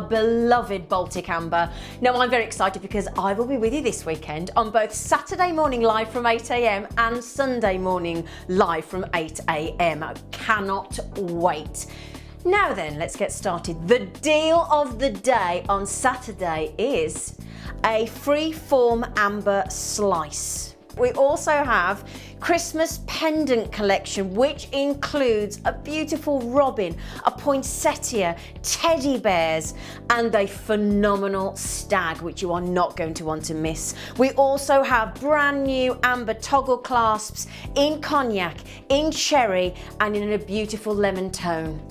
beloved Baltic Amber. Now I'm very excited because I will be with you this weekend on both Saturday morning live from 8 a.m. and Sunday morning live from 8 a.m. I cannot wait. Now then, let's get started. The deal of the day on Saturday is a free-form amber slice. We also have Christmas pendant collection, which includes a beautiful robin, a poinsettia, teddy bears, and a phenomenal stag, which you are not going to want to miss. We also have brand new amber toggle clasps in cognac, in cherry, and in a beautiful lemon tone.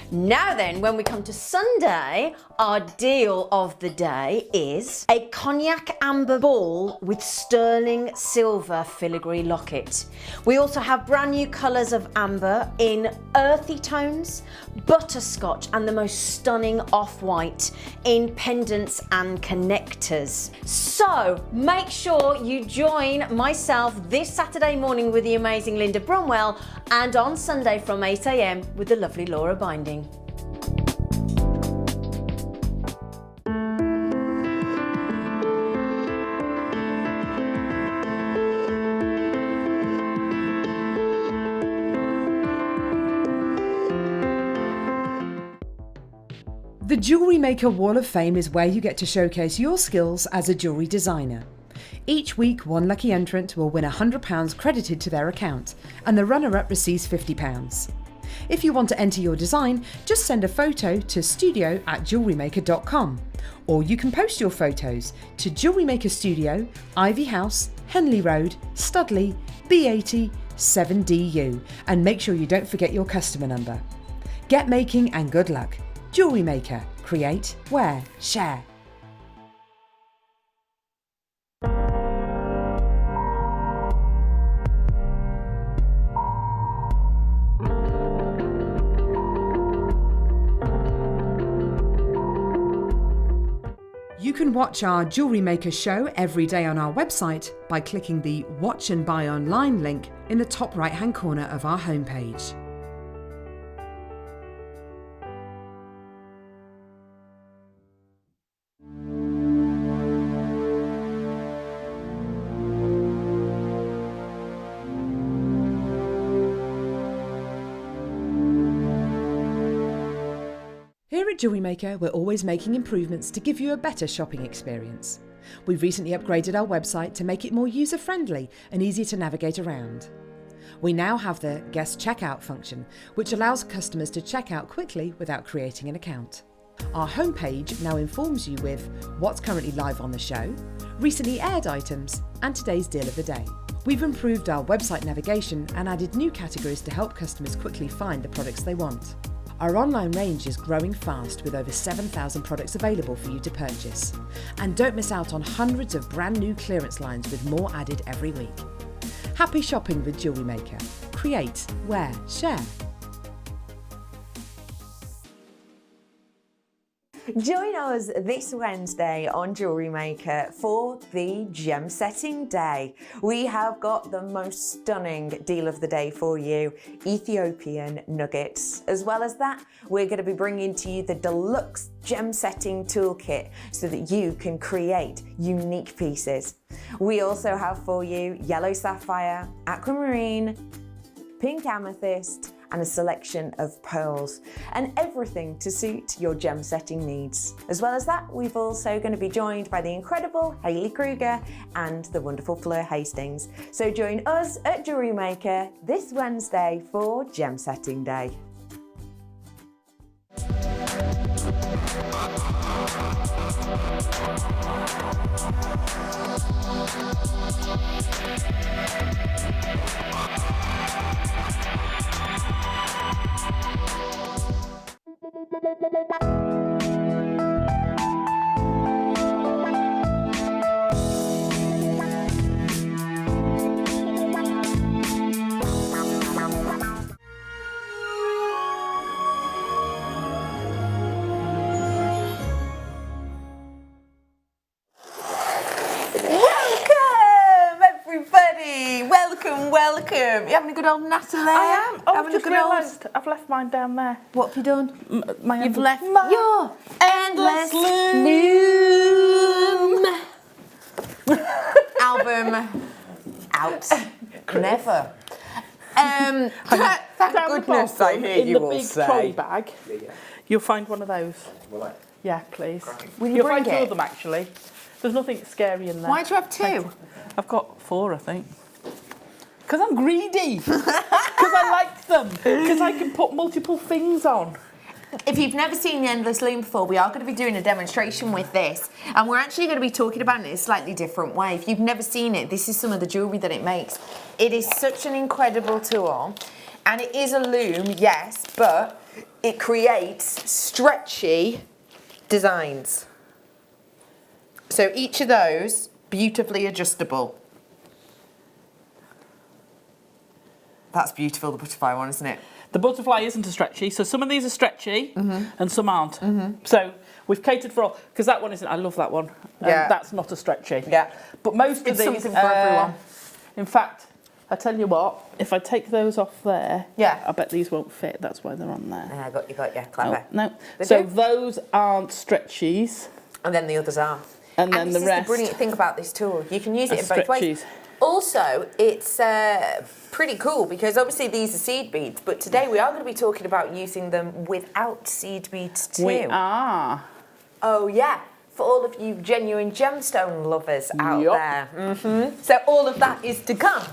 Now then, when we come to Sunday, our deal of the day is a cognac amber ball with sterling silver filigree locket. We also have brand new colours of amber in earthy tones, butterscotch, and the most stunning off-white in pendants and connectors. So make sure you join myself this Saturday morning with the amazing Linda Bromwell, and on Sunday from 8 a.m. with the lovely Laura Binding. The Jewellery Maker Wall of Fame is where you get to showcase your skills as a jewellery designer. Each week, one lucky entrant will win £100 credited to their account, and the runner-up receives £50. If you want to enter your design, just send a photo to studio@jewellerymaker.com, or you can post your photos to Jewellery Maker Studio, Ivy House, Henley Road, Studley, B80 7DU, and make sure you don't forget your customer number. Get making and good luck. Jewellery Maker. Create, wear, share. You can watch our Jewellery Maker show every day on our website by clicking the Watch and Buy Online link in the top right-hand corner of our homepage. Here at Jewellery Maker, we're always making improvements to give you a better shopping experience. We've recently upgraded our website to make it more user-friendly and easier to navigate around. We now have the guest checkout function, which allows customers to check out quickly without creating an account. Our homepage now informs you with what's currently live on the show, recently aired items, and today's deal of the day. We've improved our website navigation and added new categories to help customers quickly find the products they want. Our online range is growing fast with over 7,000 products available for you to purchase. And don't miss out on hundreds of brand new clearance lines with more added every week. Happy shopping with Jewellery Maker. Create, wear, share. Join us this Wednesday on Jewellery Maker for the Gem Setting Day. We have got the most stunning deal of the day for you, Ethiopian nuggets. As well as that, we're going to be bringing to you the deluxe gem setting toolkit so that you can create unique pieces. We also have for you yellow sapphire, aquamarine, pink amethyst, and a selection of pearls, and everything to suit your gem setting needs. As well as that, we've also going to be joined by the incredible Hayley Kruger and the wonderful Fleur Hastings. So join us at Jewellery Maker this Wednesday for Gem Setting Day. welcome. You having a good old natter there? I am. Oh, Having I've a just good old- realised I've left mine down there. What have you done? You've left my your endless loom album out. Never. Thank Down goodness the bottom, I hear in you the all big say. trolley bag, you'll find one of those. Will I? Yeah, please. Will you You'll bring find two it? of them actually. There's nothing scary in there. Why do you have two? I've got 4, I think. Because I'm greedy. Because I like them. Because I can put multiple things on. If you've never seen the Endless Loom before, we are going to be doing a demonstration with this, and we're actually going to be talking about it in a slightly different way. If you've never seen it, this is some of the jewellery that it makes. It is such an incredible tool, and it is a loom, yes, but it creates stretchy designs. So each of those, beautifully adjustable. That's beautiful, the butterfly one, isn't it? The butterfly isn't a stretchy, so some of these are stretchy and some aren't. So we've catered for all, because that one isn't, I love that one. Yeah. That's not a stretchy. Yeah. But most of It's these, something for everyone. In fact, I tell you what, if I take those off there, Yeah. I bet these won't fit, that's why they're on there. I got you, clever. No. They So do. those aren't stretchies. And then the others are. And then this the is rest the brilliant thing about this tool. You can use it are in both ways. stretchies. Also, it's pretty cool because obviously these are seed beads, but today we are going to be talking about using them without seed beads too. We are. Oh yeah, for all of you genuine gemstone lovers out Yup. there. So all of that is to come.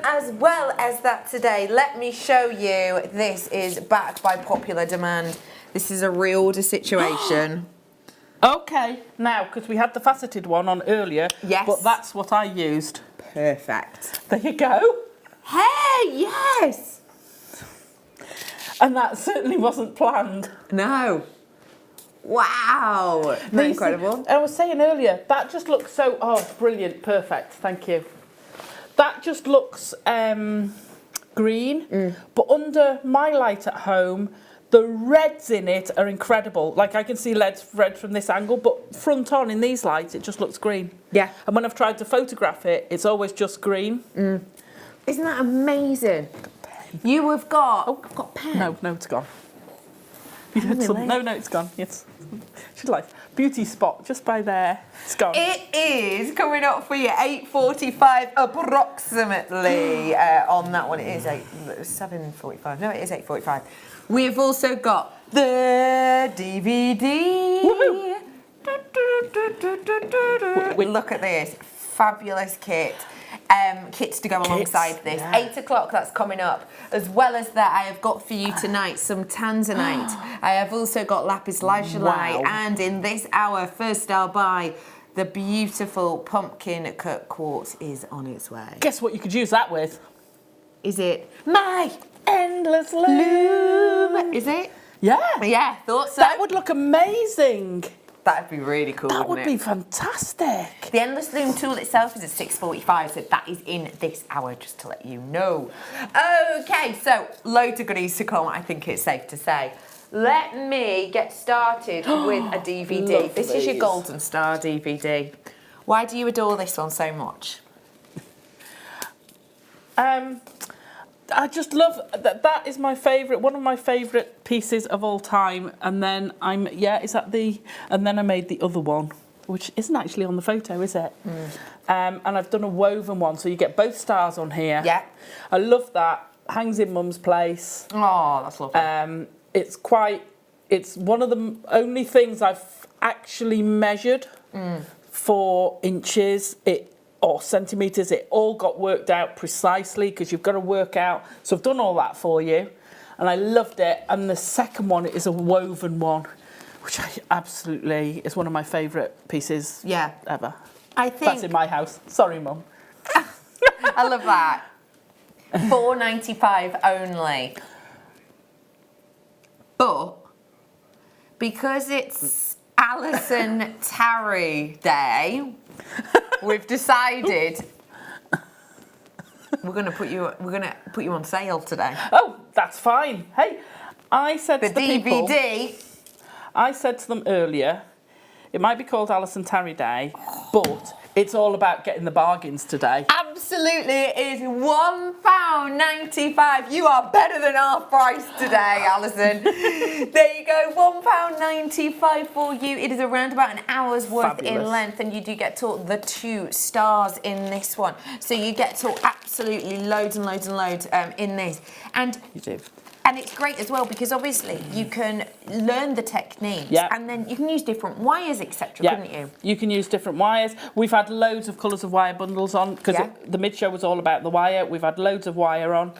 As well as that today, let me show you, this is back by popular demand. This is a reorder situation. Okay, now, because we had the faceted one on earlier, Yes. but that's what I used. Perfect. There you go. Hey, yes! And that certainly wasn't planned. No. Wow. Isn't that incredible? I was saying earlier, that just looks so, brilliant, perfect, thank you. That just looks green, but under my light at home, the reds in it are incredible. Like I can see red from this angle, but front on in these lights, it just looks green. Yeah. And when I've tried to photograph it, it's always just green. Isn't that amazing? You have got... Oh, I've got a pen. No, it's gone. You had some, no, it's gone. Yes. She's like, beauty spot just by there. It's gone. It is coming up for you 8:45 approximately on that one. It is 7:45. No, it is 8:45. We've also got the DVD. Woohoo! Look at this fabulous kit. Kits to go alongside this. yeah. 8 o'clock, that's coming up. As well as that, I have got for you tonight some tanzanite. I have also got lapis lazuli, Wow. and in this hour, first I'll buy the beautiful pumpkin cut quartz is on its way. Guess what you could use that with? Is it my Endless loom. Is it? Yeah. Yeah, thought so. That would look amazing. That'd be really cool, That would wouldn't be it? fantastic. The Endless Loom tool itself is at 6:45, so that is in this hour, just to let you know. Okay, so loads of goodies to come, I think it's safe to say. Let me get started with a DVD. Love This is your these. Golden Star DVD. Why do you adore this one so much? I just love that. That is my favourite, one of my favourite pieces of all time. And then and then I made the other one, which isn't actually on the photo, is it? And I've done a woven one, so you get both stars on here. Yeah. I love that. Hangs in Mum's place. Oh, that's lovely. It's one of the only things I've actually measured for inches or centimetres. It all got worked out precisely because you've got to work out. So I've done all that for you and I loved it. And the second one is a woven one, which I absolutely is one of my favourite pieces ever. I think That's in my house. Sorry, Mum. I love that. $4.95 only. But because it's Alison Tarry Day, we've decided we're gonna put you on sale today. Oh, that's fine. Hey, I said The to the people, DVD. I said to them earlier, it might be called Alison Tarry Day, but It's all about getting the bargains today. Absolutely, it is £1.95. You are better than half price today, Alison. There you go, £1.95 for you. It is around about an hour's worth in length, and you do get taught the 2 stars in this one. So you get taught absolutely loads and loads and loads in this. And You do. And it's great as well because obviously you can learn the techniques and then you can use different wires, etc., couldn't you? You can use different wires. We've had loads of colours of wire bundles on because the mid-show was all about the wire. We've had loads of wire on.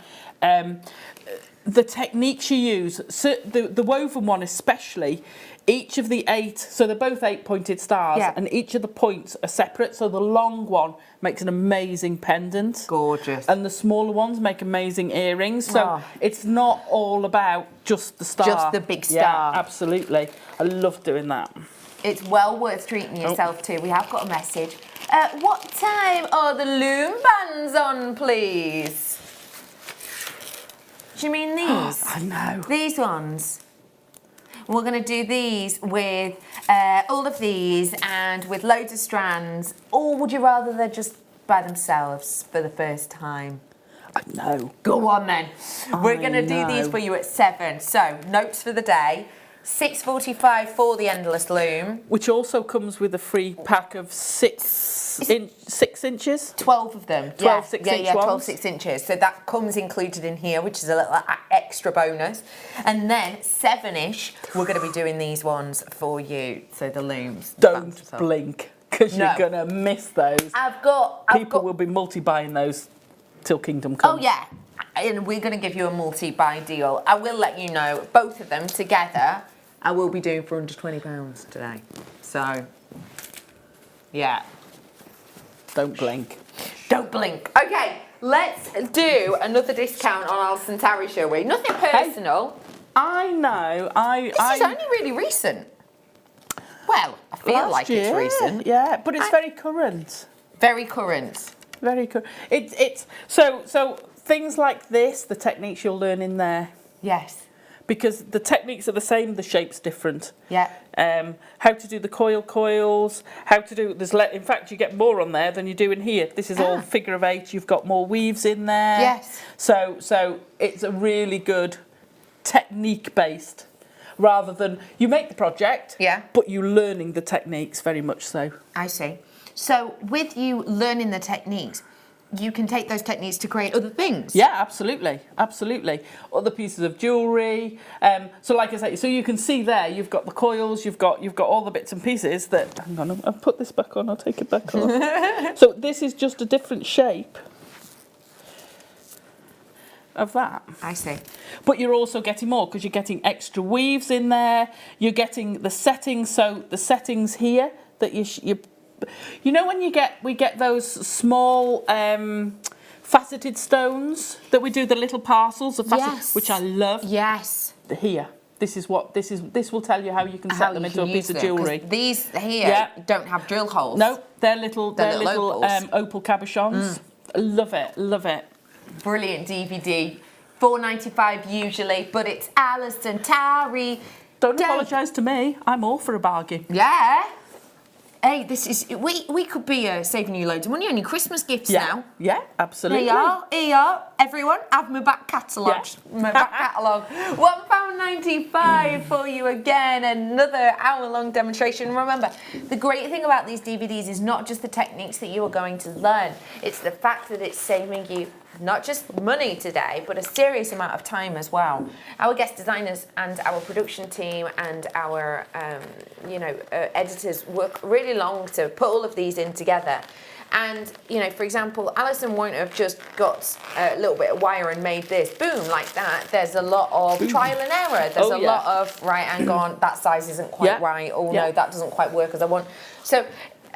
The techniques you use, so the woven one especially, each of the 8, so they're both 8-pointed stars, and each of the points are separate. So the long one makes an amazing pendant. Gorgeous. And the smaller ones make amazing earrings. So it's not all about just the star. Just the big star. Yeah, absolutely. I love doing that. It's well worth treating yourself to. We have got a message. What time are the loom bands on, please? Do you mean these? I know. These ones? We're going to do these with all of these and with loads of strands. Or would you rather they're just by themselves for the first time? I know. Go on then. We're going to do these for you at 7. So, notes for the day. 6.45 for the endless loom. Which also comes with a free pack of 6 inches. 12 of them. 12 6-inch ones. 12 6 inches. So that comes included in here, which is a little extra bonus. And then 7-ish, we're going to be doing these ones for you. So the looms. Don't blink, because you're going to miss those. People will be multi-buying those till kingdom comes. Oh, yeah. And we're going to give you a multi-buy deal. I will let you know, both of them together, I will be doing for under £20 today. So, yeah. Don't blink. Don't blink. Okay, let's do another discount on Alison Tarry, shall we? Nothing personal. I know. This is only really recent. Well, I feel like it's recent. Yeah, but it's very current. Very current. Very current. It's so things like this, the techniques you'll learn in there. Yes. Because the techniques are the same, the shape's different. Yeah. How to do the coils, how to do, in fact, you get more on there than you do in here. This is all figure of 8, you've got more weaves in there. Yes. So it's a really good technique-based, rather than, you make the project, but you're learning the techniques very much so. I see. So with you learning the techniques, you can take those techniques to create other things. Yeah, absolutely, absolutely. Other pieces of jewellery. So like I say, so you can see there, you've got the coils, you've got all the bits and pieces that. Hang on, I'll put this back on. I'll take it back off. So this is just a different shape of that. I see. But you're also getting more because you're getting extra weaves in there. You're getting the settings. So the settings here that you know when we get those small faceted stones that we do the little parcels of which I love. Yes. Here. This will tell you how you can set them into a piece of jewellery. These here don't have drill holes. No, they're little opal cabochons. Love it, love it. Brilliant DVD. £4.95 usually, but it's Alison Tarry. Don't apologise to me. I'm all for a bargain. Yeah. Hey, we could be saving you loads of money on your Christmas gifts now. Yeah, absolutely. Here you are. Everyone, have my back catalogue. My back catalogue. £1.95 for you again. Another hour-long demonstration. Remember, the great thing about these DVDs is not just the techniques that you are going to learn. It's the fact that it's saving you not just money today, but a serious amount of time as well. Our guest designers and our production team and our, editors work really long to put all of these in together. And, for example, Alison won't have just got a little bit of wire and made this, boom, like that. There's a lot of trial and error. There's a lot of, right, hang on, that size isn't quite right. Oh, no, that doesn't quite work as I want. So,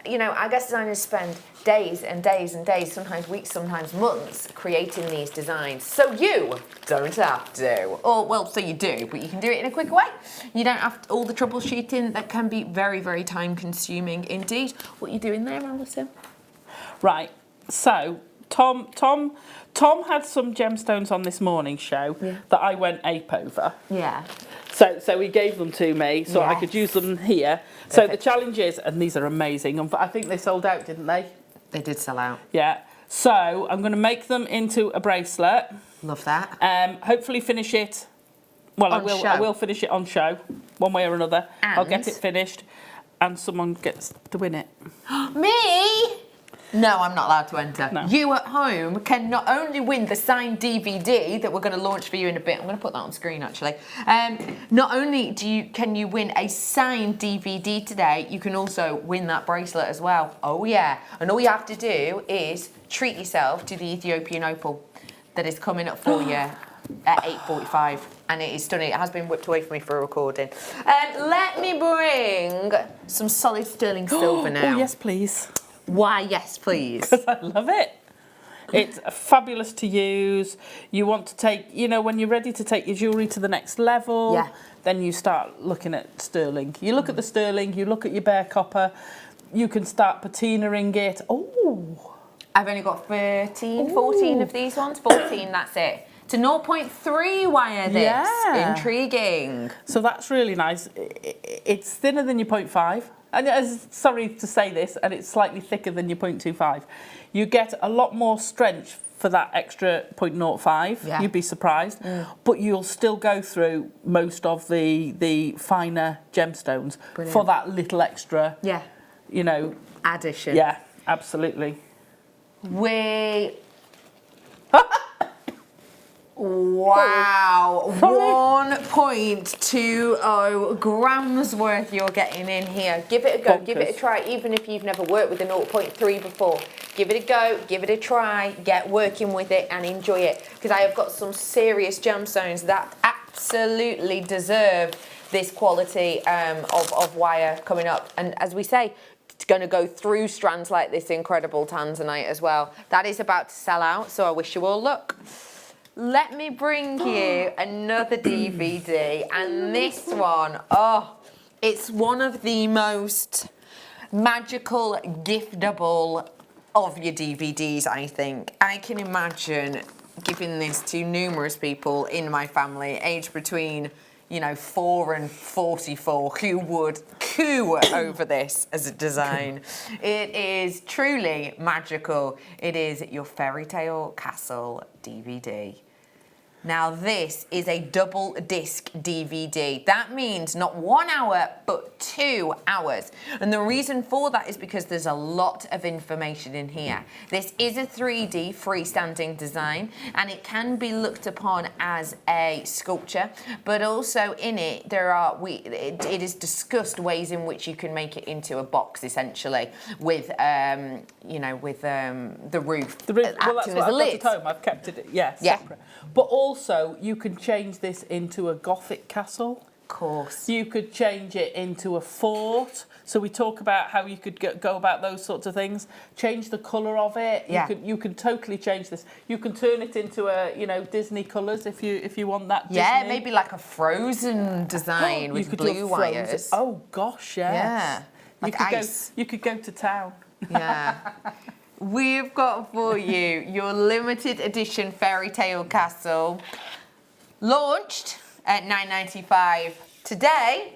our guest designers spend days and days and days, sometimes weeks, sometimes months, creating these designs. So you don't have to. Or, well, so you do, but you can do it in a quicker way. You don't have all the troubleshooting that can be very, very time consuming indeed. What are you doing there, Alison? Right, so Tom had some gemstones on this morning show that I went ape over. Yeah. So he gave them to me so I could use them here. So the Perfect. challenge is, and these are amazing, I think they sold out, didn't they? They did sell out. Yeah. So I'm going to make them into a bracelet. Love that. Hopefully finish it. Well, On show. I will finish it on show, one way or another. I'll get And? it finished, and someone gets to win it. Me? No, I'm not allowed to enter. No. You at home can not only win the signed DVD that we're going to launch for you in a bit. I'm going to put that on screen actually. Not only can you win a signed DVD today, you can also win that bracelet as well. Oh yeah! And all you have to do is treat yourself to the Ethiopian opal that is coming up for you at 8:45, and it is stunning. It has been whipped away from me for a recording. Let me bring some solid sterling silver now. Oh yes, please. Why, yes, please. I love it. It's fabulous to use. You want to take, you know, when you're ready to take your jewellery to the next level, Yeah. then you start looking at sterling. You look at the sterling, you look at your bare copper, you can start patinaing it. Oh, I've only got 13, 14 of these ones. 14, that's it. It's a 0.3 wire this. Yeah. Intriguing. so that's really nice. It's thinner than your 0.5. And sorry to say this, and it's slightly thicker than your 0.25. You get a lot more strength for that extra 0.05. Yeah. You'd be surprised. But you'll still go through most of the finer gemstones for that little extra, Yeah. you know. Addition. Yeah, absolutely. Wow. Sorry. 1.20 grams worth you're getting in here. Give it a go. Give it a Bonkers. try, even if you've never worked with a 0.3 before. Give it a go. Give it a try. Get working with it and enjoy it. Because I have got some serious gemstones that absolutely deserve this quality of wire coming up. And as we say, it's going to go through strands like this incredible tanzanite as well. That is about to sell out, so I wish you all luck. Let me bring you another DVD, and this one, it's one of the most magical, giftable of your DVDs, I think. I can imagine giving this to numerous people in my family, aged between 4 and 44, who would coo over this as a design. It is truly magical. It is your Fairy Tale Castle DVD. Now this is a double disc DVD. That means not 1 hour, but 2 hours. And the reason for that is because there's a lot of information in here. This is a 3D freestanding design, and it can be looked upon as a sculpture, but also in it it is discussed ways in which you can make it into a box, essentially, with the roof. Well, that's acting what as a I've got lid. at home. I've kept it, separate. But also, you can change this into a Gothic castle. Of course. You could change it into a fort. So we talk about how you could go about those sorts of things. Change the colour of it. Yeah. You can totally change this. You can turn it into a Disney colours if you want that. Yeah, Disney. maybe like a Frozen design with do blue a Frozen- wires. Oh gosh, yes. Yeah, like ice. You could go to town. Yeah. We've got for you your limited edition Fairy Tale Castle, launched at $9.95 today.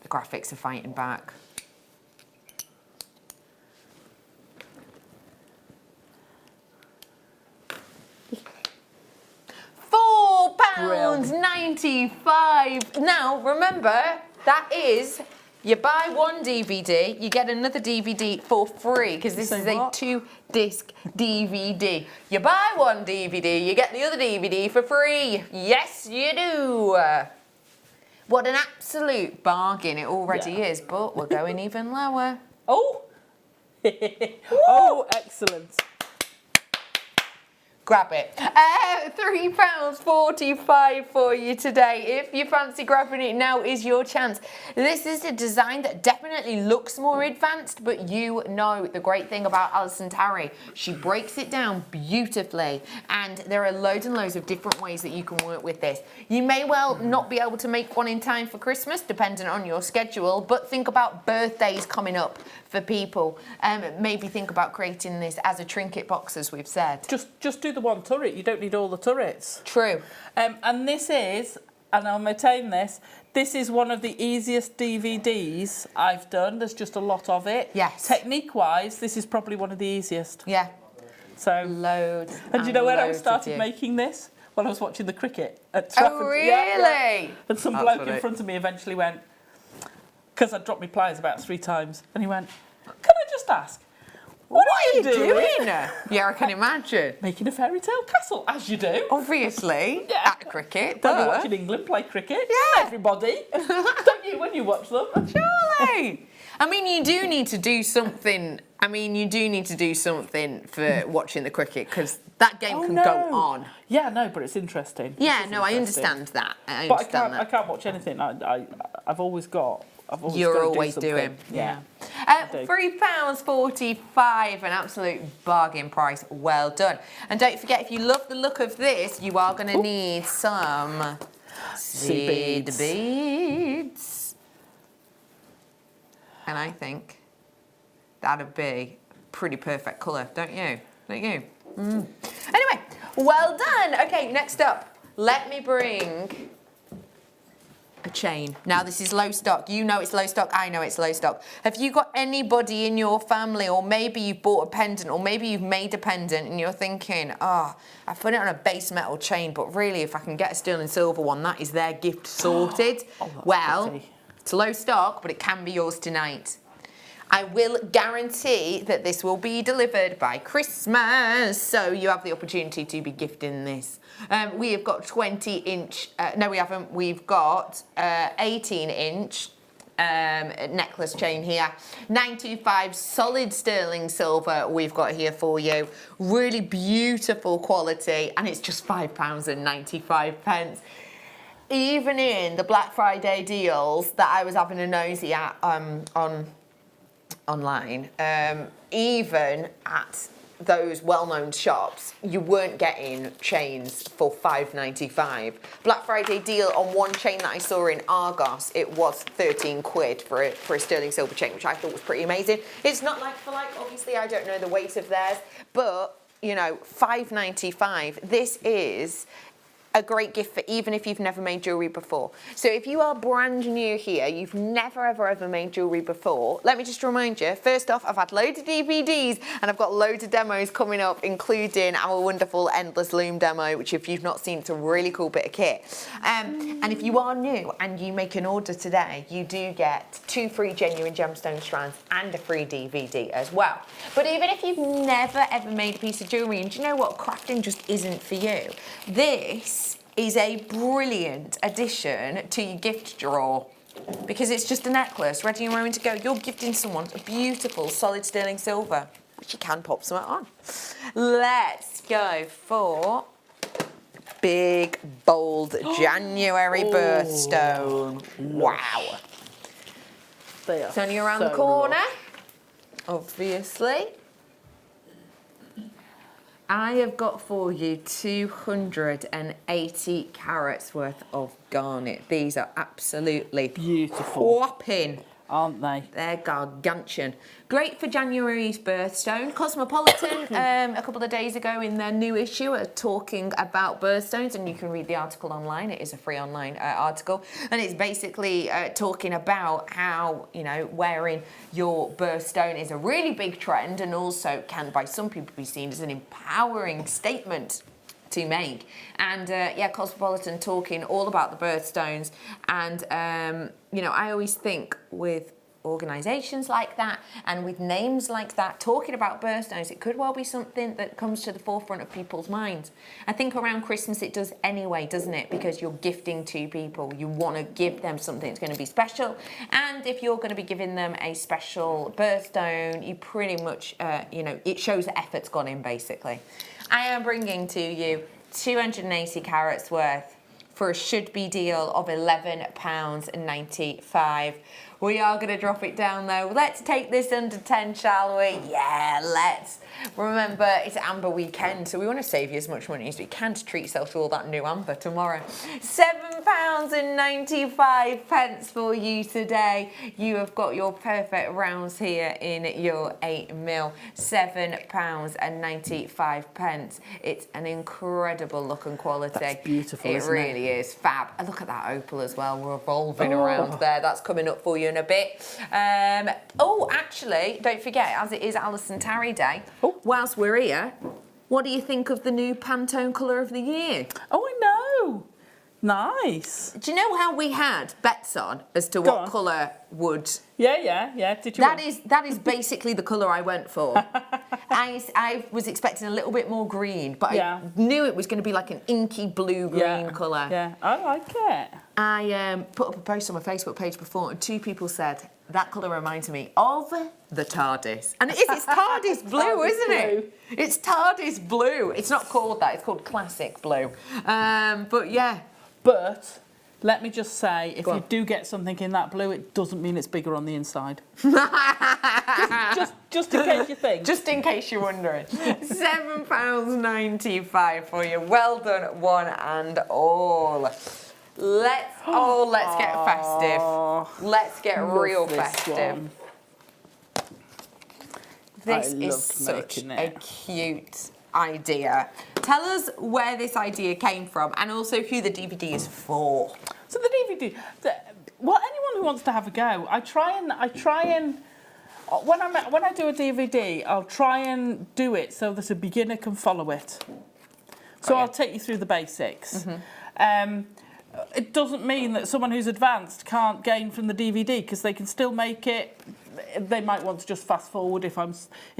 The graphics are fighting back. £4.95. Now, remember, that is, you buy one DVD, you get another DVD for free, because this is a 2-disc DVD. You buy one DVD, you get the other DVD for free. Yes, you do. What an absolute bargain it already is, but we're going even lower. Oh! Oh, excellent. Grab it. £3.45 for you today. If you fancy grabbing it, now is your chance. This is a design that definitely looks more advanced, but you know the great thing about Alison Tarry. She breaks it down beautifully, and there are loads and loads of different ways that you can work with this. You may well not be able to make one in time for Christmas, depending on your schedule, but think about birthdays coming up for people. Maybe think about creating this as a trinket box, as we've said. Just do the one turret. You don't need all the turrets. True. And this is, and I'll maintain this, this is one of the easiest DVDs I've done. There's just a lot of it. Yes. Technique-wise, this is probably one of the easiest. Yeah. So. Loads. And do you know where I loads started of making this? When I was watching the cricket at Trafford. Oh, really? Yeah. And some That's bloke funny. in front of me eventually went, because I dropped my pliers about 3 times, and he went, "Can I just ask, what are you doing?" Yeah, I can imagine. Making a fairy tale castle, as you do. Obviously, Yeah. at cricket. Don't you but- watching England play cricket? Yeah. Everybody. Don't you when you watch them? Surely. I mean, you do need to do something. I mean, you do need to do something for watching the cricket, because that game can go on. Yeah, no, but it's interesting. Yeah, It is no, I interesting. understand that. I But understand I can't watch anything. I've always got. You're got to always do something. doing. Yeah. do. £3.45, an absolute bargain price. Well done. And don't forget, if you love the look of this, you are going to need some seed beads. beads. And I think that'd be pretty perfect colour, don't you? Don't you? Anyway, well done. Okay, next up, let me bring a chain. Now, this is low stock. You know it's low stock. I know it's low stock. Have you got anybody in your family, or maybe you've bought a pendant, or maybe you've made a pendant and you're thinking, oh, I've put it on a base metal chain, but really if I can get a sterling silver one, that is their gift sorted. Well, pretty. it's low stock, but it can be yours tonight. I will guarantee that this will be delivered by Christmas, so you have the opportunity to be gifting this. We have got 20-inch, no we haven't, we've got 18-inch necklace chain here. 925 solid sterling silver we've got here for you. Really beautiful quality, and it's just £5.95. Even in the Black Friday deals that I was having a nosy at online, even at those well-known shops, you weren't getting chains for £5.95. Black Friday deal on one chain that I saw in Argos, it was 13 quid for a sterling silver chain, which I thought was pretty amazing. It's not like for like, obviously I don't know the weight of theirs, but you know, £5.95, this is a great gift for even if you've never made jewellery before. So if you are brand new here, you've never ever made jewellery before, let me just remind you, first off, I've had loads of DVDs and I've got loads of demos coming up, including our wonderful Endless Loom demo, which if you've not seen, it's a really cool bit of kit. And if you are new and you make an order today, you do get 2 free genuine gemstone strands and a free DVD as well. But even if you've never ever made a piece of jewellery, and do you know what, crafting just isn't for you, this is a brilliant addition to your gift drawer, because it's just a necklace ready and raring to go. You're gifting someone a beautiful solid sterling silver, which you can pop something on. Let's go for big, bold January birthstone. Wow. It's only around the corner, obviously. I have got for you 280 carats worth of garnet. These are absolutely Beautiful. whopping, Aren't they? they're gargantuan. Great for January's birthstone. Cosmopolitan, a couple of days ago in their new issue, are talking about birthstones, and you can read the article online. It is a free online article, and it's basically talking about how, you know, wearing your birthstone is a really big trend, and also can by some people be seen as an empowering statement to make. And yeah, Cosmopolitan talking all about the birthstones, and you know, I always think with organisations like that and with names like that talking about birthstones, it could well be something that comes to the forefront of people's minds. I think around Christmas it does anyway, doesn't it? Because you're gifting to people, you want to give them something that's going to be special, and if you're going to be giving them a special birthstone, you pretty much you know, it shows the effort's gone in basically. I am bringing to you 280 carats worth for a should-be deal of £11.95. We are going to drop it down though. Let's take this under 10, shall we? Yeah, let's. Remember, it's Amber weekend, so we want to save you as much money as we can to treat yourself to all that new Amber tomorrow. £7.95 for you today. You have got your perfect rounds here in your 8mm. £7.95. It's an incredible look and quality. That's beautiful, It isn't really is fab. And look at that opal as well, revolving around there. That's coming up for you in a bit. Oh, actually, don't forget, as it is Alison Tarry Day, whilst we're here, what do you think of the new Pantone colour of the year? Oh, I know. Nice. Do you know how we had bets on as to what colour would... Yeah. Did you? That is basically the colour I went for. I was expecting a little bit more green, but I knew it was going to be like an inky blue-green colour. Yeah, I like it. I put up a post on my Facebook page before, and 2 people said, that colour reminds me of the TARDIS. And it is, it's TARDIS blue, isn't it? It's TARDIS blue. It's not called that, it's called classic blue. But yeah. But let me just say, if you do get something in that blue, it doesn't mean it's bigger on the inside. just in case you think. Just in case you're wondering. £7.95 for you. Well done, one and all. Let's get festive. Let's get real festive. This is such a cute idea. Tell us where this idea came from and also who the DVD is for. So the DVD, well, anyone who wants to have a go, I try and when I do a DVD, I'll try and do it so that a beginner can follow it. So I'll take you through the basics. It doesn't mean that someone who's advanced can't gain from the DVD, because they can still make it. They might want to just fast forward if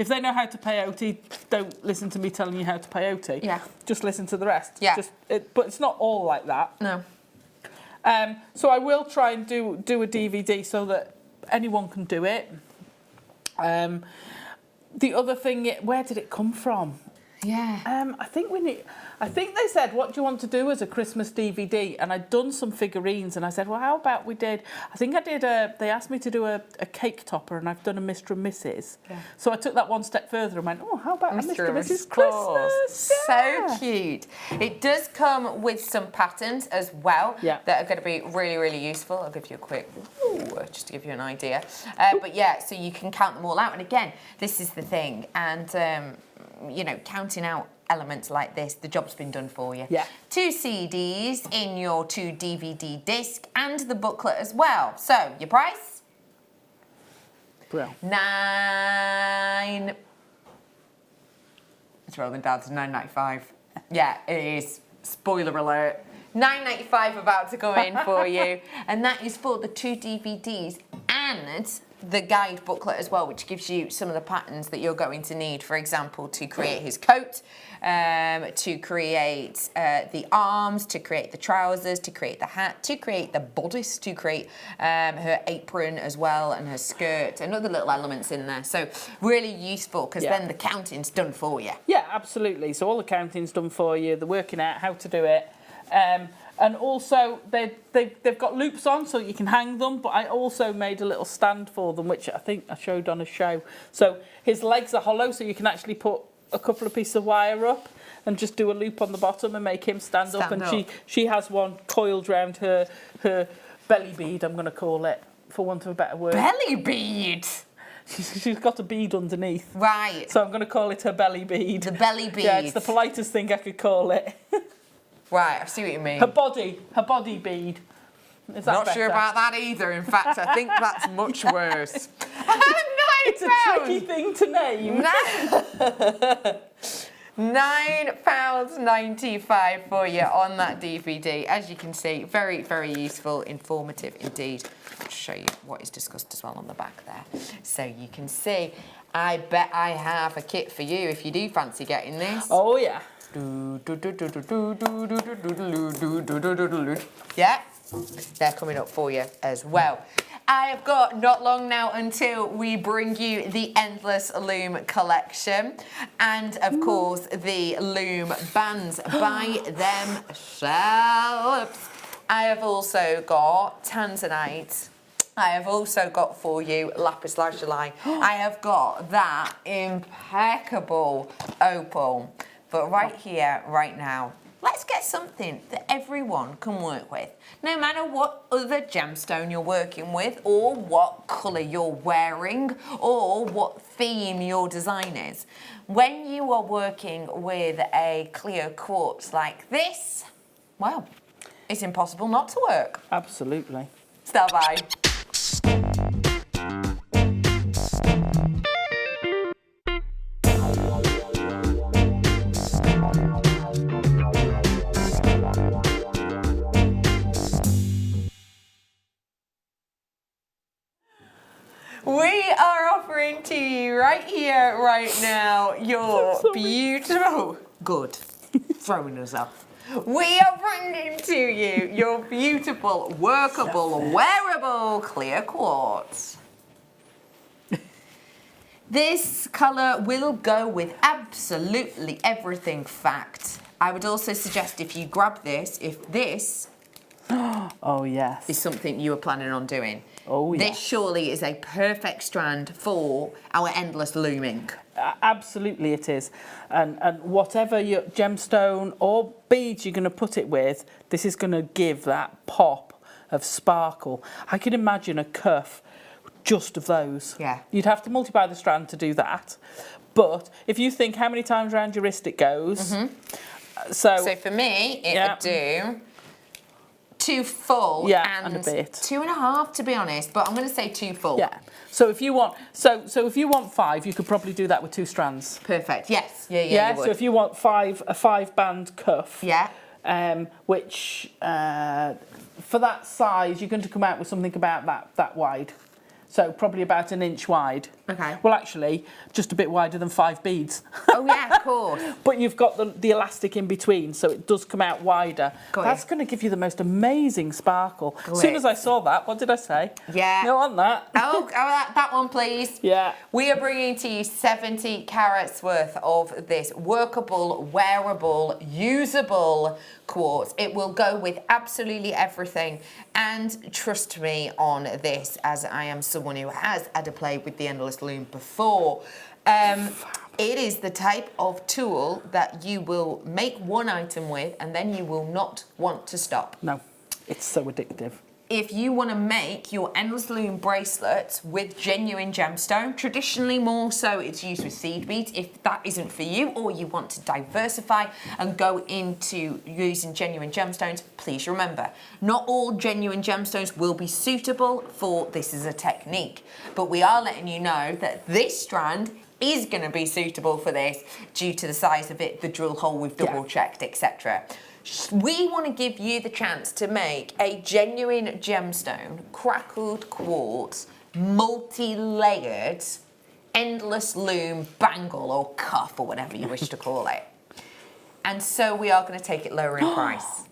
they know how to peyote. Don't listen to me telling you how to peyote. Yeah. Just listen to the rest. Yeah. But it's not all like that. No. So I will try and do a DVD so that anyone can do it. The other thing, where did it come from? Yeah. I think they said, what do you want to do as a Christmas DVD? And I'd done some figurines, and I said, well, how about they asked me to do a cake topper, and I've done a Mr. and Mrs. Yeah. So I took that one step further and went, oh, how about Mr. and Mrs. Christmas? Yeah. So cute. It does come with some patterns as well that are going to be really, really useful. I'll give you a quick, just to give you an idea. But yeah, so you can count them all out. And again, this is the thing. And, counting out elements like this, the job's been done for you. Yeah. 2 CDs in your 2 DVD disc and the booklet as well. So, your price? Brilliant. It's rolling down to £9.95. Yeah, it is. Spoiler alert. £9.95 about to go in for you. And that is for the 2 DVDs and the guide booklet as well, which gives you some of the patterns that you're going to need, for example, to create his coat, to create the arms, to create the trousers, to create the hat, to create the bodice, to create her apron as well, and her skirt, and other little elements in there. So really useful, because then the counting's done for you. Yeah, absolutely. So all the counting's done for you, the working out how to do it. And also, they've got loops on so you can hang them, but I also made a little stand for them, which I think I showed on a show. So his legs are hollow, so you can actually put a couple of pieces of wire up and just do a loop on the bottom and make him stand up. And she has one coiled round her belly bead, I'm going to call it, for want of a better word. Belly bead? She's got a bead underneath. Right. So I'm going to call it her belly bead. The belly bead. Yeah, it's the politest thing I could call it. Right, I see what you mean. Her body bead. Is that Not better? sure about that either. In fact, I think that's much worse. It's a tricky thing to name. £9.95 for you on that DVD. As you can see, very, very useful, informative indeed. I'll show you what is discussed as well on the back there. So you can see, I bet I have a kit for you if you do fancy getting this. Oh, yeah. Yeah, they're coming up for you as well. I have got not long now until we bring you the Endless Loom collection and, of course, the loom bands by themselves. I have also got Tanzanite I have also got for you lapis lazuli. I have got that impeccable opal. But right here, right now, let's get something that everyone can work with. No matter what other gemstone you're working with, or what colour you're wearing, or what theme your design is. When you are working with a clear quartz like this, well, it's impossible not to work. Absolutely. Stand by. We are offering to you right here, right now, your beautiful... Good. Throwing us off. We are bringing to you your beautiful, workable, wearable clear quartz. This colour will go with absolutely everything, fact. I would also suggest if you grab this, if this Oh, yes. is something you are planning on doing. Oh, yes. This surely is a perfect strand for our endless looming. Absolutely it is. And whatever your gemstone or beads you're going to put it with, this is going to give that pop of sparkle. I can imagine a cuff just of those. Yeah. You'd have to multiply the strand to do that. But if you think how many times around your wrist it goes, So for me, it would do 2 full and a bit. 2.5 to be honest, but I'm going to say 2 full. Yeah. So if you want, so if you want 5, you could probably do that with 2 strands. Perfect. Yes. Yeah. You would. So if you want a 5-band cuff. Yeah. Which for that size, you're going to come out with something about that wide. So probably about 1 inch wide. Okay. Well, actually, just a bit wider than 5 beads. Oh yeah, of course. But you've got the elastic in between, so it does come out wider. That's going to give you the most amazing sparkle. As soon as I saw that, what did I say? Yeah. You want that? Oh, that one, please. Yeah. We are bringing to you 70 carats worth of this workable, wearable, usable quartz. It will go with absolutely everything. And trust me on this, as I am someone who has had a play with the endless loom before. It is the type of tool that you will make one item with and then you will not want to stop. No, it's so addictive. If you want to make your endless loom bracelets with genuine gemstone, traditionally more so it's used with seed beads. If that isn't for you, or you want to diversify and go into using genuine gemstones, please remember, not all genuine gemstones will be suitable for this as a technique. But we are letting you know that this strand is going to be suitable for this due to the size of it, the drill hole we've double checked, etc. We want to give you the chance to make a genuine gemstone, crackled quartz, multi-layered, endless loom bangle or cuff or whatever you wish to call it. And so we are going to take it lower in price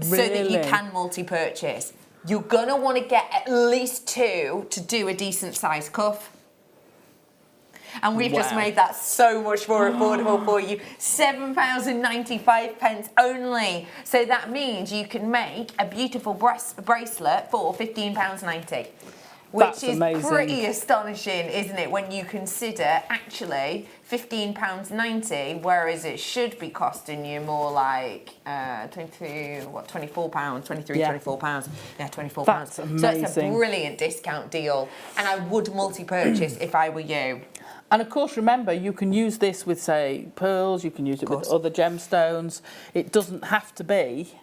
so that you can multi-purchase. You're going to want to get at least 2 to do a decent size cuff. And we've just made that so much more affordable for you. £7.95 only. So that means you can make a beautiful bracelet for £15.90. Which is amazing. Pretty astonishing, isn't it, when you consider actually £15.90, whereas it should be costing you more like £24, £24. Yeah, £24. That's amazing. So it's a brilliant discount deal. And I would multi-purchase if I were you. And of course, remember, you can use this with, say, pearls, you can use it with other gemstones. It doesn't have to be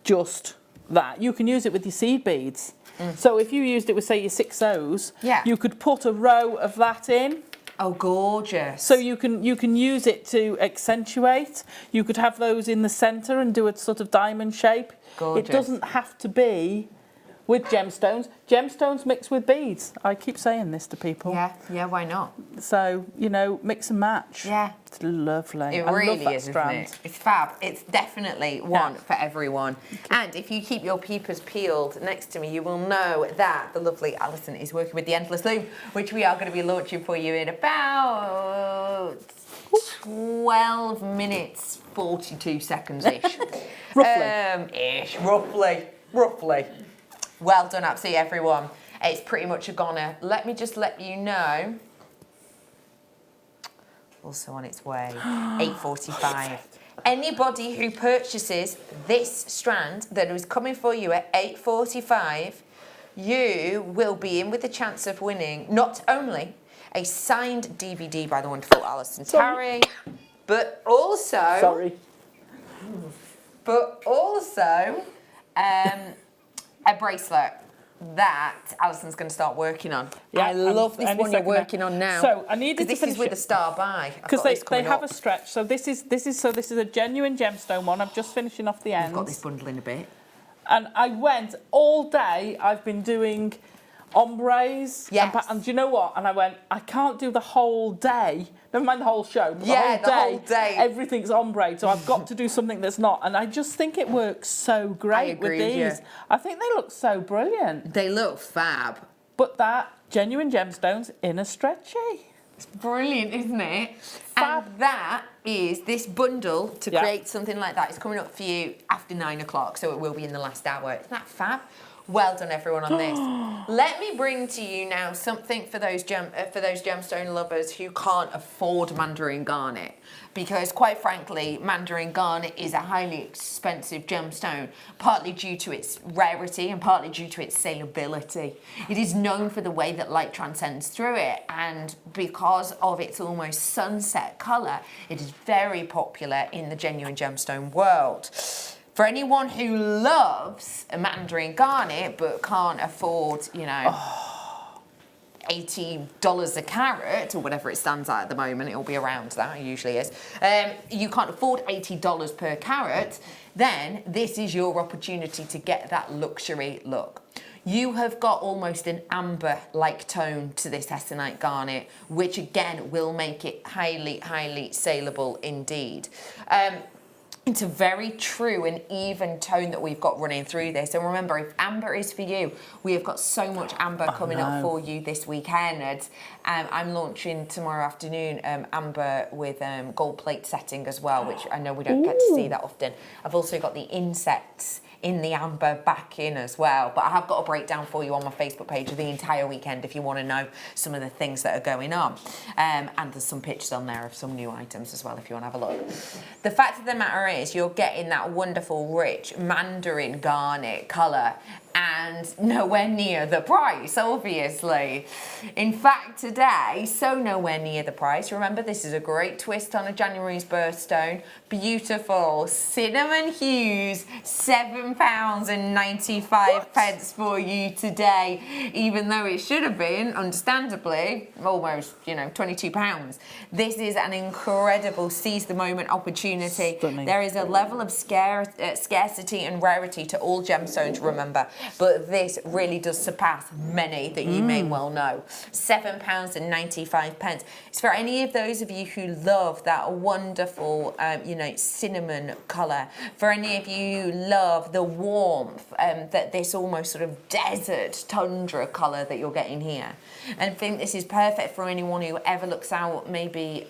just that. You can use it with your seed beads. So if you used it with, say, your 6 O's, you could put a row of that in. Oh, gorgeous. So you can use it to accentuate. You could have those in the centre and do a sort of diamond shape. Gorgeous. It doesn't have to be with gemstones. Gemstones mixed with beads. I keep saying this to people. Yeah, why not? So, you know, mix and match. Yeah. It's lovely. It really is, isn't it? It's fab. It's definitely one for everyone. And if you keep your peepers peeled next to me, you will know that the lovely Alison is working with the Endless Loom, which we are going to be launching for you in about 12 minutes, 42 seconds-ish. Roughly. Roughly. Well done, absolutely everyone. It's pretty much a goner. Let me just let you know. Also on its way, 8:45. Anybody who purchases this strand that is coming for you at 8:45, you will be in with a chance of winning not only a signed DVD by the wonderful Alison Tarry, but also a bracelet that Alison's going to start working on. Yeah, I love this one you're working on now. So I needed to this finish is with it. the star by Because they have a stretch. So this is a genuine gemstone one. I'm just finishing off the ends. I've got this bundle in a bit. And I went all day. I've been doing ombres. Yes. And do you know what? And I went, I can't do the whole day. Never mind the whole show. But The whole day. Everything's ombre. So I've got to do something that's not. And I just think it works so great with these. I think they look so brilliant. They look fab. But that genuine gemstones in a stretchy. It's brilliant, isn't it? Fab. And that is this bundle to create something like that. It's coming up for you after 9 o'clock, so it will be in the last hour. Isn't that fab? Well done, everyone, on this. Let me bring to you now something for those gemstone lovers who can't afford mandarin garnet. Because, quite frankly, mandarin garnet is a highly expensive gemstone, partly due to its rarity and partly due to its saleability. It is known for the way that light transcends through it, and because of its almost sunset colour, it is very popular in the genuine gemstone world. For anyone who loves a mandarin garnet but can't afford, you know, $80 a carat or whatever it stands at the moment, it'll be around that, it usually is. You can't afford $80 per carat, then this is your opportunity to get that luxury look. You have got almost an amber-like tone to this essonite garnet, which again will make it highly, highly saleable indeed. It's a very true and even tone that we've got running through this. And remember, if amber is for you, we have got so much amber coming up for you this weekend. I'm launching tomorrow afternoon amber with gold plate setting as well, which I know we don't get to see that often. I've also got the insects in the amber back in as well, but I have got a breakdown for you on my Facebook page of the entire weekend if you want to know some of the things that are going on, and there's some pictures on there of some new items as well if you want to have a look. The fact of the matter is you're getting that wonderful rich mandarin garnet colour and nowhere near the price, obviously. In fact, today, so nowhere near the price. Remember, this is a great twist on a January's birthstone. Beautiful cinnamon hues, £7.95 for you today, even though it should have been, understandably, almost, you know, £22. This is an incredible seize the moment opportunity. Stunning. There is a level of scarcity and rarity to all gemstones, remember. But this really does surpass many that you may well know. £7.95. It's for any of those of you who love that wonderful, you know, cinnamon colour. For any of you who love the warmth that this almost sort of desert tundra colour that you're getting here. And I think this is perfect for anyone who ever looks out maybe,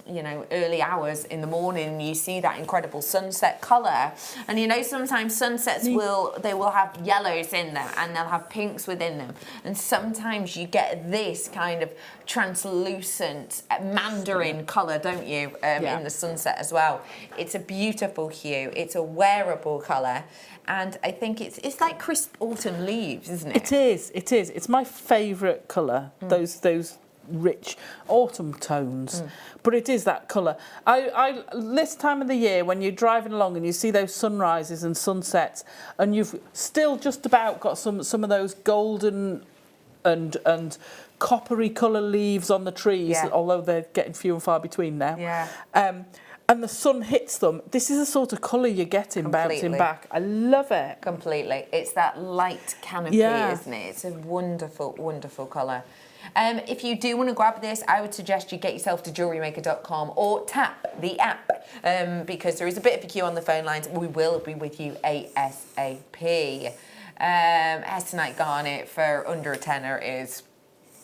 you know, early hours in the morning and you see that incredible sunset colour. And you know, sometimes sunsets will have yellows in them and they'll have pinks within them, and sometimes you get this kind of translucent mandarin colour, don't you, in the sunset as well. It's a beautiful hue, it's a wearable colour, and I think it's like crisp autumn leaves, isn't it? It is. It's my favourite colour, those rich autumn tones, but it is that colour. I this time of the year when you're driving along and you see those sunrises and sunsets and you've still just about got some of those golden and coppery colour leaves on the trees, although they're getting few and far between now. And the sun hits them. This is the sort of colour you're getting bouncing back. I love it. Completely. It's that light canopy, isn't it? It's a wonderful, wonderful colour. If you do want to grab this, I would suggest you get yourself to JewelleryMaker.com or tap the app, because there is a bit of a queue on the phone lines. We will be with you ASAP. Essonite garnet for under a tenner is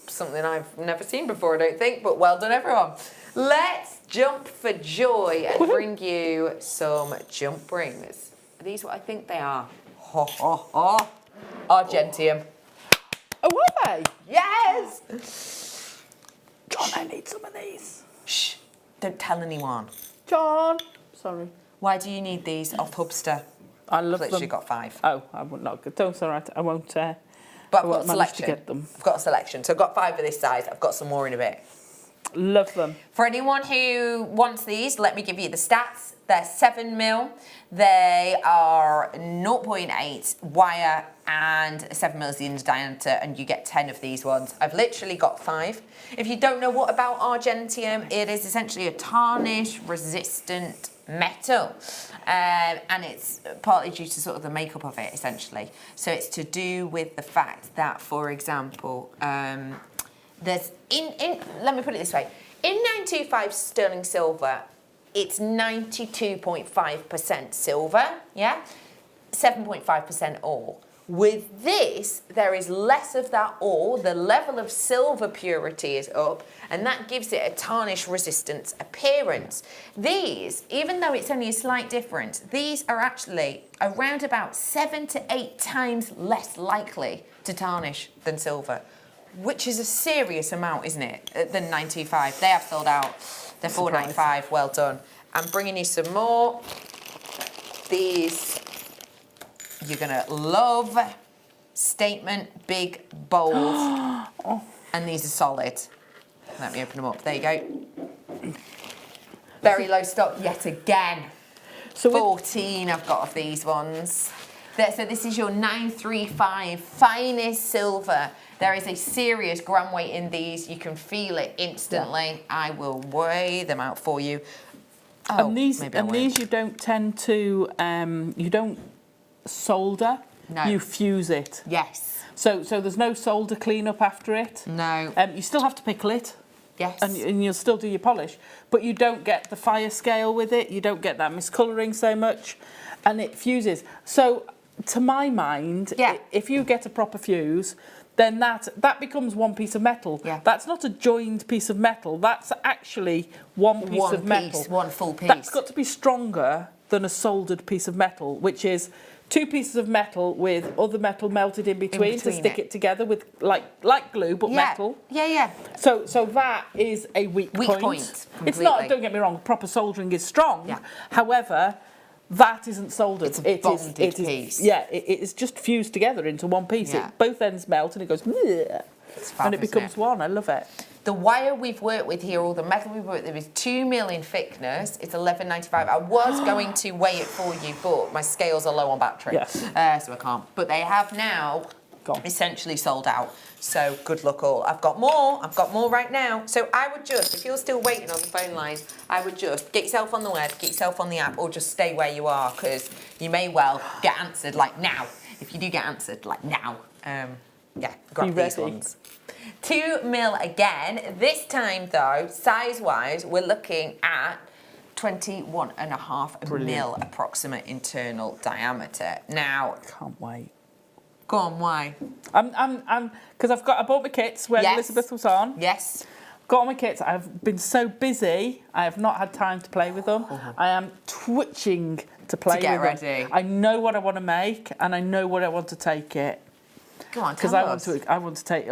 something I've never seen before, I don't think, but well done, everyone. Let's jump for joy and bring you some jump rings. Are these what I think they are? Argentium. Oh, were they? Yes! John, I need some of these. Shh, don't tell anyone. John. Sorry. Why do you need these off Hubster? I love I've literally them. got 5. Oh, I would not. Don't, all right. I won't. But I I've got won't a manage to selection. get them. I've got a selection. So I've got 5 of this size. I've got some more in a bit. Love them. For anyone who wants these, let me give you the stats. They're 7mm. They are 0.8 wire and 7mm is the inner diameter, and you get 10 of these ones. I've literally got 5. If you don't know what about Argentium, it is essentially a tarnish-resistant metal. And it's partly due to sort of the makeup of it, essentially. So it's to do with the fact that, for example, there's let me put it this way. In 925 sterling silver, it's 92.5% silver, yeah? 7.5% ore. With this, there is less of that ore, the level of silver purity is up, and that gives it a tarnish resistance appearance. These, even though it's only a slight difference, these are actually around about 7 to 8 times less likely to tarnish than silver, which is a serious amount, isn't it, than 925. They have sold out. They're 495, well done. I'm bringing you some more. These you're gonna love. Statement, big, bold. Oh. And these are solid. Let me open them up. There you go. Very low stock yet again. So 14 I've got of these ones. So this is your 935 finest silver. There is a serious gram weight in these. You can feel it instantly. Yeah. I will weigh them out for you. Oh, and these you don't tend to you don't solder. No. You fuse it. Yes. So there's no solder cleanup after it. No. You still have to pickle it. Yes. And you'll still do your polish, but you don't get the fire scale with it. You don't get that miscolouring so much, and it fuses. So to my mind, if you get a proper fuse, then that becomes one piece of metal. Yeah. That's not a joined piece of metal. That's actually one piece of metal. One full piece. That's got to be stronger than a soldered piece of metal, which is 2 pieces of metal with other metal melted in between to stick it together with like glue, but metal. Yeah, yeah. So that is a weak point. It's not, don't get me wrong, proper soldering is strong. Yeah. However, that isn't soldered. It's a bonded piece. Yeah, it is just fused together into one piece. Yeah. Both ends melt and it goes, and it becomes one. I love it. The wire we've worked with here, or the metal we've worked with, is 2mm in thickness. It's 11.95. I was going to weigh it for you, but my scales are low on battery, so I can't. But they have now essentially sold out. So good luck all. I've got more right now. So I would just, if you're still waiting on the phone lines, I would just get yourself on the web, get yourself on the app, or just stay where you are, because you may well get answered like now. If you do get answered like now, grab these ones. 2mm again. This time though, size-wise, we're looking at 21.5mm approximate internal diameter. Now, can't wait. Go on, why? I'm because I bought my kits when Elizabeth was on. Yes. Got all my kits. I've been so busy, I have not had time to play with them. I am twitching to play with them. Ready. I know what I want to make, and I know where I want to take it. Go on, tell us. Because I want to take.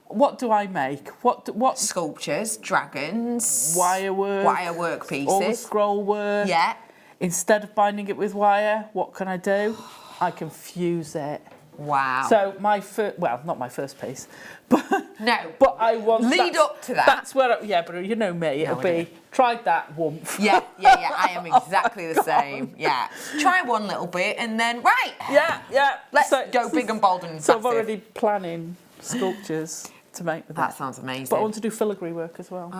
What do I make? What sculptures, dragons, wire work pieces, all the scroll work. Yeah. Instead of binding it with wire, what can I do? I can fuse it. Wow. So not my first piece, but but I want lead up to that. That's where but you know me, it'll be tried that once. Yeah. I am exactly the same. Yeah. Try one little bit and then let's go big and bold and massive. So I'm already planning sculptures to make with that. Sounds amazing. But I want to do filigree work as well.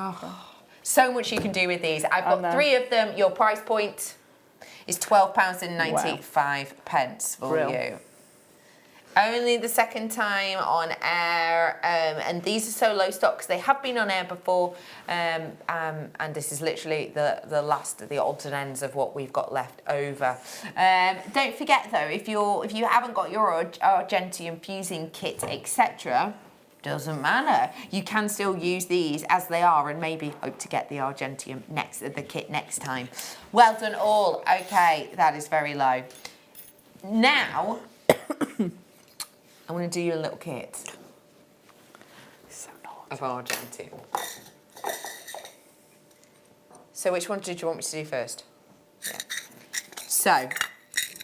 So much you can do with these. I've got 3 of them. Your price point is £12.95 for you. Only the second time on air, and these are so low stock because they have been on air before, and this is literally the last of the odds and ends of what we've got left over. Don't forget though, if you haven't got your Argentium fusing kit, etc., doesn't matter. You can still use these as they are, and maybe hope to get the Argentium the kit next time. Well done all. Okay, that is very low. Now. I'm going to do you a little kit So naughty. of Argentine. So which one did you want me to do first? Yeah. So,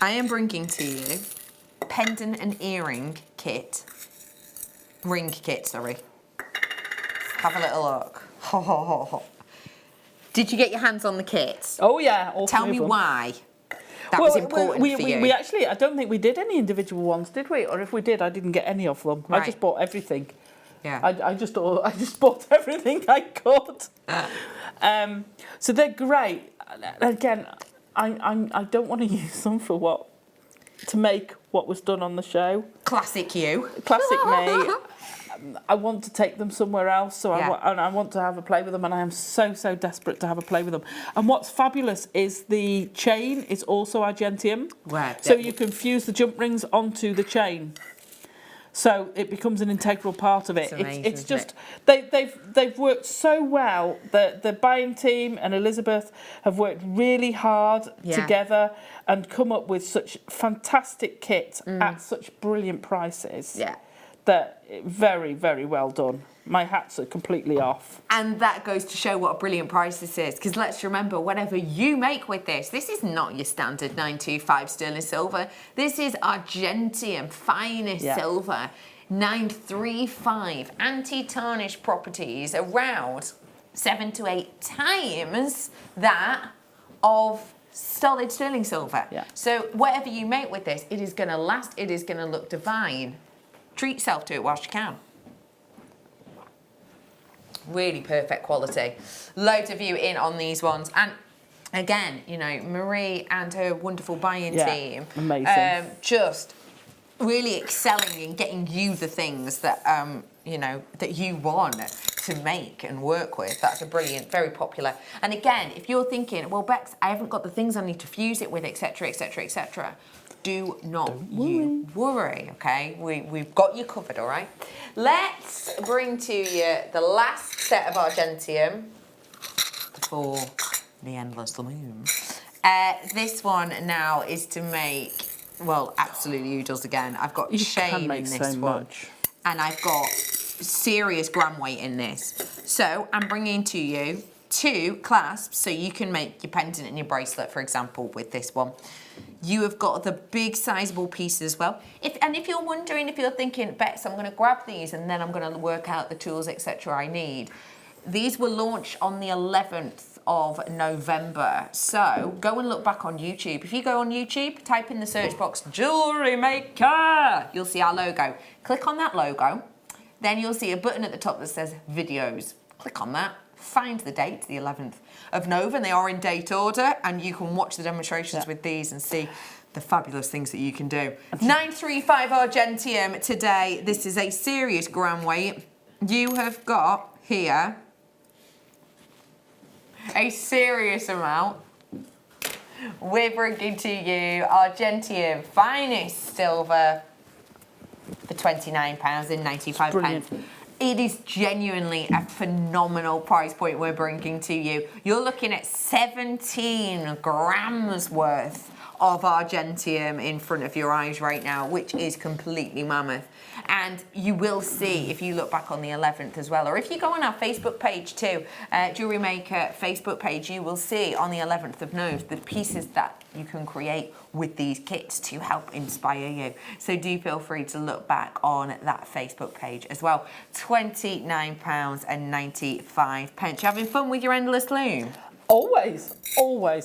I am bringing to you pendant and earring kit. Ring kit, sorry. Have a little look. Did you get your hands on the kit? Oh yeah. All Tell three me of them. why that was important for you. We actually, I don't think we did any individual ones, did we? Or if we did, I didn't get any of them. Right. I just bought everything. Yeah. I just bought everything I could. So they're great. Again, I don't want to use them for to make what was done on the show. Classic you. Classic me. I want to take them somewhere else, so Yeah. I want to have a play with them, and I am so desperate to have a play with them. And what's fabulous is the chain is also Argentium, so you can fuse the jump rings onto the chain. So it becomes an integral part of it. It's amazing, It's isn't just they've worked so well. The buying team and Elizabeth have worked really hard together and come up with such fantastic kit at such brilliant prices. Yeah. That very, very well done. My hats are completely off. And that goes to show what a brilliant price this is. Because let's remember, whatever you make with this is not your standard 925 sterling silver. This is Argentium finest silver. 935 anti-tarnish properties, around 7 to 8 times that of solid sterling silver. Yeah. So whatever you make with this, it is going to last, it is going to look divine. Treat yourself to it whilst you can. Really perfect quality. Loads of you in on these ones. And again, you know, Marie and her wonderful buying team. Amazing. Just really excelling in getting you the things that, you know, that you want to make and work with. That's a brilliant, very popular. And again, if you're thinking, well, Bex, I haven't got the things I need to fuse it with, etc., etc., etc., do not you worry, okay? We've got you covered, all right? Let's bring to you the last set of Argentium for the endless loom. This one now is to make, well, absolutely oodles again. I've got shame in this one. And I've got serious gram weight in this. So I'm bringing to you 2 clasps so you can make your pendant and your bracelet, for example, with this one. You have got the big sizable pieces as well. If you're wondering, if you're thinking, Bex, I'm going to grab these and then I'm going to work out the tools, etc. I need. These were launched on the 11th of November. So go and look back on YouTube. If you go on YouTube, type in the search box, JewelleryMaker, you'll see our logo. Click on that logo. Then you'll see a button at the top that says videos. Click on that. Find the date, the 11th of November, and they are in date order, and you can watch the demonstrations with these and see the fabulous things that you can do. 935 Argentium today. This is a serious gram weight. You have got here a serious amount. We're bringing to you Argentium finest silver for £29.95. It is genuinely a phenomenal price point we're bringing to you. You're looking at 17 grams worth of Argentium in front of your eyes right now, which is completely mammoth. And you will see, if you look back on the 11th as well, or if you go on our Facebook page too, JewelleryMaker Facebook page, you will see on the 11th of November the pieces that you can create with these kits to help inspire you. So do feel free to look back on that Facebook page as well. £29.95. You having fun with your endless loom? Always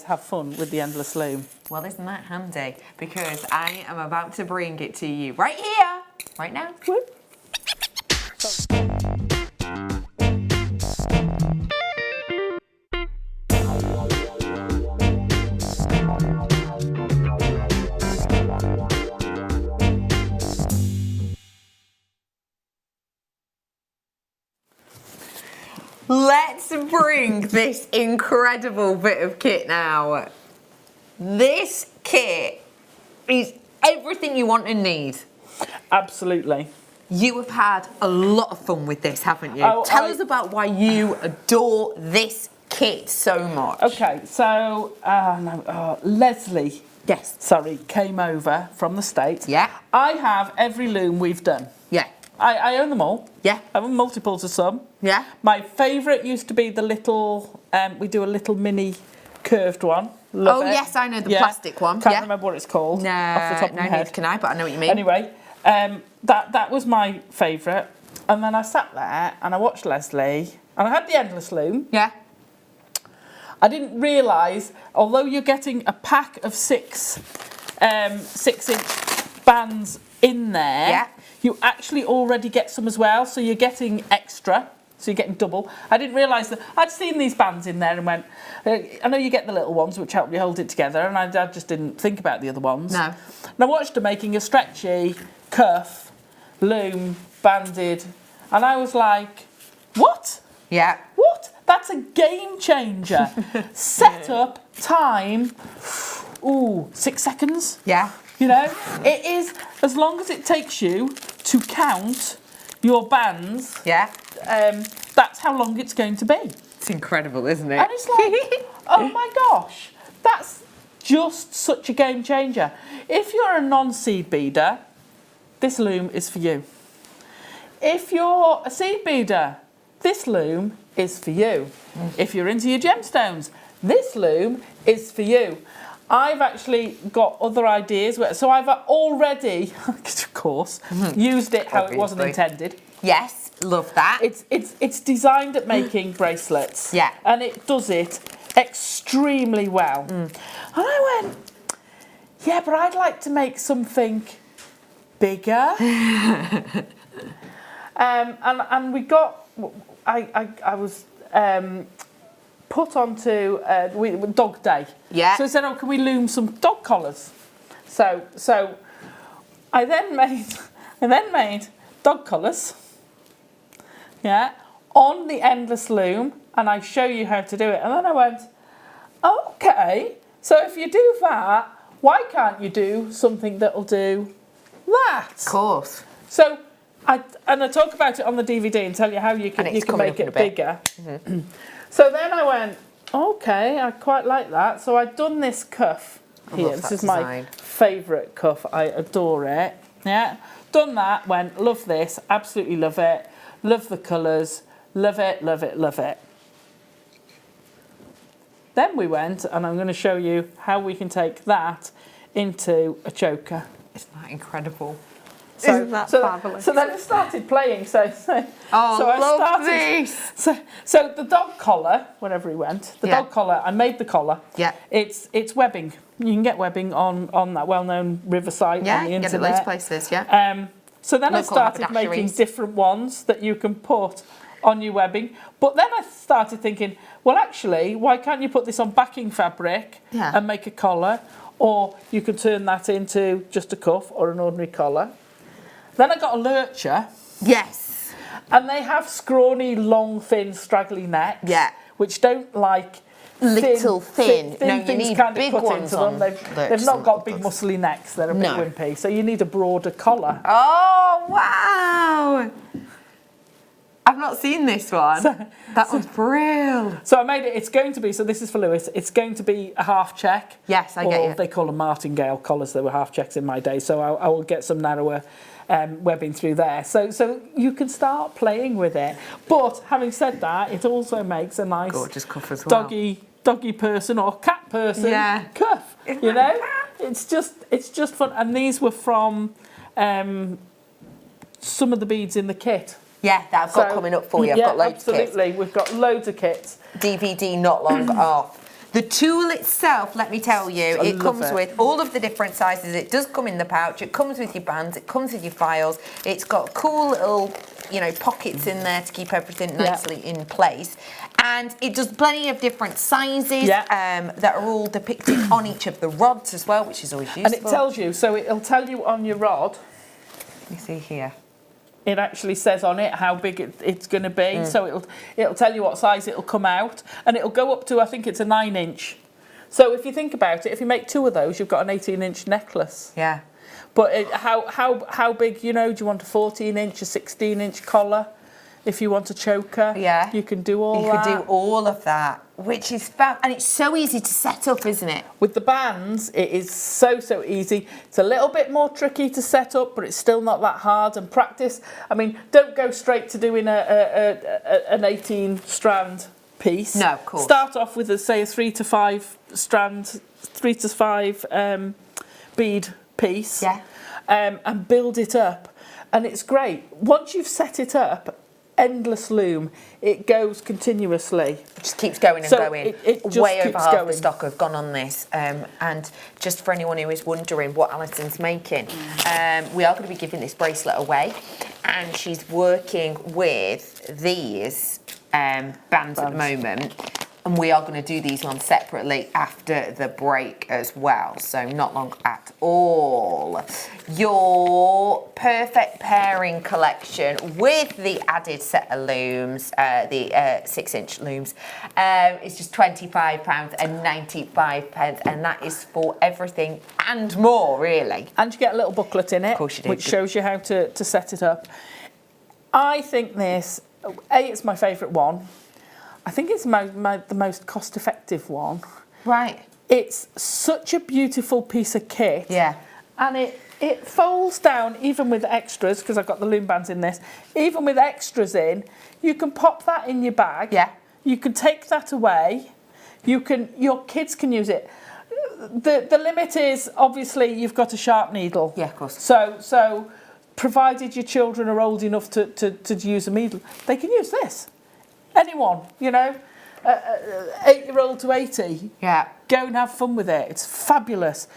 have fun with the endless loom. Well, isn't that handy? Because I am about to bring it to you right here, right now. Whoop. Let's bring this incredible bit of kit now. This kit is everything you want and need. Absolutely. You have had a lot of fun with this, haven't you? Tell us about why you adore this kit so much. Okay, so Leslie Yes. sorry, came over from the States. Yeah. I have every loom we've done. Yeah. I own them all. Yeah. I have multiples of some. Yeah. My favourite used to be the little, we do a little mini curved one. Love it. Yes, I know the plastic one. Can't remember what it's called No, off the top of my head. neither can I, but I know what you mean. Anyway, that was my favourite. And then I sat there and I watched Leslie and I had the endless loom. Yeah. I didn't realise, although you're getting a pack of 6-inch bands in there, Yeah. you actually already get some as well. So you're getting extra. So you're getting double. I didn't realise that. I'd seen these bands in there and went, I know you get the little ones which help you hold it together, and I just didn't think about the other ones. No. And I watched her making a stretchy cuff, loom, banded, and I was like, what? Yeah. What? That's a game changer. Set up, time, 6 seconds. Yeah. You know, it is, as long as it takes you to count your bands, Yeah. that's how long it's going to be. It's incredible, isn't it? And it's like, oh my gosh, that's just such a game changer. If you're a non-seed beader, this loom is for you. If you're a seed beader, this loom is for you. If you're into your gemstones, this loom is for you. I've actually got other ideas. So I've already, of course, used it how it wasn't intended. Yes, love that. It's designed at making bracelets. Yeah. And it does it extremely well. And I went, yeah, but I'd like to make something bigger. And we got, I was put onto dog day. Yeah. So I said, oh, can we loom some dog collars? So I then made dog collars. Yeah, on the endless loom, and I show you how to do it. And then I went, okay, so if you do that, why can't you do something that'll do that? Of course. So I talk about it on the DVD and tell you how you can make it bigger. So then I went, okay, I quite like that. So I'd done this cuff here. This is my favourite cuff. I adore it. Yeah, done that. Went, love this. Absolutely love it. Love the colours. Love it, love it, love it. Then we went, and I'm going to show you how we can take that into a choker. Isn't that incredible? Isn't that fabulous? So then I started playing. So I love this. So the dog collar, wherever he went, dog collar, I made the collar. Yeah. It's webbing. You can get webbing on that well-known river site on the internet. Yeah, get it loads of places, yeah. So then Local I started making different ones that you can put on your webbing. But then I started thinking, well, actually, why can't you put this on backing fabric and make a collar? Or you could turn that into just a cuff or an ordinary collar. Then I got a lurcher. Yes. And they have scrawny, long, thin, straggly necks. Yeah. Which don't like Little thin. No, you things need kind of big cut ones into on them. They've not got big muscly necks. They're a bit wimpy. So you need a broader collar. Oh, wow. I've not seen this one. That was brilliant. So I made it, it's going to be, so this is for Lewis, it's going to be a half check. Yes, I get you. They call them martingale collars. They were half checks in my day. So I will get some narrower webbing through there. So you can start playing with it. But having said that, it also makes a nice gorgeous cuff as well. Doggy person or cat person cuff. You know? It's just fun. And these were from some of the beads in the kit. Yeah, that I've got coming up for you. I've got loads of kits. Absolutely. We've got loads of kits. DVD not long off. The tool itself, let me tell you, it comes with all of the different sizes. It does come in the pouch. It comes with your bands. It comes with your files. It's got cool little, pockets in there to keep everything nicely in place. And it does plenty of different sizes that are all depicted on each of the rods as well, which is always useful. And it tells you, so it'll tell you on your rod. Let me see here. It actually says on it how big it's going to be. So it'll tell you what size it'll come out. And it'll go up to, I think it's a 9-inch. So if you think about it, if you make 2 of those, you've got an 18-inch necklace. Yeah. But how big, do you want a 14-inch, a 16-inch collar? If you want a choker, Yeah. you can do all You that. could do all of that, which is fab. And it's so easy to set up, isn't it? With the bands, it is so easy. It's a little bit more tricky to set up, but it's still not that hard. And practice, I mean, don't go straight to doing an 18 strand piece. No, of course. Start off with, say, a 3 to 5 strand, 3 to 5 bead piece. Yeah. And build it up. And it's great. Once you've set it up, endless loom, it goes continuously. It just keeps going and So going. it just Way over keeps half going. the stock have gone on this. And just for anyone who is wondering what Alison's making, we are going to be giving this bracelet away. And she's working with these bands at the moment. And we are going to do these ones separately after the break as well. So not long at all. Your perfect pairing collection with the added set of looms, the 6-inch looms, is just £25.95. And that is for everything and more, really. And you get a little booklet in it, Of course you do. which shows you how to set it up. I think this, it's my favourite one. I think it's the most cost-effective one. Right. It's such a beautiful piece of kit. Yeah. And it folds down even with extras, because I've got the loom bands in this. Even with extras in, you can pop that in your bag. Yeah. You can take that away. Your kids can use it. The limit is, obviously, you've got a sharp needle. Yeah, of course. So provided your children are old enough to use a needle, they can use this. Anyone, 8-year-old to 80. Yeah. Go and have fun with it. It's fabulous.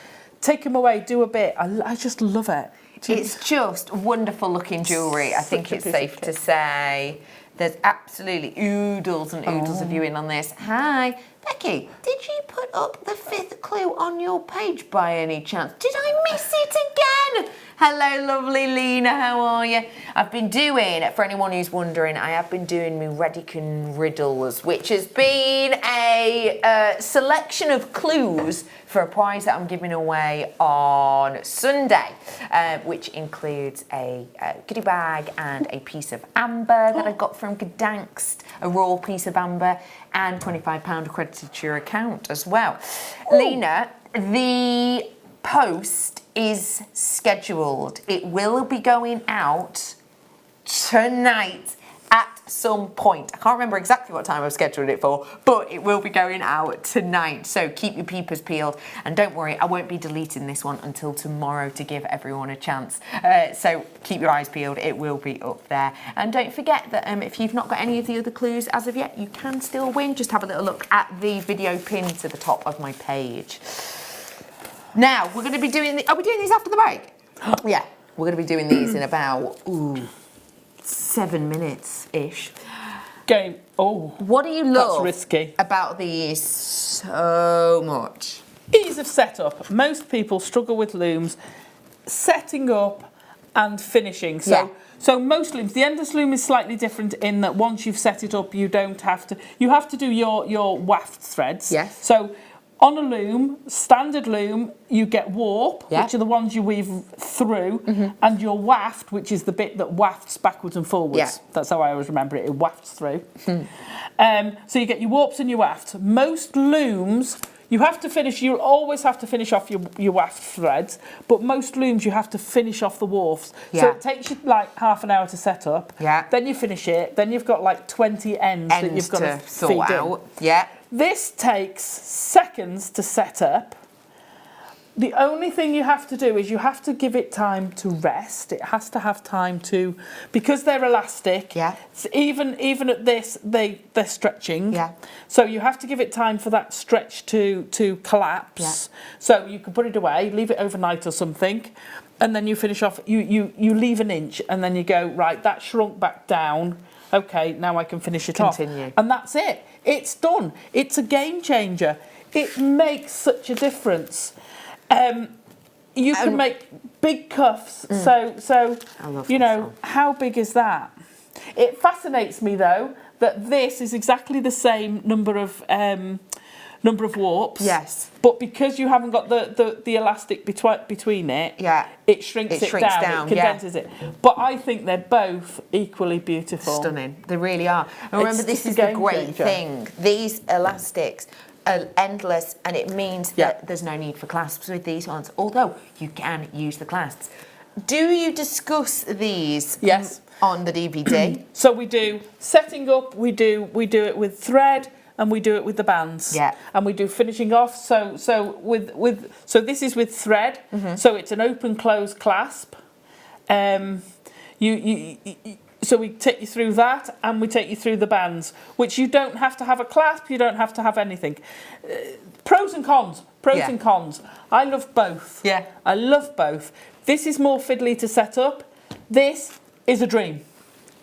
Take them away, do a bit. I just love it. It's just wonderful looking jewellery. I think Such a it's piece safe of to kit. say. There's absolutely oodles and oodles of you in on this. Hi, Becky, did you put up the 5th clue on your page by any chance? Did I miss it again? Hello, lovely Lena, how are you? I've been doing, for anyone who's wondering, I have been doing my Redican riddles, which has been a selection of clues for a prize that I'm giving away on Sunday, which includes a goodie bag and a piece of amber that I got from Gdansk, a raw piece of amber, and £25 accredited to your account as well. Ooh. Lena, the post is scheduled. It will be going out tonight at some point. I can't remember exactly what time I've scheduled it for, but it will be going out tonight. So keep your peepers peeled. And don't worry, I won't be deleting this one until tomorrow to give everyone a chance. So keep your eyes peeled. It will be up there. And don't forget that if you've not got any of the other clues as of yet, you can still win. Just have a little look at the video pinned to the top of my page. Now, we're going to be doing... Are we doing these after the break? Yeah. We're going to be doing these in about 7 minutes-ish. Game. Oh. What do you love That's risky. about these so much? Ease of setup. Most people struggle with looms setting up and finishing. So most looms, the endless loom is slightly different in that once you've set it up, you have to do your waft threads. Yes. So on a loom, standard loom, you get warp, which are the ones you weave through, and your waft, which is the bit that wafts backwards and forwards. Yeah. That's how I always remember it. It wafts through. So you get your warps and your wafts. Most looms, you always have to finish off your waft threads, but most looms you have to finish off the warps. Yeah. So it takes you like half an hour to set up. Yeah. Then you finish it. Then you've got like 20 ends that you've got to sort feed out. in. Yeah. This takes seconds to set up. The only thing you have to do is you have to give it time to rest. It has to have time to, because they're elastic. Yeah. Even at this, they're stretching. Yeah. So you have to give it time for that stretch to collapse. Yeah. So you can put it away, leave it overnight or something, and then you finish off. You leave an inch, and then you go, right, that shrunk back down. Okay, now I can finish it off. Continue. And that's it. It's done. It's a game changer. It makes such a difference. You can make big cuffs. So I love you this know, one. how big is that? It fascinates me though that this is exactly the same number of number of warps. Yes. But because you haven't got the elastic between it, Yeah. it shrinks it down, it condenses it. But I think they're both equally beautiful. Stunning. They really are. And remember, It's this just is a the game great changer. thing. These elastics are endless, and it means that there's no need for clasps with these ones, although you can use the clasps. Do you discuss these Yes. on the DVD? So we do setting up, we do it with thread, and we do it with the bands. Yeah. And we do finishing off. So this is with thread. So it's an open close clasp. So we take you through that, and we take you through the bands, which you don't have to have a clasp, you don't have to have anything. Pros and cons. And cons. I love both. Yeah. I love both. This is more fiddly to set up. This is a dream.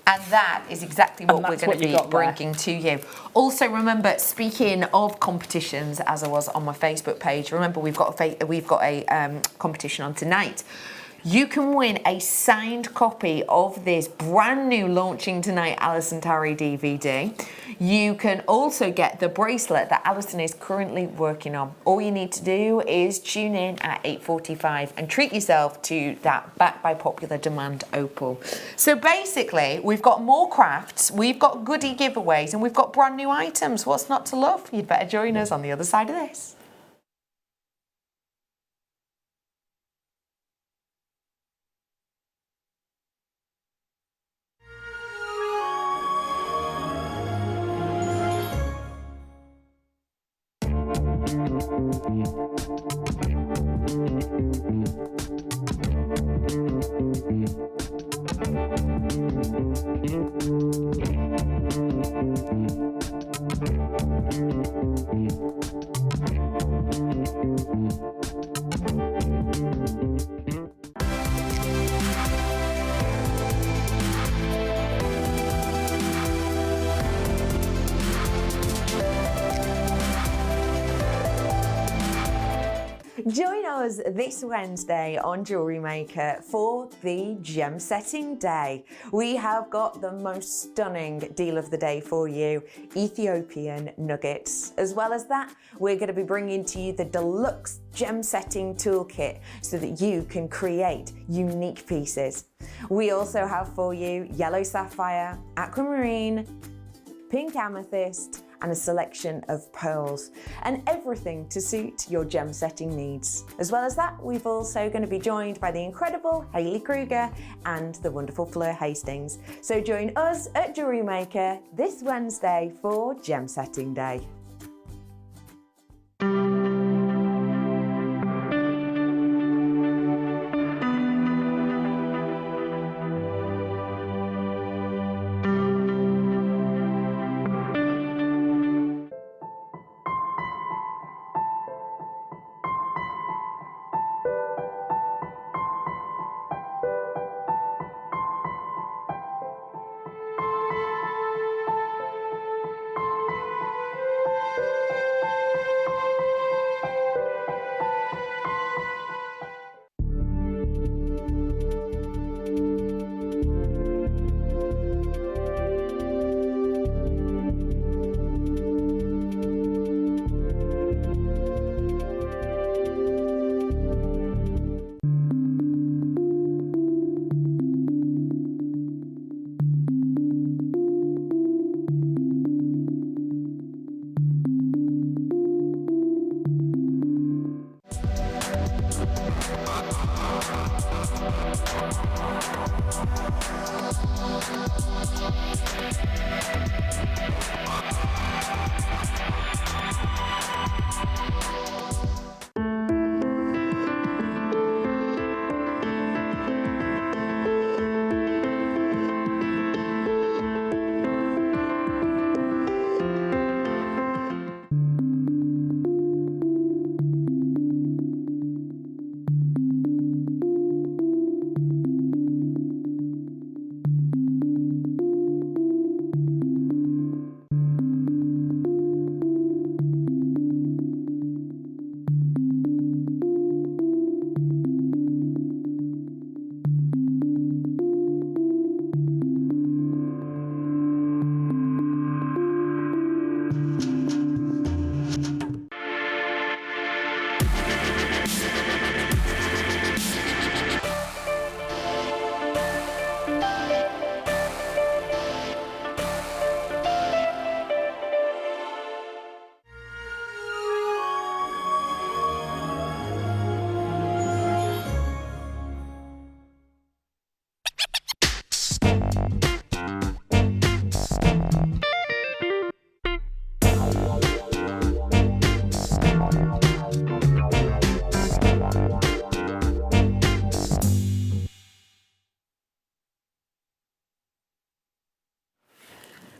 And that is exactly what we're going to be bringing to you. Also, remember, speaking of competitions, as I was on my Facebook page, remember we've got a competition on tonight. You can win a signed copy of this brand new launching tonight Alison Tarry DVD. You can also get the bracelet that Alison is currently working on. All you need to do is tune in at 8:45 and treat yourself to that backed by popular demand opal. So basically, we've got more crafts, we've got goodie giveaways, and we've got brand new items. What's not to love? You'd better join us on the other side of this. Join us this Wednesday on JewelleryMaker for the Gem Setting Day. We have got the most stunning deal of the day for you, Ethiopian nuggets. As well as that, we're going to be bringing to you the deluxe gem setting toolkit so that you can create unique pieces. We also have for you yellow sapphire, aquamarine, pink amethyst, and a selection of pearls, and everything to suit your gem setting needs. As well as that, we've also going to be joined by the incredible Hayley Kruger and the wonderful Fleur Hastings. So join us at JewelleryMaker this Wednesday for Gem Setting Day.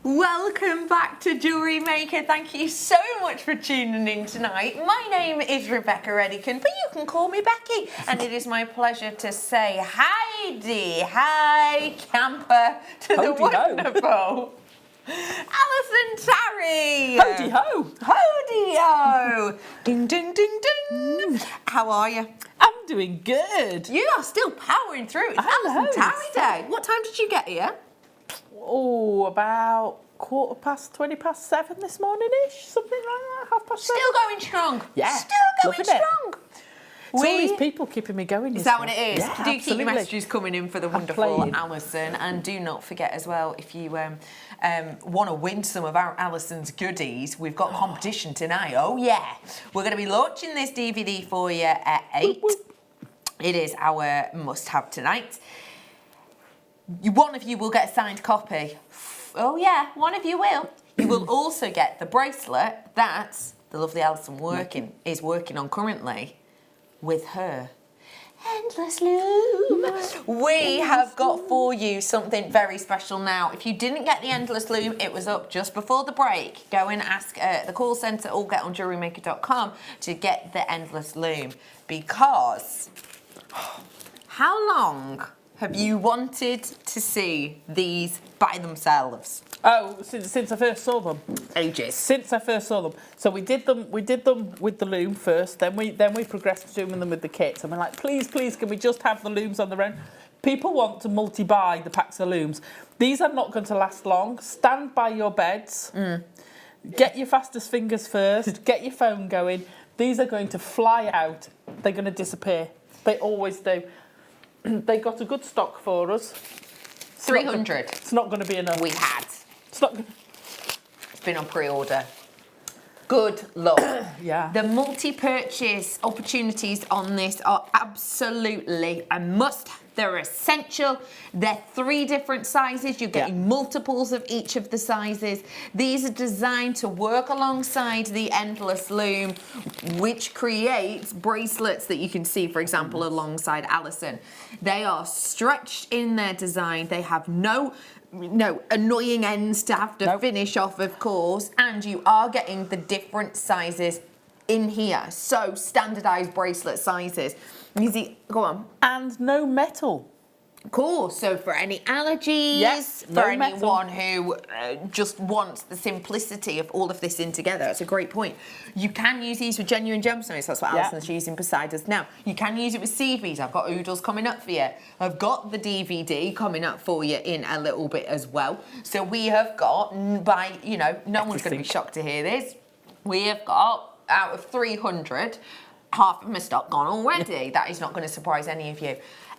Welcome back to Jewellery Maker. Thank you so much for tuning in tonight. My name is Rebecca Redican, but you can call me Becky. And it is my pleasure to say hi camper to the wonderful Alison, Tarry. Howdy ho. Howdy ho. Ding, ding, ding, ding. How are you? I'm doing good. You are still powering through. It's I know, Alison Tarry Day. What time did you get here? Oh, about 7:15 this morning-ish, something like that, 7:30. Still going strong. Yeah. Still going Loving it. strong. It's all these people keeping me going. Is that what it is? Yeah, Do keep your absolutely. messages coming in for the wonderful playing. Alison, and do not forget as well, if you want to win some of our Alison's goodies, we've got competition tonight. Oh yeah, we're going to be launching this DVD for you at 8. It is our must-have tonight. One of you will get a signed copy. Oh yeah, one of you will. You will also get the bracelet that the lovely Alison is working on currently with her endless loom. We have got for you something very special now. If you didn't get the endless loom, it was up just before the break. Go and ask the call centre or get on JewelleryMaker.com to get the endless loom, because how long have you wanted to see these by themselves? Oh, since I first saw them. Ages. Since I first saw them. So we did them with the loom first, then we progressed to doing them with the kits, and we're like, please, can we just have the looms on their own? People want to multi-buy the packs of looms. These are not going to last long. Stand by your beds. Get your fastest fingers first. Get your phone going. These are going to fly out. They're going to disappear. They always do. They got a good stock for us. 300. It's not going to be enough. We had. It's not. It's been on pre-order. Good luck. Yeah. The multi-purchase opportunities on this are absolutely a must. They're essential. They're 3 different sizes. You're getting multiples of each of the sizes. These are designed to work alongside the endless loom, which creates bracelets that you can see, for example, alongside Alison. They are stretched in their design. They have no annoying ends to have to finish off, of course, and you are getting the different sizes in here. So standardized bracelet sizes. Easy, go on. And no metal. Cool. So for any allergies, Yes, for no anyone who just wants the simplicity of all of this in together, that's a great point. You can use these with genuine gemstones. That's what Alison's using beside us now. You can use it with seed beads. I've got oodles coming up for you. I've got the DVD coming up for you in a little bit as well. So we have got, no one's going to be shocked to hear this. We have got, out of 300, half of my stock gone already. That is not going to surprise any of you.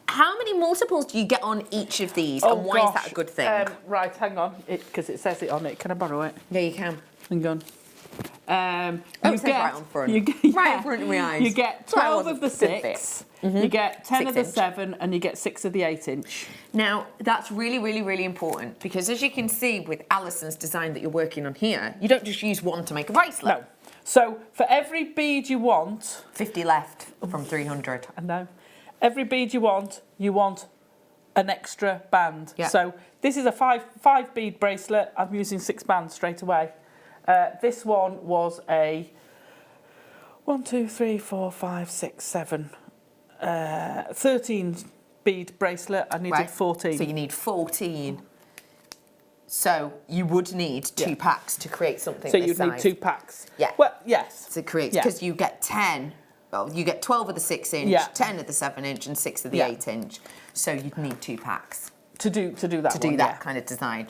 How many multiples do you get on each of these, and why is that a good thing? Right, hang on, because it says it on it. Can I borrow it? Yeah, you can. Hang on. It says right on front. Right in front of my eyes. You get 12 of the Good 6, you get 10 of the 6 inch. 7, and you get 6 of the 8-inch. Now, that's really, really, really important, because as you can see with Alison's design that you're working on here, you don't just use one to make a bracelet. No. So for every bead you want... 50 left from 300. I know. Every bead you want an extra band. Yeah. So this is a 5 bead bracelet. I'm using 6 bands straight away. This one was a 1, 2, 3, 4, 5, 6, 7, 13 bead bracelet. I needed 14. So you need 14. So you would need 2 packs to create something So this you'd need size. 2 packs. Yeah. Well, yes. To create, because you get 10. Well, you get 12 of the 6-inch, 10 of the 7-inch, and 6 of the 8-inch. So you'd need 2 packs to do that. to do that kind of design.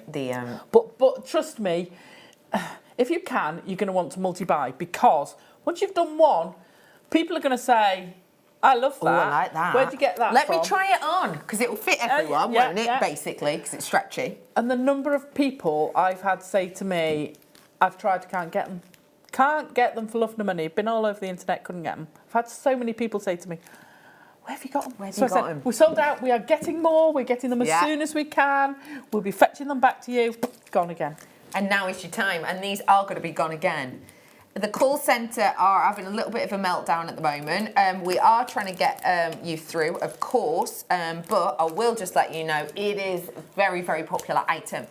But trust me, if you can, you're going to want to multi-buy, because once you've done one, people are going to say, I love that. Oh, I like that. Where'd you get that Let from? me try it on, because it will fit everyone, won't it? Basically, because it's stretchy. And the number of people I've had say to me, I've tried, can't get them. Can't get them for love nor money. Been all over the internet, couldn't get them. I've had so many people say to me, where have you got them? Where have you got them? We sold out. We are getting more. We're getting them as soon as we can. We'll be fetching them back to you. Gone again. And now is your time. And these are going to be gone again. The call centre are having a little bit of a meltdown at the moment. We are trying to get you through, of course, but I will just let you know it is a very, very popular item.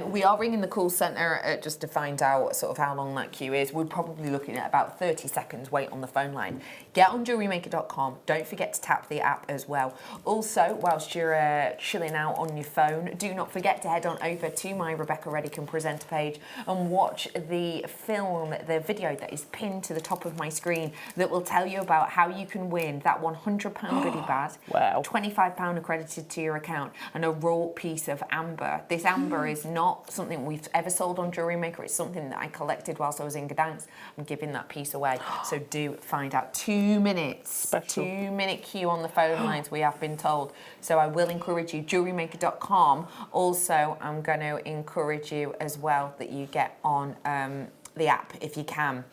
We are ringing the call centre just to find out sort of how long that queue is. We're probably looking at about 30 seconds wait on the phone line. Get on JewelleryMaker.com. Don't forget to tap the app as well. Also, whilst you're chilling out on your phone, do not forget to head on over to my Rebecca Redican presenter page and watch the film, the video that is pinned to the top of my screen that will tell you about how you can win that £100 goodie bag, wow. £25 accredited to your account, and a raw piece of amber. This amber is not something we've ever sold on Jewellery Maker. It's something that I collected whilst I was in Gdansk. I'm giving that piece away. So do find out. 2 minutes. Special. 2 minute queue on the phone lines, we have been told. So I will encourage you, JewelleryMaker.com. Also, I'm going to encourage you as well that you get on the app if you can.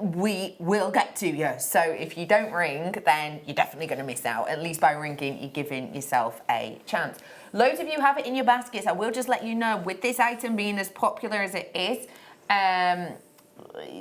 We will get to you. So if you don't ring, then you're definitely going to miss out. At least by ringing, you're giving yourself a chance. Loads of you have it in your baskets. I will just let you know, with this item being as popular as it is,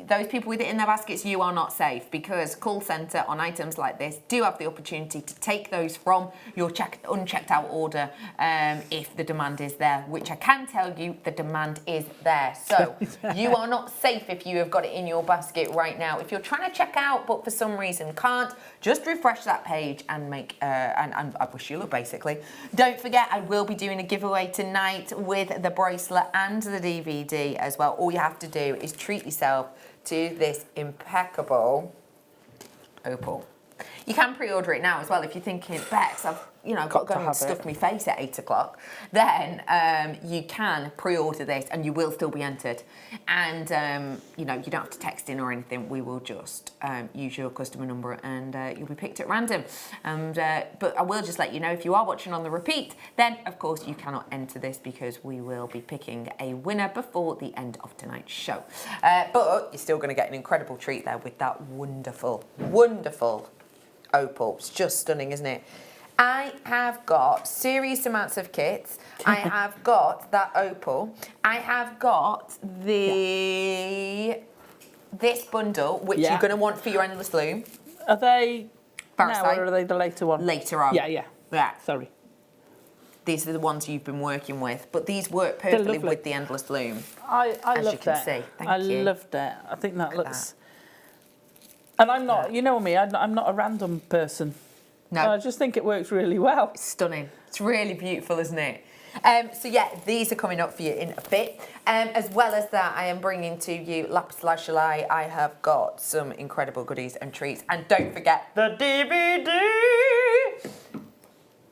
those people with it in their baskets, you are not safe, because call centre on items like this do have the opportunity to take those from your unchecked out order if the demand is there, which I can tell you the demand is there. So you are not safe if you have got it in your basket right now. If you're trying to check out but for some reason can't, just refresh that page and make and I wish you luck, basically. Don't forget, I will be doing a giveaway tonight with the bracelet and the DVD as well. All you have to do is treat yourself to this impeccable opal. You can pre-order it now as well if you're thinking, Bex, I've got to go and stuff my face at 8 o'clock. Then you can pre-order this and you will still be entered. And you don't have to text in or anything. We will just use your customer number and you'll be picked at random. And but I will just let you know, if you are watching on the repeat, then of course you cannot enter this because we will be picking a winner before the end of tonight's show. But you're still going to get an incredible treat there with that wonderful, wonderful opal. It's just stunning, isn't it? I have got serious amounts of kits. I have got that opal. I have got this bundle, which you're going to want for your endless loom. Are they Parasite. now, or are they the later one? Later on. Yeah. Sorry. These are the ones you've been working with, but these work perfectly with the endless loom. I as loved you can it. see. Thank you. I loved it. I think that looks... And I'm not, you know me, I'm not a random person. No. I just think it works really well. It's stunning. It's really beautiful, isn't it? So yeah, these are coming up for you in a bit. As well as that, I am bringing to you Lapis Lazuli. I have got some incredible goodies and treats. And don't forget the DVD.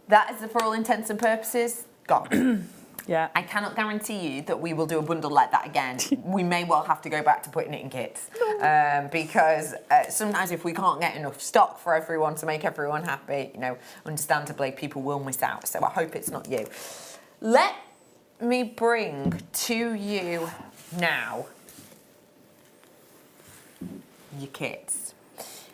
That is, for all intents and purposes, gone. Yeah. I cannot guarantee you that we will do a bundle like that again. We may well have to go back to putting it in kits. Because sometimes if we can't get enough stock for everyone to make everyone happy, understandably, people will miss out. So I hope it's not you. Let me bring to you now your kits.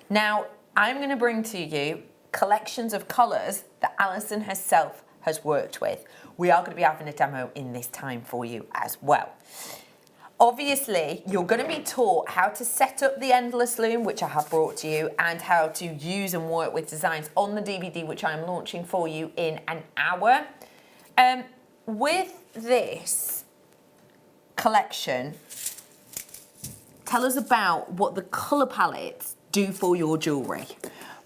Now, I'm going to bring to you collections of colours that Alison herself has worked with. We are going to be having a demo in this time for you as well. Obviously, you're going to be taught how to set up the endless loom, which I have brought to you, and how to use and work with designs on the DVD, which I am launching for you in an hour. With this collection, tell us about what the colour palettes do for your jewellery.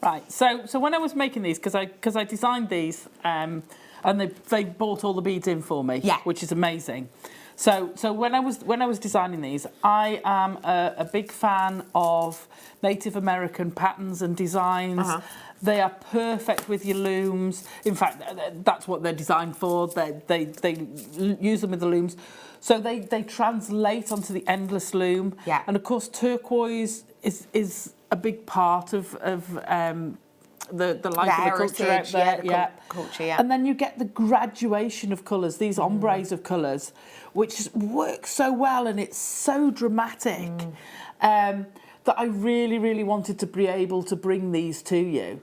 Right, so when I was making these, because I designed these, and they bought all the beads in for me, which is amazing. So when I was designing these, I am a big fan of Native American patterns and designs. They are perfect with your looms. In fact, that's what they're designed for. They use them with the looms, so they translate onto the endless loom. Yeah. And of course, turquoise is a big part of the life of the culture out there. Culture, And then you get the graduation of colours, these ombres of colours, which work so well and it's so dramatic. that I really, really wanted to be able to bring these to you.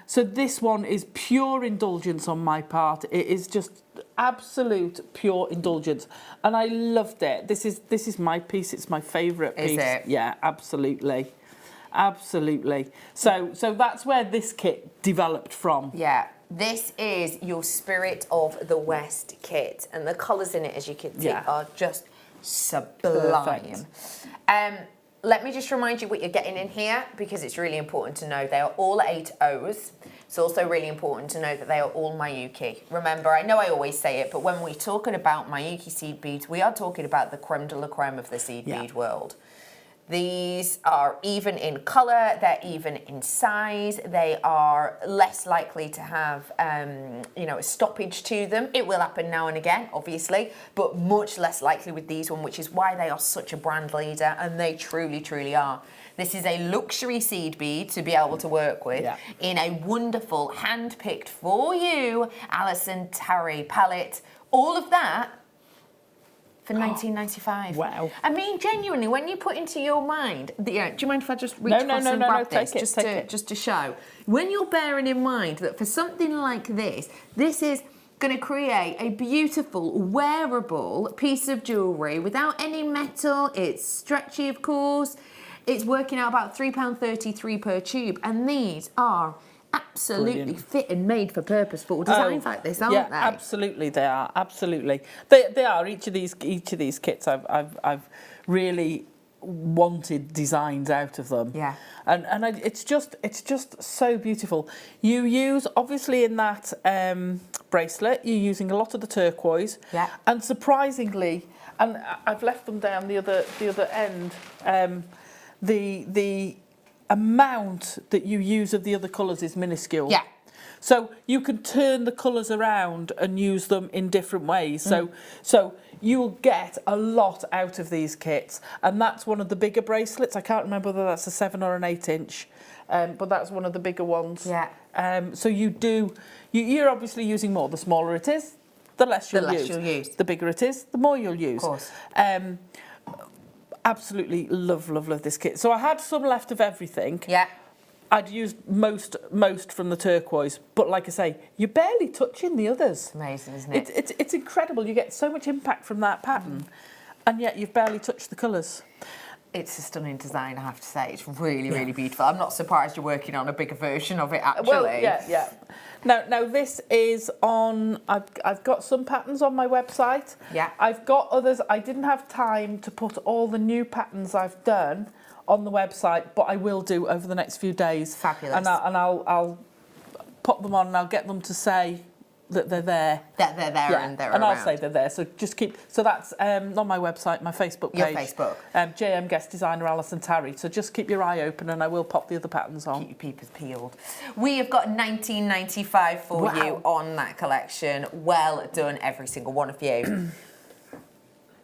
So this one is pure indulgence on my part. It is just absolute pure indulgence, and I loved it. This is my piece. It's my favourite piece. Is it? Yeah, absolutely, absolutely. So that's where this kit developed from. Yeah. This is your Spirit of the West kit, and the colours in it, as you can see, are just sublime. Let me just remind you what you're getting in here, because it's really important to know they are all 8 O's. It's also really important to know that they are all Miyuki. Remember, I know I always say it, but when we're talking about Miyuki seed beads, we are talking about the creme de la creme of the seed bead world. These are even in colour, they're even in size, they are less likely to have, you know, a stoppage to them. It will happen now and again, obviously, but much less likely with these one, which is why they are such a brand leader, and they truly, truly are. This is a luxury seed bead to be able to work with in a wonderful, hand-picked for you, Alison Tarry palette. All of that for $19.95. Wow. I mean, genuinely, when you put into your mind, do you mind if I just reach across and grab this? Just to show. When you're bearing in mind that for something like this, this is going to create a beautiful, wearable piece of jewellery without any metal. It's stretchy, of course. It's working out about £3.33 per tube, and these are absolutely fit and made for purposeful designs like this, aren't they? Absolutely, they are. Absolutely, they are. Each of these kits, I've really wanted designs out of them. Yeah. It's just so beautiful. You use, obviously, in that bracelet, you're using a lot of the turquoise. Yeah. And surprisingly, and I've left them down the other end. The amount that you use of the other colours is minuscule. Yeah. So you can turn the colours around and use them in different ways. So you'll get a lot out of these kits, and that's one of the bigger bracelets. I can't remember whether that's a 7 or an 8 inch, but that's one of the bigger ones. Yeah. So you're obviously using more. The smaller it is, the less you'll use. The bigger it is, the more you'll use. Of course. Absolutely love this kit. So I had some left of everything. Yeah. I'd used most from the turquoise, but like I say, you're barely touching the others. Amazing, isn't it? It's incredible. You get so much impact from that pattern, and yet you've barely touched the colours. It's a stunning design, I have to say. It's really, really beautiful. I'm not surprised you're working on a bigger version of it, actually. Well, yeah. Now this is on. I've got some patterns on my website. Yeah. I've got others. I didn't have time to put all the new patterns I've done on the website, but I will do over the next few days. Fabulous. And I'll pop them on, and I'll get them to say that they're there. That they're there and they're around. And I'll say they're there. So just keep. So that's on my website, my Facebook page. Your Facebook. JM guest designer Alison Tarry. So just keep your eye open, and I will pop the other patterns on. Keep your peepers peeled. We have got $19.95 for you on that collection. Well done, every single one of you.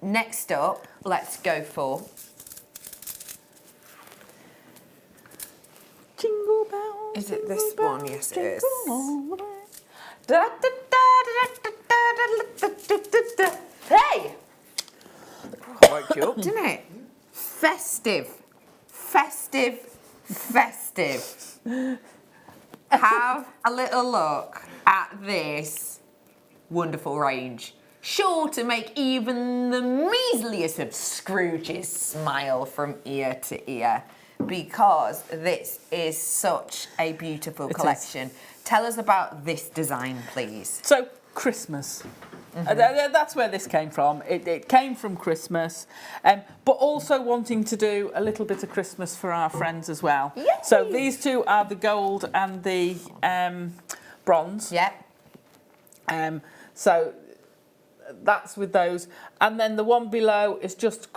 Next up, let's go for Jingle bells. Is it this one? Yes, it is. Hey! Woke you up, didn't it? Festive. Have a little look at this wonderful range. Sure to make even the measliest of Scrooges smile from ear to ear, because this is such a beautiful collection. Tell us about this design, please. So, Christmas. That's where this came from. It came from Christmas, but also wanting to do a little bit of Christmas for our friends as well. Yay! So these two are the gold and the bronze. Yeah. So that's with those. And then the one below is just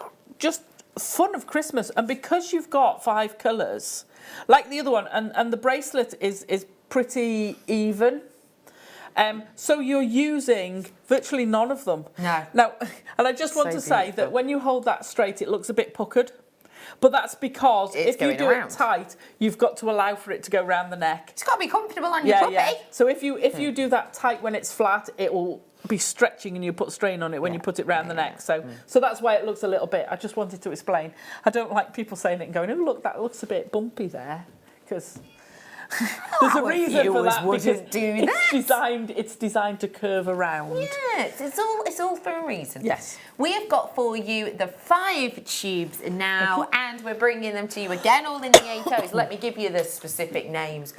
fun of Christmas. And because you've got 5 colours, like the other one, and the bracelet is pretty even. So you're using virtually none of them. No. Now, and I just want So to say beautiful. that when you hold that straight, it looks a bit puckered. But that's because It's if you going do around. it tight, you've got to allow for it to go around the neck. It's got to be comfortable on your puppy. So if you do that tight when it's flat, it will be stretching and you put strain on it when you put it round the neck. So that's why it looks a little bit. I just wanted to explain. I don't like people saying it and going, oh look, that looks a bit bumpy there, because there's a reason for that. Wouldn't do that. It's designed to curve around. Yes, it's all for a reason. Yes. We have got for you the 5 tubes now, and we're bringing them to you again, all in the 8Os. Let me give you the specific names.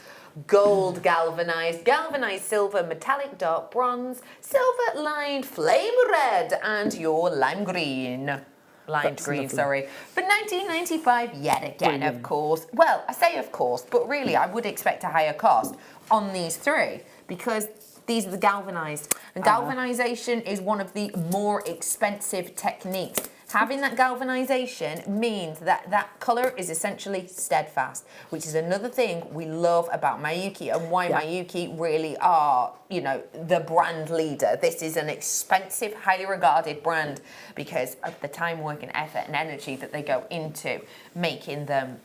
Gold galvanized, galvanized silver, metallic dark bronze, silver lined flame red, and your lime green. Limed green, lovely. sorry. For £19.95 yet again, Brilliant. of course. Well, I say of course, but really I would expect a higher cost on these 3 because these are the galvanized. And galvanization is one of the more expensive techniques. Having that galvanization means that that colour is essentially steadfast, which is another thing we love about Miyuki and why Miyuki really are, you know, the brand leader. This is an expensive, highly regarded brand because of the time, work and effort and energy that they go into making them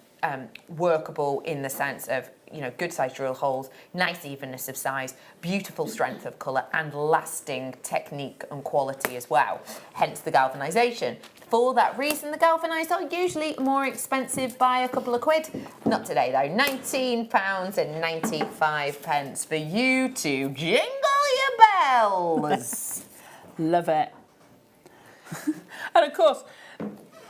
workable in the sense of, you know, good size drill holes, nice evenness of size, beautiful strength of colour and lasting technique and quality as well, hence the galvanisation. For that reason, the galvanised are usually more expensive by a couple of quid. Not today though, £19.95 for you to jingle your bells. Love it. And of course,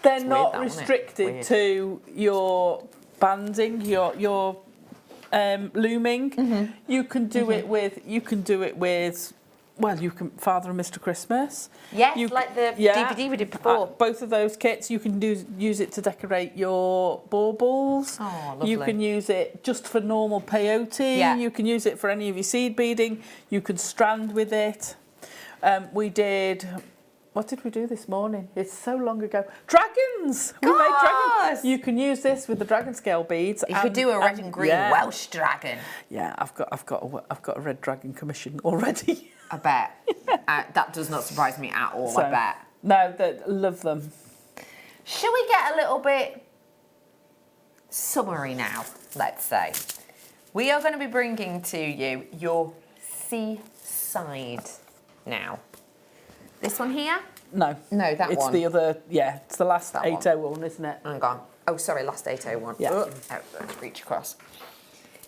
they're not that, isn't it? restricted Weird. to your banding, your looming. You can do it with. Well, you can Father and Mr. Christmas. Yes, You- like the DVD we did before. Both of those kits, you can use it to decorate your baubles. Oh, lovely. You can use it just for normal peyote. Yeah. You can use it for any of your seed beading. You can strand with it. We did. What did we do this morning? It's so long ago. Dragons! We made dragons. You can use this with the dragon scale beads. You could do a red and green Welsh dragon. Yeah, I've got a red dragon commission already. I bet. That does not surprise me at all, I bet. No, love them. Shall we get a little bit summery now, let's say? We are going to be bringing to you your seaside now. This one here? No. No, that it's one. It's the other, it's the last That one. 801, isn't it? Hang on. Oh, sorry, last 801. Yeah. Oh, let's reach across.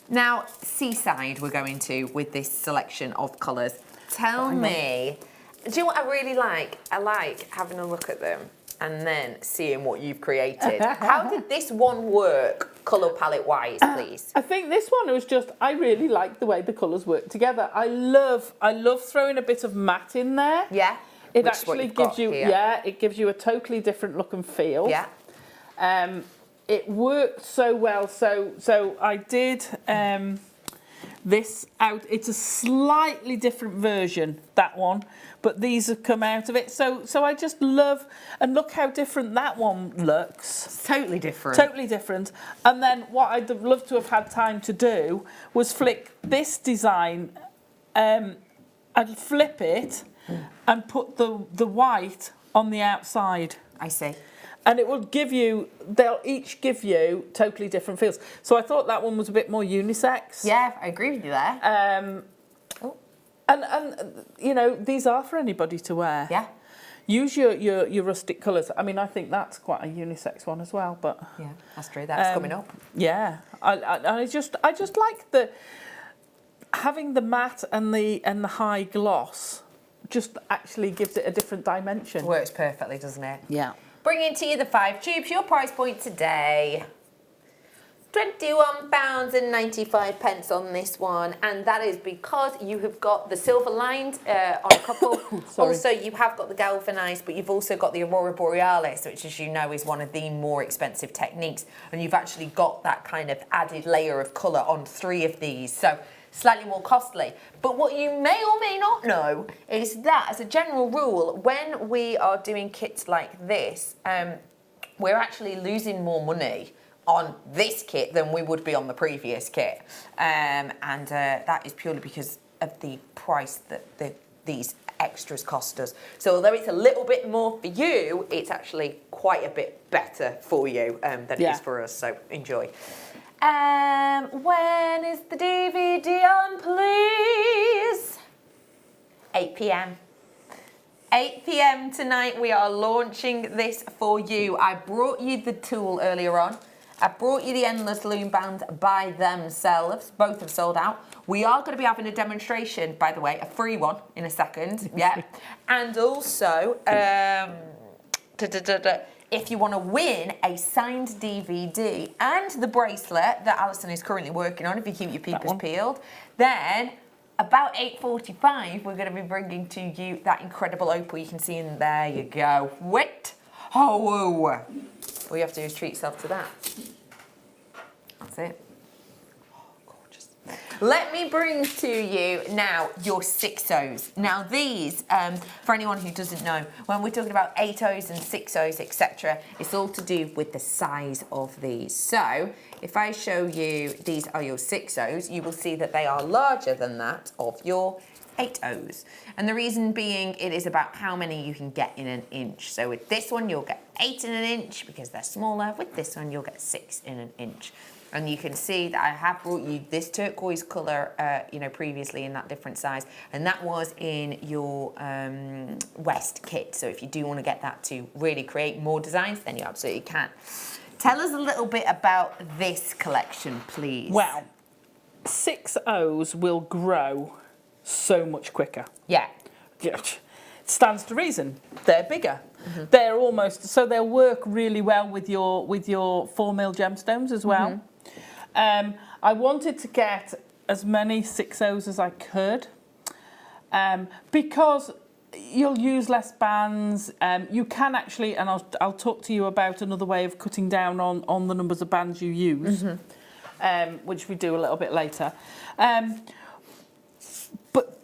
Now, seaside we're going to with this selection of colours. Tell me, do you know what I really like? I like having a look at them and then seeing what you've created. How did this one work, colour palette wise, please? I think this one was just, I really like the way the colours work together. I love throwing a bit of matte in there. Yeah. It Which is what actually you've got gives you, here. it gives you a totally different look and feel. Yeah. It worked so well. So I did this out. It's a slightly different version, that one, but these have come out of it. So I just love, and look how different that one looks. It's totally different. Totally different. And then what I'd have loved to have had time to do was flick this design. I'd flip it and put the white on the outside. I see. And it will give you, they'll each give you totally different feels. So I thought that one was a bit more unisex. Yeah, I agree with you there. And you know, these are for anybody to wear. Yeah. Use your rustic colours. I mean, I think that's quite a unisex one as well. But Yeah, that's true. That's coming up. yeah, I just like the having the matte and the high gloss. Just actually gives it a different dimension. Works perfectly, doesn't it? Yeah. Bringing to you the 5 tubes, your price point today. £21.95 on this one, and that is because you have got the silver lined on a couple. Also, you have got the galvanised, but you've also got the Aurora Borealis, which, as you know, is one of the more expensive techniques, and you've actually got that kind of added layer of colour on 3 of these. So slightly more costly. But what you may or may not know is that, as a general rule, when we are doing kits like this, we're actually losing more money on this kit than we would be on the previous kit. And that is purely because of the price that these extras cost us. So although it's a little bit more for you, it's actually quite a bit better for you than it is for us. So enjoy. When is the DVD on, please? 8 p.m. 8 p.m. tonight, we are launching this for you. I brought you the tool earlier on. I brought you the Endless Loom Band by themselves. Both have sold out. We are going to be having a demonstration, by the way, a free one in a second. Yeah. And also, if you want to win a signed DVD and the bracelet that Alison is currently working on, if you keep your peepers peeled, then about 8:45, we're going to be bringing to you that incredible opal you can see in there. You go. Wait. Oh, all you have to do is treat yourself to that. That's it. Oh, gorgeous. Let me bring to you now your 6Os. Now these, for anyone who doesn't know, when we're talking about 8Os and 6Os, etc., it's all to do with the size of these. So if I show you these are your 6Os, you will see that they are larger than that of your 8Os. And the reason being, it is about how many you can get in an inch. So with this one, you'll get 8 in an inch because they're smaller. With this one, you'll get 6 in an inch. And you can see that I have brought you this turquoise colour, previously in that different size. And that was in your West kit. So if you do want to get that to really create more designs, then you absolutely can. Tell us a little bit about this collection, please. Well, 6Os will grow so much quicker. Yeah. It stands to reason. They're bigger. They're almost, so they'll work really well with your 4mm gemstones as well. I wanted to get as many 6Os as I could because you'll use less bands. You can actually, and I'll talk to you about another way of cutting down on the numbers of bands you use, which we do a little bit later. But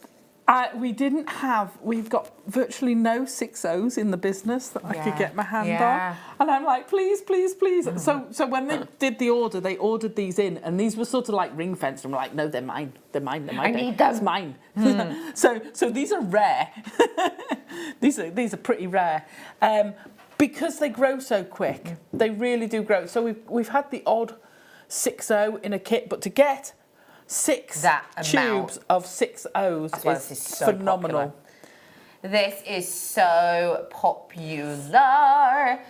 we've got virtually no 6Os in the business that I could get my hand on. And I'm like, please, please, please. So when they did the order, they ordered these in, and these were sort of like ring fenced. And we're like, no, they're mine. They're mine. They're mine. I need them. It's mine. So these are rare. these are pretty rare. Because they grow so quick. They really do grow. So we've had the odd 6O in a kit, but to get 6 tubes of 6Os is so phenomenal. Popular. This is so popular.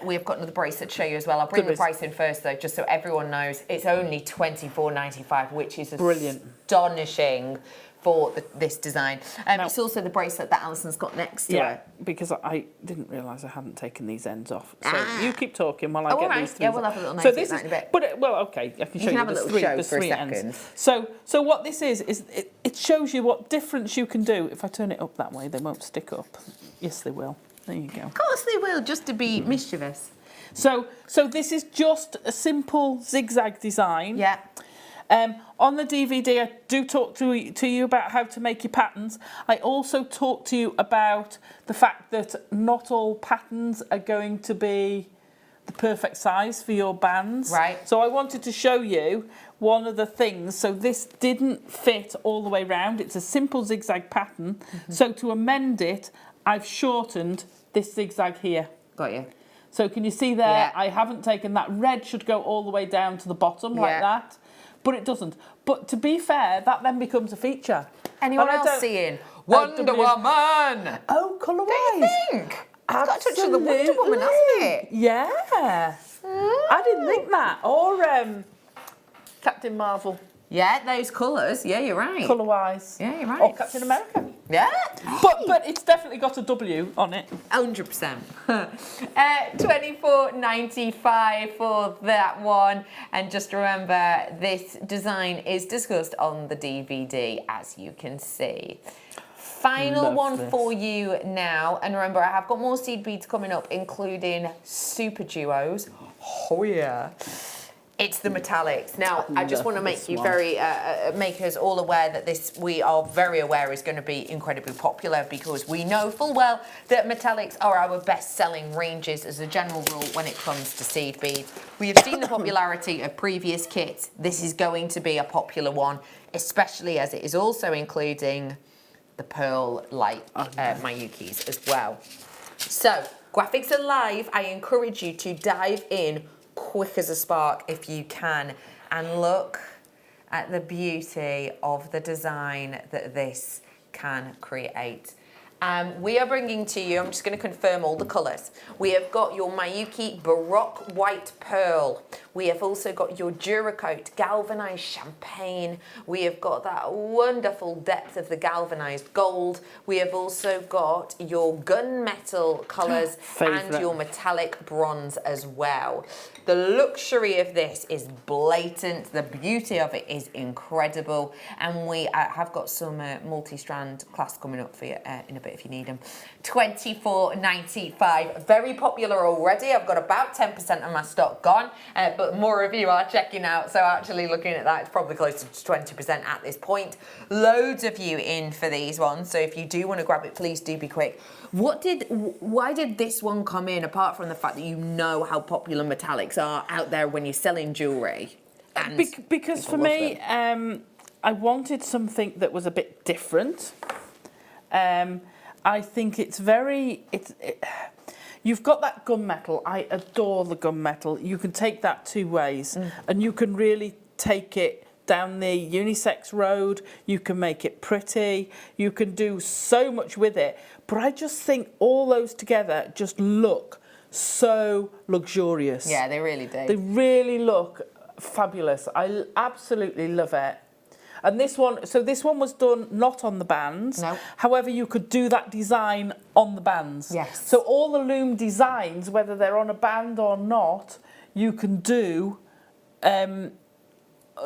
We've got another bracelet to show you as well. I'll bring the price in first though, just so everyone knows. It's only $24.95, which is brilliant, astonishing for this design. It's also the bracelet that Alison's got next to it. Because I didn't realise I hadn't taken these ends off. So you keep talking while I get these through. Yeah, we'll have a little note in a bit. But okay, I can show you. Have a little show for a second. Ends. So what this is it shows you what difference you can do. If I turn it up that way, they won't stick up. Yes, they will. There you go. Of course they will, just to be mischievous. So this is just a simple zigzag design. Yeah. On the DVD, I do talk to you about how to make your patterns. I also talk to you about the fact that not all patterns are going to be the perfect size for your bands. Right. So I wanted to show you one of the things. So this didn't fit all the way round. It's a simple zigzag pattern. So to amend it, I've shortened this zigzag here. Got you. So can you see there? I haven't taken that. Red should go all the way down to the bottom like that. But it doesn't. But to be fair, that then becomes a feature. Anyone else seeing Wonder Woman? Oh, colour-wise. Don't you think? It's got a touch of the Wonder Woman, hasn't it? Yeah. I didn't think that. Or Captain Marvel. Yeah, those colours. Yeah, you're right. Colour-wise. Yeah, you're right. Or Captain America. Yeah. But it's definitely got a W on it. 100%. $24.95 for that one. And just remember, this design is discussed on the DVD, as you can see. Final one for you now. And remember, I have got more seed beads coming up, including super duos. Oh, yeah. It's the metallics. Now, I just want to make you make us all aware that this, we are very aware, is going to be incredibly popular, because we know full well that metallics are our best-selling ranges as a general rule when it comes to seed beads. We have seen the popularity of previous kits. This is going to be a popular one, especially as it is also including the pearl like Mayukis as well. So, graphics are live. I encourage you to dive in quick as a spark if you can, and look at the beauty of the design that this can create. We are bringing to you, I'm just going to confirm all the colours. We have got your Mayuki Baroque White Pearl. We have also got your Duracoat Galvanised Champagne. We have got that wonderful depth of the galvanised gold. We have also got your gunmetal colours and your metallic bronze as well. The luxury of this is blatant. The beauty of it is incredible. And we have got some multi-strand clasps coming up for you in a bit if you need them. $24.95. Very popular already. I've got about 10% of my stock gone, but more of you are checking out. So actually looking at that, it's probably closer to 20% at this point. Loads of you in for these ones. So if you do want to grab it, please do be quick. Why did this one come in, apart from the fact that you know how popular metallics are out there when you're selling jewellery? Because for me, I wanted something that was a bit different. I think it's you've got that gunmetal. I adore the gunmetal. You can take that two ways, and you can really take it down the unisex road. You can make it pretty. You can do so much with it. But I just think all those together just look so luxurious. Yeah, they really do. They really look fabulous. I absolutely love it. And this one was done not on the bands. No. However, you could do that design on the bands. Yes. So all the loom designs, whether they're on a band or not, you can do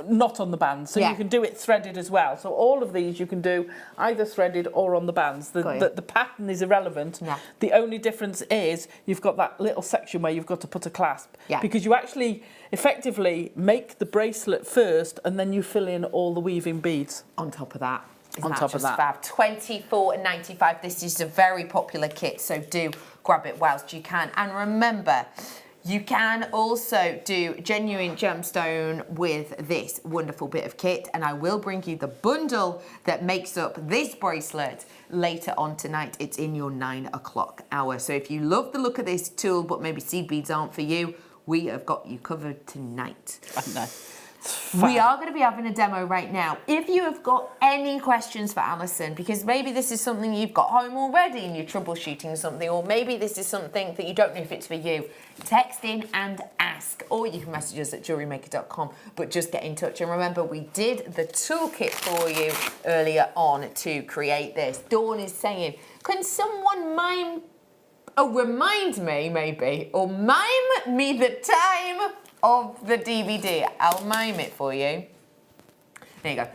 not on the bands. So you can do it threaded as well. So all of these you can do either threaded or on the bands. The pattern is irrelevant. Yeah. The only difference is you've got that little section where you've got to put a clasp. Yeah. Because you actually effectively make the bracelet first and then you fill in all the weaving beads. On top of that. On top of that. Fab. $24.95. This is a very popular kit, so do grab it whilst you can. And remember, you can also do genuine gemstone with this wonderful bit of kit, and I will bring you the bundle that makes up this bracelet later on tonight. It's in your 9 o'clock hour. So if you love the look of this tool, but maybe seed beads aren't for you, we have got you covered tonight. I know. We are going to be having a demo right now. If you have got any questions for Alison, because maybe this is something you've got home already and you're troubleshooting something, or maybe this is something that you don't know if it's for you, text in and ask, or you can message us at JewelleryMaker.com, but just get in touch. And remember, we did the toolkit for you earlier on to create this. Dawn is saying, can someone remind me maybe, or mime me the time of the DVD. I'll mime it for you. There you go.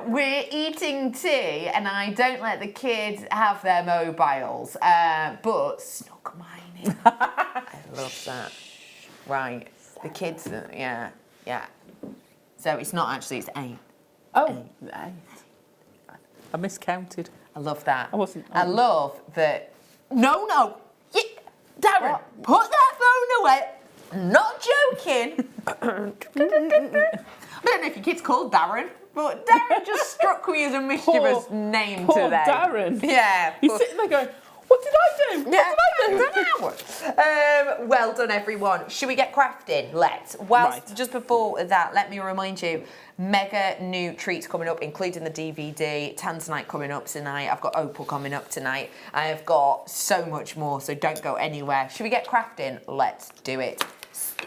We're eating tea, and I don't let the kids have their mobiles, but snook mining. I love that. Right. The kids, yeah. So it's not actually, it's 8. Oh, 8. I miscounted. I love that. I love that. No. Darren, put that phone away. I'm not joking. I don't know if your kid's called Darren, but Darren just struck me as a mischievous name poor today. Darren. Yeah. He's sitting there going, what did I do? Well done, everyone. Should we get crafting? Let's. Just before that, let me remind you, mega new treats coming up, including the DVD, Tanzanite coming up tonight. I've got Opal coming up tonight. I have got so much more, so don't go anywhere. Should we get crafting? Let's do it.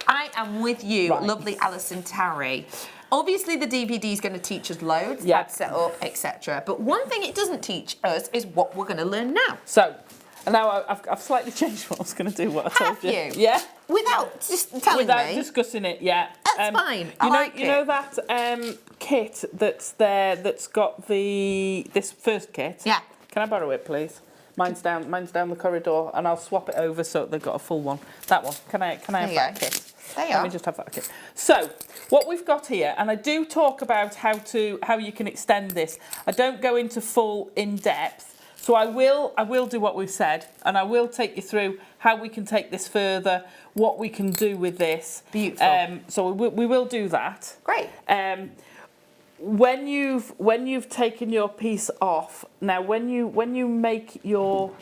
I am with you, lovely Alison Tarry. Obviously, the DVD is going to teach us loads, how to set up, etc. But one thing it doesn't teach us is what we're going to learn now. So, now I've slightly changed what I was going to do, what I told you. Have you? Yeah. Without just telling me? Without discussing it, yeah. That's fine. You know that kit that's there that's got this first kit? Yeah. Can I borrow it, please? Mine's down the corridor, and I'll swap it over so they've got a full one. That one. Can I have that kit? Let me just have that kit. So, what we've got here, and I do talk about how you can extend this. I don't go into full in-depth. So I will do what we've said, and I will take you through how we can take this further, what we can do with this. Beautiful. So we will do that. Great. when you've taken your piece off, now when you make your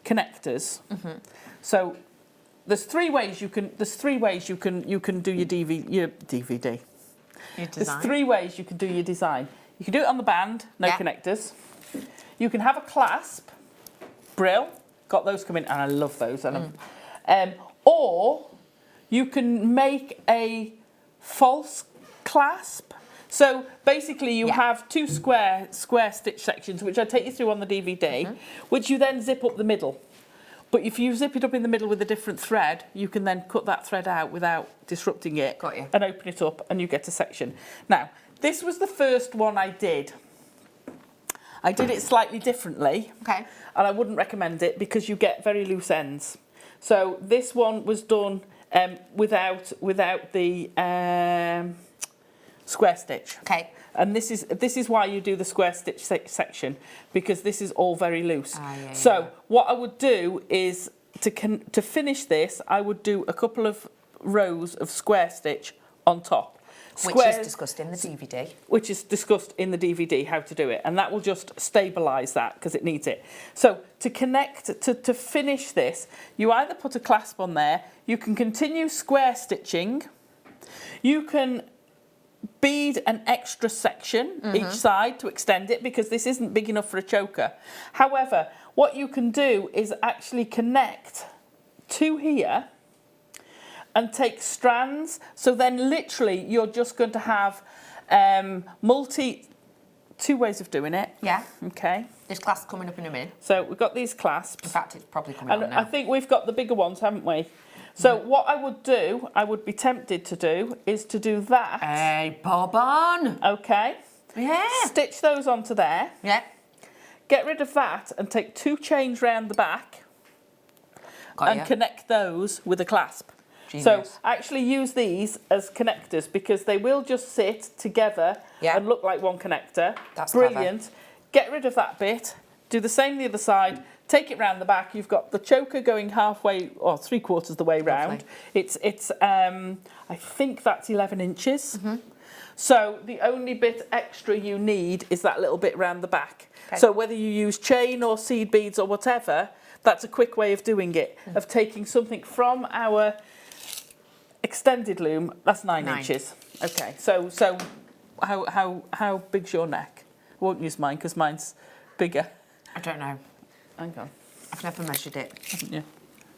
connectors, so there's three ways you can do your DVD. There's three ways you can do your design. You can do it on the band, no connectors. You can have a clasp, brill, got those coming, and I love those. Or you can make a false clasp. So basically you have two square stitch sections, which I take you through on the DVD, which you then zip up the middle. But if you zip it up in the middle with a different thread, you can then cut that thread out without disrupting it. Got you. And open it up and you get a section. Now, this was the first one I did. I did it slightly differently. Okay. And I wouldn't recommend it because you get very loose ends. So this one was done without the square stitch. Okay. And this is why you do the square stitch section, because this is all very loose. So what I would do is to finish this, I would do a couple of rows of square stitch on top. Which is discussed in the DVD. Which is discussed in the DVD, how to do it. And that will just stabilise that because it needs it. So to connect, to finish this, you either put a clasp on there, you can continue square stitching, you can bead an extra section each side to extend it because this isn't big enough for a choker. However, what you can do is actually connect to here and take strands. So then literally you're just going to have two ways of doing it. Yeah. Okay. This clasp coming up in a minute. So we've got these clasps. In fact, it's probably coming on now. I think we've got the bigger ones, haven't we? So what I would be tempted to do is to do that. Hey, bob on. Okay. Yeah. Stitch those onto there. Yeah. Get rid of that and take two chains round the back and connect those with a clasp. Genius. So actually use these as connectors because they will just sit together and look like one connector. That's brilliant. Clever. Get rid of that bit. Do the same the other side. Take it round the back. You've got the choker going halfway or 3/4 of the way round. It's I think that's 11 inches. So the only bit extra you need is that little bit round the back. Okay. So whether you use chain or seed beads or whatever, that's a quick way of doing it, of taking something from our extended loom. That's 9 inches. Okay. So how big's your neck? I won't use mine because mine's bigger. I don't know. Hang on. I've never measured it. Haven't you?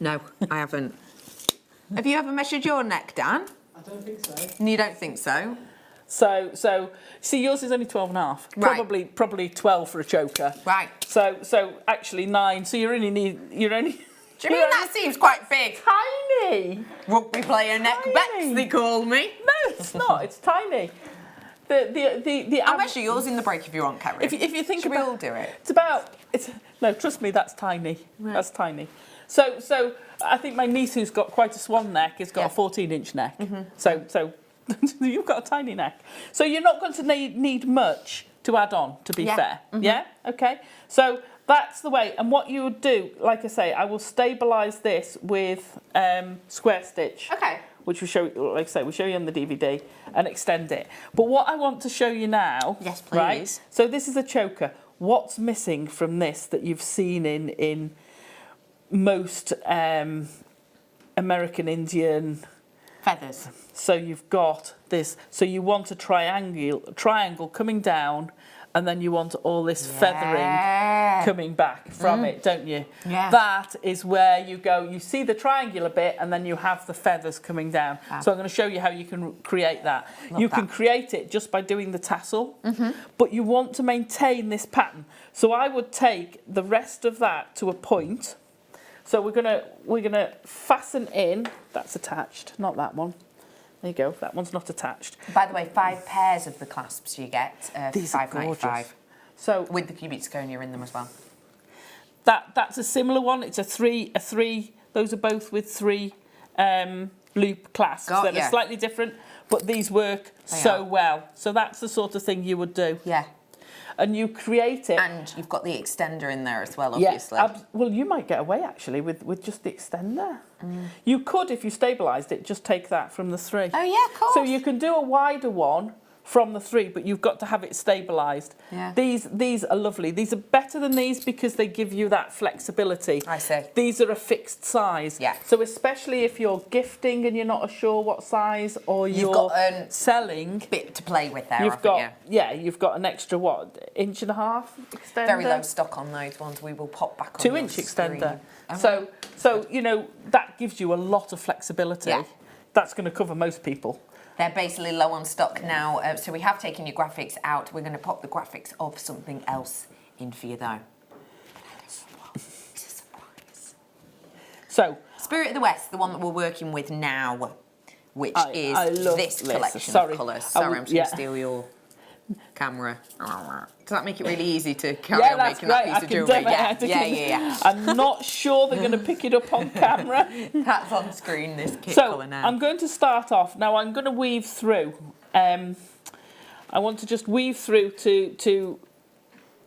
No, I haven't. Have you ever measured your neck, Dan? I don't think so. You don't think so? So see, yours is only 12.5. Right. Probably 12 for a choker. Right. So actually 9. So you're only. Do you mean that seems quite big? Tiny. Rugby player neck Bex, they call me. No, it's not. It's tiny. I'll measure yours in the break if you want, Karen. If you think Should about, we all do it? No, trust me, that's tiny. Right. That's tiny. So I think my niece, who's got quite a swan neck, has got a 14-inch neck. So you've got a tiny neck. So you're not going to need much to add on, to be fair. Yeah? Okay. So that's the way. And what you would do, like I say, I will stabilise this with square stitch. Okay. Which we show, like I say, we'll show you on the DVD and extend it. But what I want to show you now, yes, please. Right? So this is a choker. What's missing from this that you've seen in most American Indian feathers? So you've got this. So you want a triangle coming down, and then you want all this feathering coming back from it, don't you? Yeah. That is where you go. You see the triangular bit, and then you have the feathers coming down. So I'm going to show you how you can create that. You can create it just by doing the tassel, but you want to maintain this pattern. So I would take the rest of that to a point. So we're gonna fasten in. That's attached, not that one. There you go. That one's not attached. By the way, 5 pairs of the clasps you get. These are gorgeous. So with the cubic zirconia in them as well. That's a similar one. It's a three. Those are both with 3 loop clasps. They're slightly different, but these work so well. So that's the sort of thing you would do. Yeah. and you create it. And you've got the extender in there as well, obviously. Yeah, well, you might get away actually with just the extender. You could, if you stabilised it, just take that from the 3. Oh yeah, of course. So you can do a wider one from the 3, but you've got to have it stabilised. Yeah. These are lovely. These are better than these because they give you that flexibility. I see. These are a fixed size. Yeah. So especially if you're gifting and you're not sure what size, or You've you're got selling, bit to play with there, you've got you've got an extra 1.5 inch extender. Very low stock on those ones. We will pop back on 2-inch your extender. screen. So you know that gives you a lot of flexibility. Yeah. That's going to cover most people. They're basically low on stock now, so we have taken your graphics out. We're going to pop the graphics of something else in for you, though. It's a surprise. So, Spirit of the West, the one that we're working with now, which is I love this collection Sorry. of colours. I Sorry, would- I'm just yeah. going to steal your camera. Does that make it really easy to carry on that's making great. that piece of jewellery? Yeah. I'm not sure they're going to pick it up on camera. That's on screen, this kit So colour now. I'm going to start off. Now I'm going to weave through. I want to just weave through to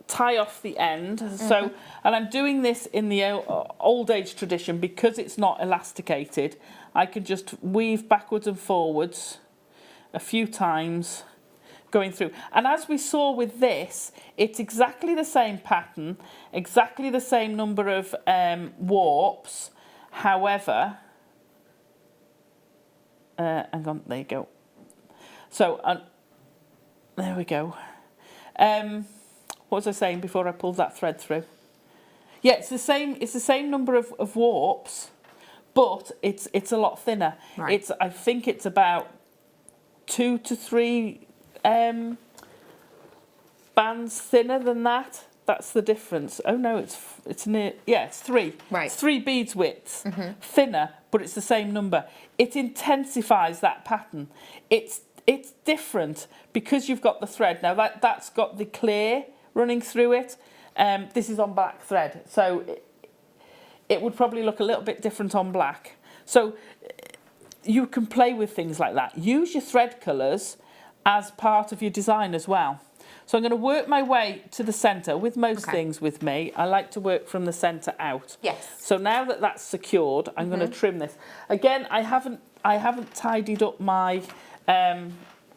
tie off the end. So, and I'm doing this in the old age tradition because it's not elasticated. I can just weave backwards and forwards a few times, going through. And as we saw with this, it's exactly the same pattern, exactly the same number of warps. However, hang on, there you go. So, there we go. What was I saying before I pulled that thread through? Yeah, it's the same number of warps, but it's a lot thinner. Right. I think it's about 2 to 3 bands thinner than that. That's the difference. Oh no, it's near. Yeah, it's 3. Right. It's 3 beads widths, thinner, but it's the same number. It intensifies that pattern. It's different because you've got the thread now. That's got the clear running through it. This is on black thread, so it would probably look a little bit different on black. So you can play with things like that. Use your thread colours as part of your design as well. So I'm going to work my way to the centre. With most things with me, I like to work from the centre out. Yes. So now that that's secured, I'm going to trim this. Again, I haven't tidied up my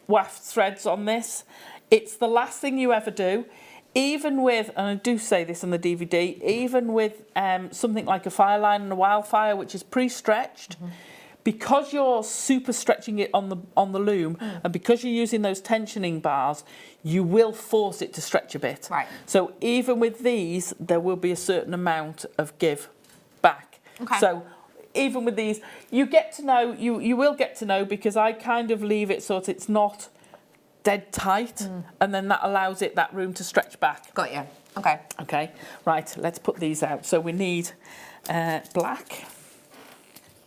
waft threads on this. It's the last thing you ever do. Even with, and I do say this on the DVD, even with something like a fire line and a wildfire, which is pre-stretched, because you're super stretching it on the loom, and because you're using those tensioning bars, you will force it to stretch a bit. Right. So even with these, there will be a certain amount of give back. Okay. So even with these, you get to know, you will get to know, because I kind of leave it so that it's not dead tight, and then that allows it that room to stretch back. Got you. Okay. Okay, right, let's put these out. So we need black.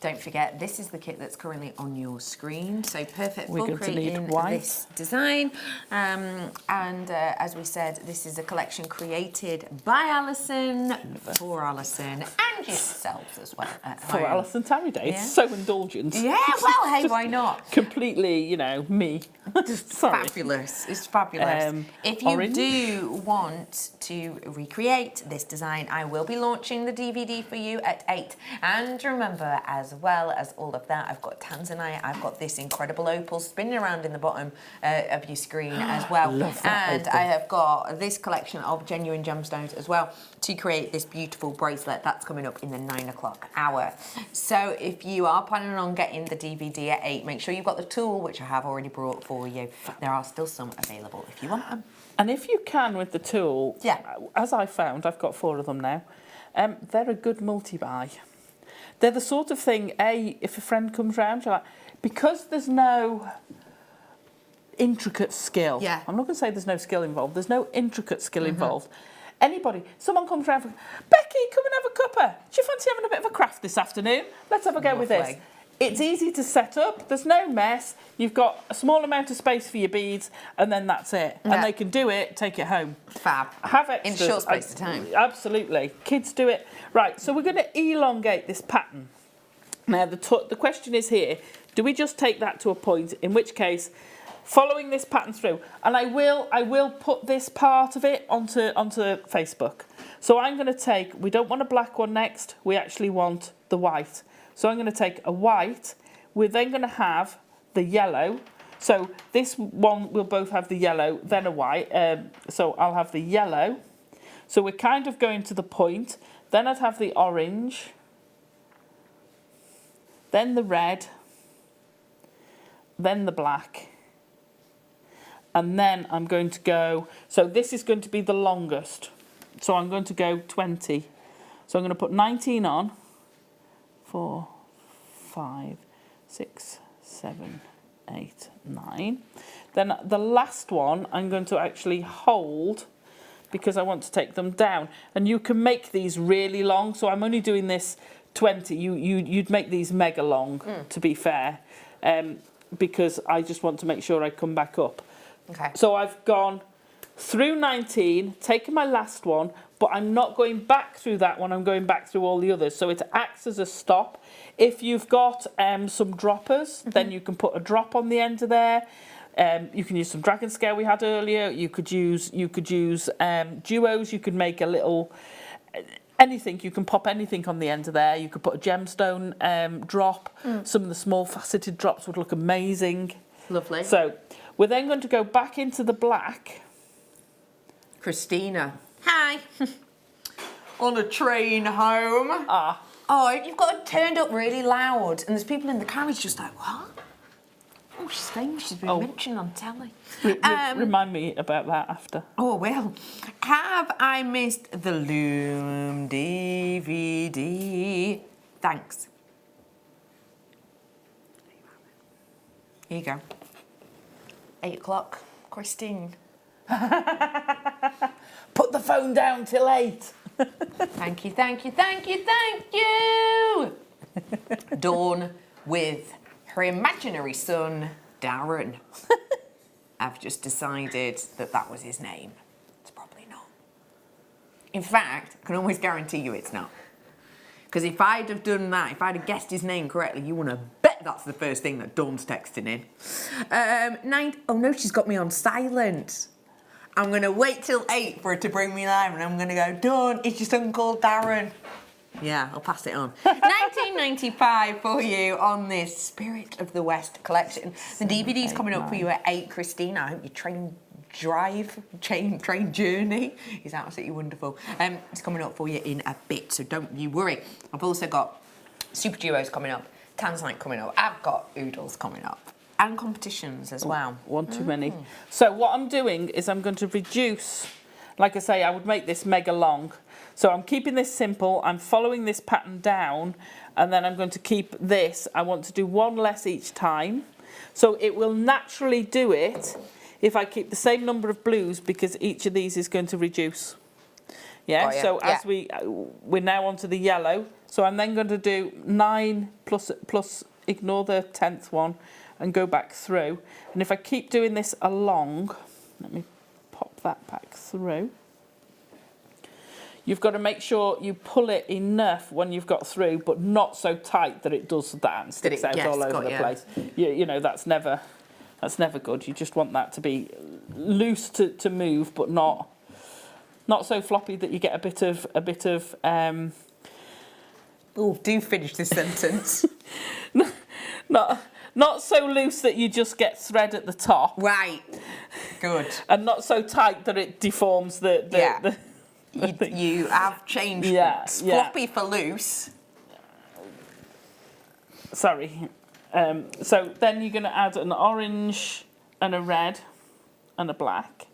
Don't forget, this is the kit that's currently on your screen, so perfect We're for going to need creating white. this design. As we said, this is a collection created by Alison, for Alison, and yourselves as well. For Alison Tarry Day. Yeah. It's so indulgent. Yeah, well, hey, why not? Completely, you know, me. Sorry. Fabulous. It's fabulous. If you orange. do want to recreate this design, I will be launching the DVD for you at 8. And remember, as well as all of that, I've got Tanzanite, I've got this incredible opal spinning around in the bottom of your screen as well. Love that And opal. I have got this collection of genuine gemstones as well to create this beautiful bracelet that's coming up in the 9 o'clock hour. So if you are planning on getting the DVD at 8, make sure you've got the tool, which I have already brought for you. There are still some available if you want them. And if you can with the tool, Yeah. as I found, I've got 4 of them now, they're a good multi-buy. They're the sort of thing, if a friend comes round, you're like, because there's no intricate skill. Yeah. I'm not going to say there's no skill involved. There's no intricate skill involved. Anybody, someone comes round, Becky, come and have a cuppa. Do you fancy having a bit of a craft this afternoon? Let's have a go with this. Lovely. It's easy to set up. There's no mess. You've got a small amount of space for your beads, and then that's it. Yeah. And they can do it, take it home. Fab. Have extras. In short space of time. Absolutely. Kids do it. Right, so we're going to elongate this pattern. Now, the question is here, do we just take that to a point, in which case following this pattern through, and I will put this part of it onto Facebook. So I'm going to take, we don't want a black one next, we actually want the white. So I'm going to take a white, we're then going to have the yellow. So this one will both have the yellow, then a white. So I'll have the yellow. So we're kind of going to the point. Then I'd have the orange, then the red, then the black, and then I'm going to go, so this is going to be the longest. So I'm going to go 20. So I'm going to put 19 on, 4, 5, 6, 7, 8, 9. Then the last one I'm going to actually hold because I want to take them down. And you can make these really long. So I'm only doing this 20. You'd make these mega long, to be fair, because I just want to make sure I come back up. Okay. So I've gone through 19, taken my last one, but I'm not going back through that one. I'm going back through all the others. So it acts as a stop. If you've got some droppers, then you can put a drop on the end of there. You can use some dragon scale we had earlier. You could use duos. You could make a little anything. You can pop anything on the end of there. You could put a gemstone drop. Some of the small faceted drops would look amazing. Lovely. So we're then going to go back into the black. Christina. Hi. On a train home. Ah. Oh, you've got it turned up really loud, and there's people in the carriage just like, what? Oh, she's famous. She's been mentioned on telly. Remind me about that after. Oh, well. Have I missed the Loom DVD? Thanks. Here you go. 8 o'clock. Christine. Put the phone down till 8. Thank you, thank you, thank you, thank you. Dawn with her imaginary son, Darren. I've just decided that that was his name. It's probably not. In fact, I can almost guarantee you it's not. Because if I'd have done that, if I'd have guessed his name correctly, you want to bet that's the first thing that Dawn's texting in. Oh no, she's got me on silent. I'm going to wait till 8 for her to bring me live, and I'm going to go, Dawn, it's your son called Darren. Yeah, I'll pass it on. 1995 for you on this Spirit of the West collection. The DVD's coming up for you at 8, Christina. I hope your train journey is absolutely wonderful. It's coming up for you in a bit, so don't you worry. I've also got Super Duos coming up, Tanzanite coming up. I've got Oodles coming up. And competitions as well. One too many. So what I'm doing is I'm going to reduce, like I say, I would make this mega long. So I'm keeping this simple, I'm following this pattern down, and then I'm going to keep this. I want to do one less each time. So it will naturally do it if I keep the same number of blues, because each of these is going to reduce. Yeah, so as we're now onto the yellow. So I'm then going to do 9 plus ignore the 10th one, and go back through. And if I keep doing this along, let me pop that back through. You've got to make sure you pull it enough when you've got through, but not so tight that it does that and sticks out all over the place. You know, that's never good. You just want that to be loose to move, but not so floppy that you get a bit of Oh, do finish this sentence. Not so loose that you just get thread at the top. Right. Good. And not so tight that it deforms the thing. You have changed floppy for loose. Sorry. So then you're going to add an orange and a red and a black.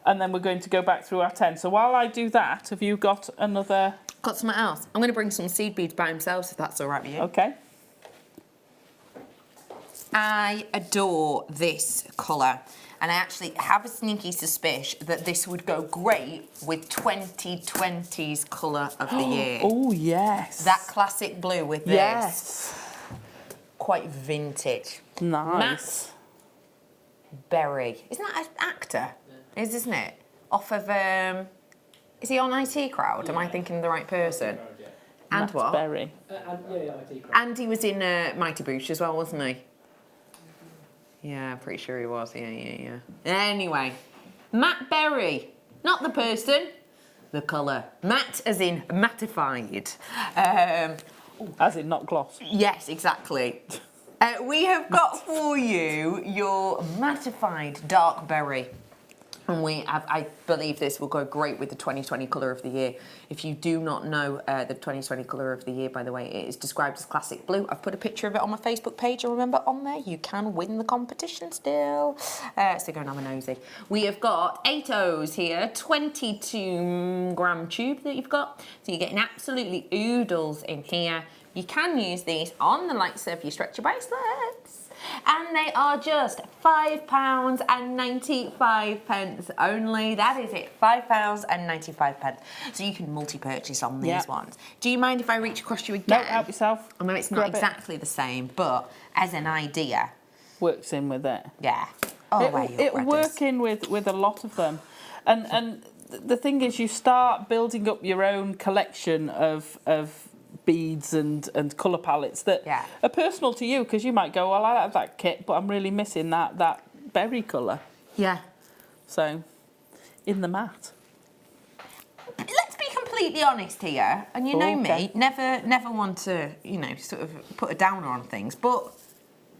And then we're going to go back through our 10. So while I do that, have you got another? Got something else. I'm going to bring some seed beads by themselves, if that's all right with you. Okay. I adore this colour, and I actually have a sneaky suspicion that this would go great with 2020's colour of the year. Oh, yes. That classic blue with this. Yes. Quite vintage. Nice. Matt Berry. Isn't that an actor? Isn't it? Off of, is he on IT Crowd? Am I thinking of the right person? And Matt what? Berry. And he was in Mighty Boosh as well, wasn't he? Yeah, I'm pretty sure he was. Yeah. Anyway, matte berry, not the person, the colour. Matte as in mattified. As in not gloss. Yes, exactly. We have got for you your mattified dark berry. And I believe this will go great with the 2020 colour of the year. If you do not know the 2020 colour of the year, by the way, it is described as classic blue. I've put a picture of it on my Facebook page, and remember, on there you can win the competition still. So go and have a nosy. We have got 8 O's here, 22 gram tube that you've got. So you're getting absolutely oodles in here. You can use these on the likes of your stretcher bracelets. And they are just £5.95 only. That is it, £5.95. So you can multi-purchase on these ones. Do you mind if I reach across you again? No, help yourself. I know it's not exactly the same, but as an idea. Works in with it. Yeah. It'll work in with a lot of them. And the thing is, you start building up your own collection of beads and colour palettes that are personal to you, because you might go, well, I like that kit, but I'm really missing that berry colour. Yeah. So, in the mat. Let's be completely honest here, and you know me, never want to, sort of put a downer on things, but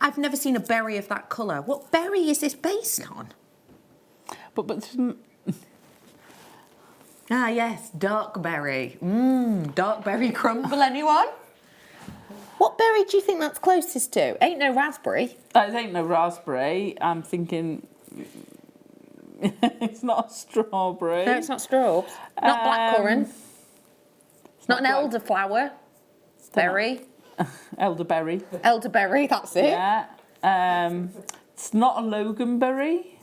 I've never seen a berry of that colour. What berry is this based on? But Ah, yes, dark berry. Dark berry crumble, anyone? What berry do you think that's closest to? Ain't no raspberry. It ain't no raspberry. I'm thinking it's not a strawberry. No, it's not straw. Not blackcurrant. It's not an elderflower. Berry. Elderberry. Elderberry, that's it. Yeah. It's not a loganberry.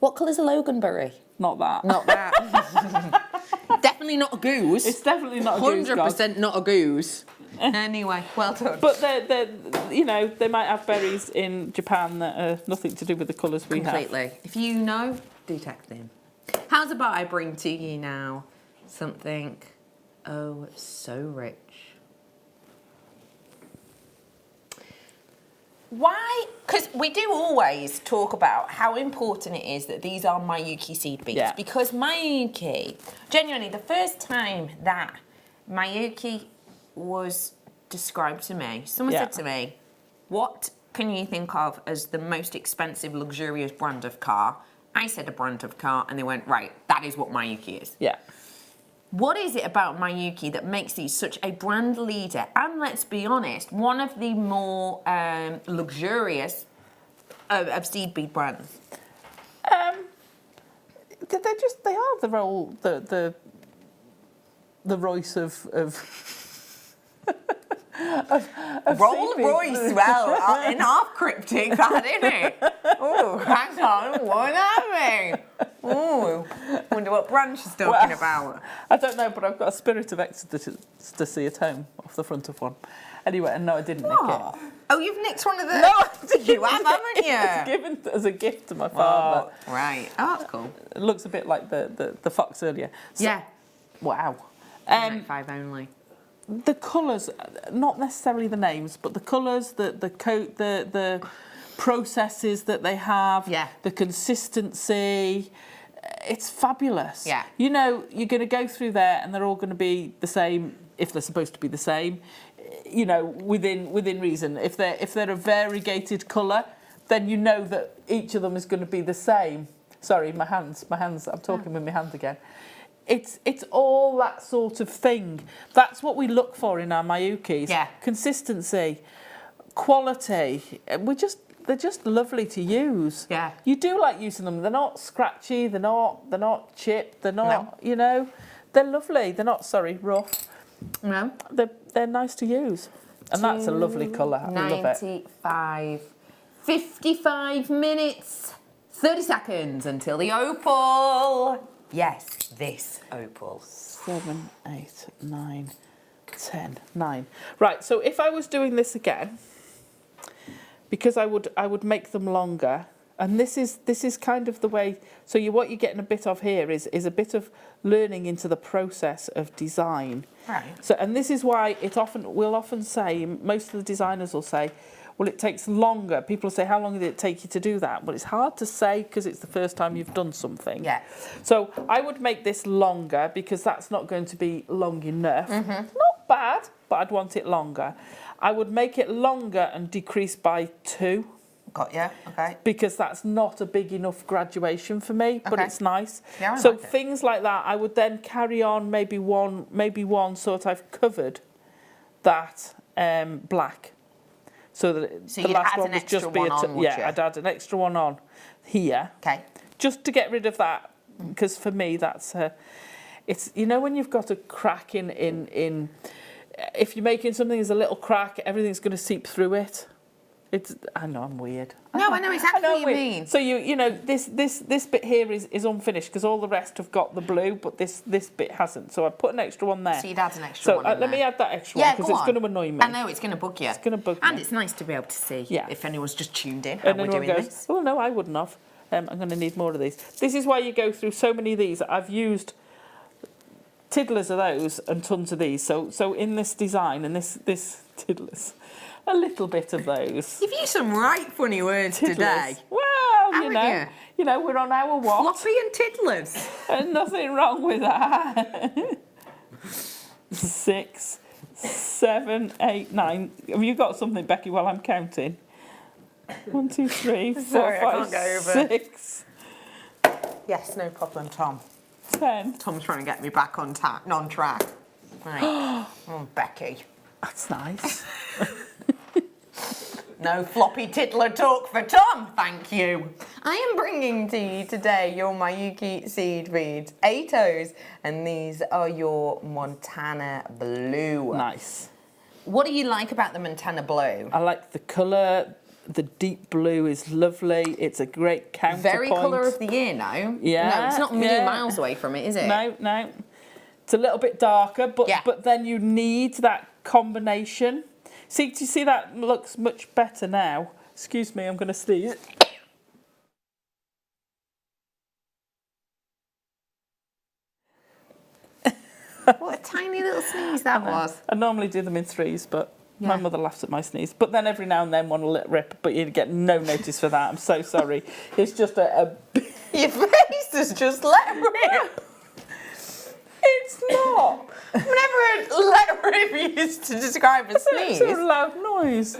What colour's a loganberry? Not that. Not that. Definitely not a goose. It's definitely not a goose. 100% not a goose. Anyway, well done. But they might have berries in Japan that are nothing to do with the colours we have. Completely. If you know, do text in. How's about I bring to you now something so rich? Why? Because we do always talk about how important it is that these are Miyuki seed beads. Yeah. Because Miyuki, genuinely, the first time that Miyuki was described to me, someone said to me, what can you think of as the most expensive, luxurious brand of car? I said a brand of car, and they went, right, that is what Miyuki is. Yeah. What is it about Miyuki that makes these such a brand leader? And let's be honest, one of the more luxurious of seed bead brands. They are the role the Royce of Rolls Royce, well, in half cryptic, that, isn't it? Oh, hang on, what that mean? Oh, wonder what brand she's talking about. I don't know, but I've got a Spirit of Ecstasy at home off the front of one. Anyway, and no, I didn't nick it. Oh, you've nicked one of the... No, you have, haven't you? It's given as a gift to my father. Oh, right. Oh, that's cool. It looks a bit like the fox earlier. So, yeah. Wow. 5 only. The colours, not necessarily the names, but the colours, the coat, the processes that they have, the consistency, it's fabulous. Yeah. You know, you're going to go through there and they're all going to be the same, if they're supposed to be the same, you know, within reason. If they're a variegated colour, then you know that each of them is going to be the same. Sorry, my hands, I'm talking with my hand again. It's all that sort of thing. That's what we look for in our Miyukis. Yeah. Consistency, quality. They're just lovely to use. Yeah. You do like using them. They're not scratchy. They're not chipped. They're not. You know, they're lovely. They're not rough. No. They're nice to use. And that's a lovely colour. I love it. 95, 55 minutes, 30 seconds until the opal. Yes, this opal. 7, 8, 9, 10, 9. Right, so if I was doing this again, because I would make them longer, and this is kind of the way. So what you're getting a bit of here is a bit of learning into the process of design. Right. So, and this is why we'll often say, most of the designers will say, well, it takes longer. People say, how long did it take you to do that? Well, it's hard to say because it's the first time you've done something. Yeah. So I would make this longer because that's not going to be long enough. Not bad, but I'd want it longer. I would make it longer and decrease by 2. Got you. Okay. Because that's not a big enough graduation for me, but Okay. it's nice. Yeah, I so like it. things like that, I would then carry on maybe one so that I've covered that black. So that So the you'd last add one an would extra just be one on, would you? I'd add an extra one on here. Okay. Just to get rid of that, because for me that's it's, you know, when you've got a crack in if you're making something, there's a little crack, everything's going to seep through it. It's, I know I'm weird. No, I know exactly what you mean. So you know this bit here is unfinished because all the rest have got the blue, but this bit hasn't. So I put an extra one there. So you'd add an extra one in let me there. add that extra Yeah, one because go it's on. going to annoy me. I know, it's going to bug you. It's going to bug And me. it's nice to be able to see if anyone's just tuned in how And we're anyone doing goes, this. oh no, I wouldn't have. I'm going to need more of these. This is why you go through so many of these. I've used tiddlers of those and tons of these. So in this design and this tiddlers, a little bit of those. You've used some right funny words Tiddlers. today. Well, Haven't you know, we're on our what? Floppy and tiddlers. And nothing wrong with that. 6, 7, 8, 9. Have you got something, Becky, while I'm counting? 1, 2, 3, 4, Sorry, I 5, can't go over. 6, Yes, no problem, Tom. 10. Tom's trying to get me back on track. Right. Oh, Becky. That's nice. No floppy tiddler talk for Tom, thank you. I am bringing to you today your Mayuki seed beads, 8 O's, and these are your Montana Blue. Nice. What do you like about the Montana Blue? I like the colour. The deep blue is lovely. It's a great counterpoint. Very colour of the year now. Yeah. No, it's not a million miles away from it, is it? No. It's a little bit darker, but then you need that combination. See, do you see that looks much better now? Excuse me, I'm going to sneeze. What a tiny little sneeze that was. I normally do them in 3s, but my mother laughs at my sneeze. But then every now and then one will let rip, but you get no notice for that. I'm so sorry. It's just a Your face has just let rip. It's not. I've never heard let rip used to describe a sneeze. It's a loud noise.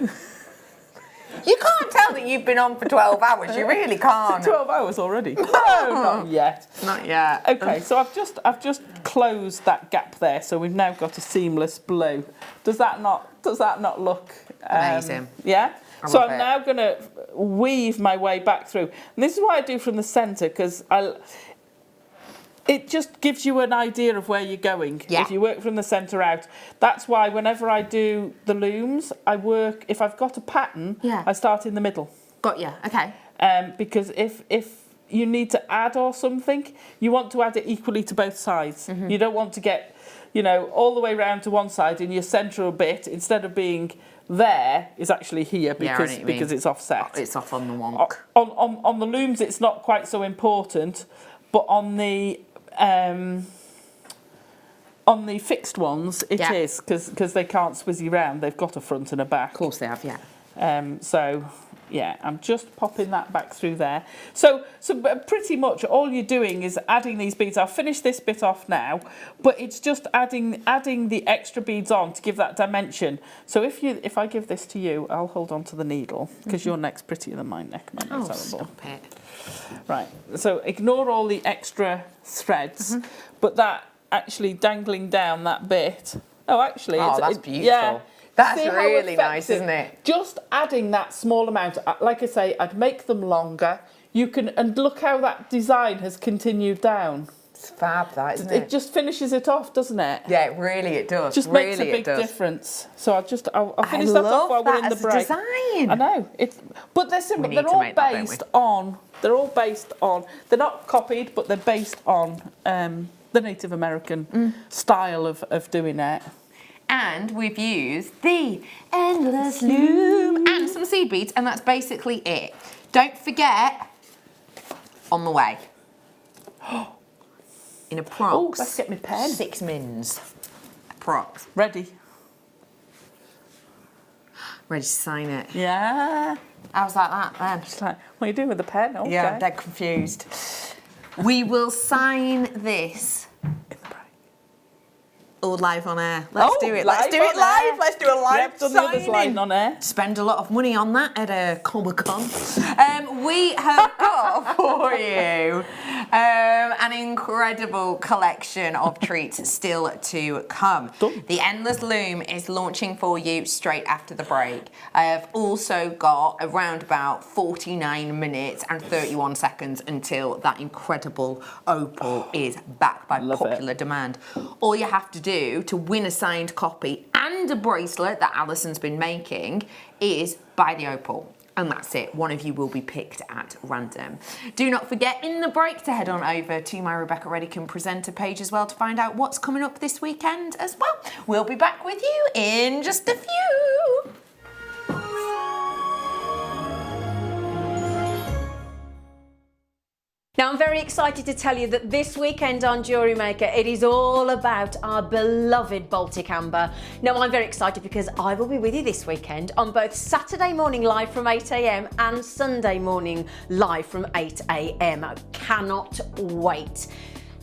You can't tell that you've been on for 12 hours. You really can't. 12 hours already. No, not yet. Not yet. Okay, so I've just closed that gap there, so we've now got a seamless blue. Does that not look Amazing? Yeah. I So love I'm it. now going to weave my way back through, and this is what I do from the centre because it just gives you an idea of where you're going. Yeah. If you work from the centre out. That's why whenever I do the looms, I work, if I've got a pattern, I start in the middle. Got you. Okay. Because if you need to add or something, you want to add it equally to both sides. Mm-hmm. You don't want to get, all the way round to one side and your central bit, instead of being there, is actually here because it's offset. It's off on the wonk. On the looms, it's not quite so important, but on the fixed ones, it is because they can't swizzy round. They've got a front and a back. Of course they have, I'm just popping that back through there. So pretty much all you're doing is adding these beads. I'll finish this bit off now, but it's just adding the extra beads on to give that dimension. So if I give this to you, I'll hold on to the needle because your neck's prettier than my neck. My neck's terrible. Stop it. Right, so ignore all the extra threads, but that actually dangling down that bit. That's beautiful. Yeah. That's See how really effective? nice, isn't it? Just adding that small amount, like I say, I'd make them longer. And look how that design has continued down. It's fab, that, isn't It just finishes it off, doesn't it? Yeah, it does. Just makes a big difference. So I'll finish that off while we're in the break. Design. I know. But they're simple. We need They're to all make that, don't we? based on. They're all based on. They're not copied, but they're based on the Native American style of doing it. And we've used the endless loom and some seed beads, and that's basically it. Don't forget, on the way, in a prox. Oh, let's get my pen. 6 mins. Prox. Ready. Ready to sign it. Yeah. I was like that then. It's like, what are you doing with the pen? Okay. Yeah, I'm dead confused. We will sign this In the break. all live on air. Let's do it. Let's live do it on live. air. Let's do a live Yep, done the others live signing. on air. Spend a lot of money on that at a Comic-Con. We have got for you an incredible collection of treats still to come. Done. The Endless Loom is launching for you straight after the break. I have also got around about 49 minutes and 31 seconds until that incredible opal is back by Love popular demand. All you have to do to win a signed copy and a bracelet that Alison's been making is buy the opal. And that's it. One of you will be picked at random. Do not forget in the break to head on over to my Rebecca Redican presenter page as well to find out what's coming up this weekend as well. We'll be back with you in just a few. Now, I'm very excited to tell you that this weekend on JewelleryMaker, it is all about our beloved Baltic Amber. Now, I'm very excited because I will be with you this weekend on both Saturday morning live from 8 a.m. and Sunday morning live from 8 a.m. I cannot wait.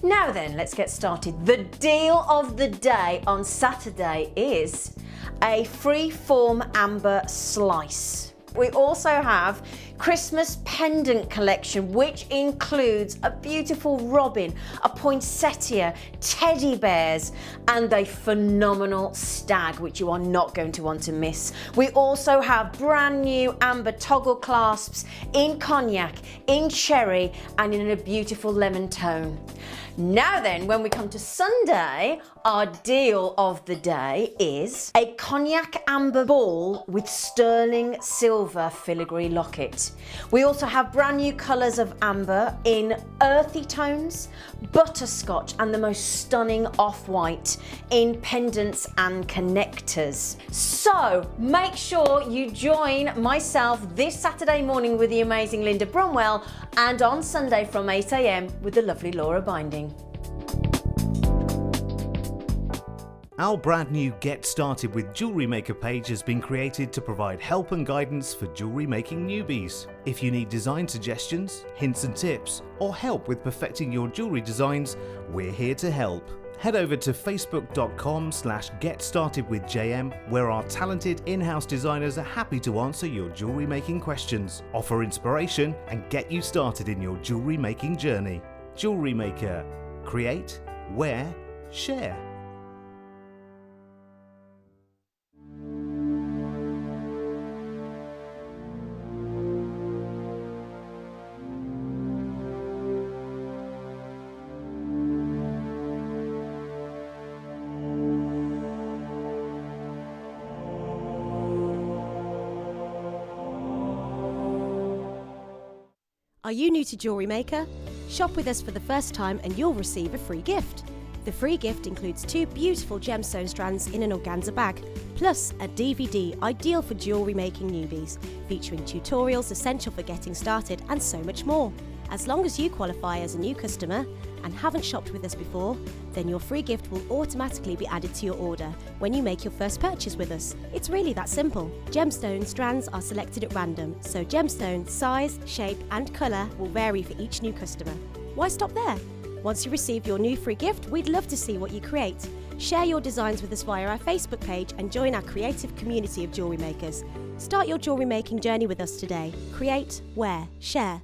Now then, let's get started. The deal of the day on Saturday is a free-form amber slice. We also have Christmas pendant collection, which includes a beautiful robin, a poinsettia, teddy bears, and a phenomenal stag, which you are not going to want to miss. We also have brand new amber toggle clasps in cognac, in cherry, and in a beautiful lemon tone. Now then, when we come to Sunday, our deal of the day is a cognac amber ball with sterling silver filigree locket. We also have brand new colours of amber in earthy tones, butterscotch, and the most stunning off-white in pendants and connectors. So make sure you join myself this Saturday morning with the amazing Linda Bromwell, and on Sunday from 8 a.m. with the lovely Laura Binding. Our brand new Get Started with Jewellery Maker page has been created to provide help and guidance for jewellery making newbies. If you need design suggestions, hints and tips, or help with perfecting your jewellery designs, we're here to help. Head over to facebook.com/getstartedwithjm, where our talented in-house designers are happy to answer your jewellery making questions, offer inspiration, and get you started in your jewellery making journey. Jewellery Maker. Create, wear, share. Are you new to JewelleryMaker? Shop with us for the first time and you'll receive a free gift. The free gift includes 2 beautiful gemstone strands in an organza bag, plus a DVD ideal for jewellery making newbies, featuring tutorials essential for getting started and so much more. As long as you qualify as a new customer and haven't shopped with us before, then your free gift will automatically be added to your order when you make your first purchase with us. It's really that simple. Gemstone strands are selected at random, so gemstone size, shape and colour will vary for each new customer. Why stop there? Once you receive your new free gift, we'd love to see what you create. Share your designs with us via our Facebook page and join our creative community of jewellery makers. Start your jewellery making journey with us today. Create, wear, share.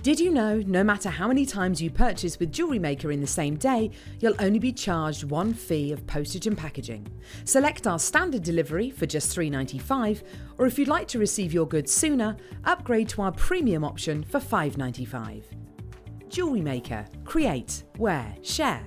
Did you know no matter how many times you purchase with JewelleryMaker in the same day, you'll only be charged one fee of postage and packaging? Select our standard delivery for just $3.95, or if you'd like to receive your goods sooner, upgrade to our premium option for $5.95. JewelleryMaker. Create, wear, share.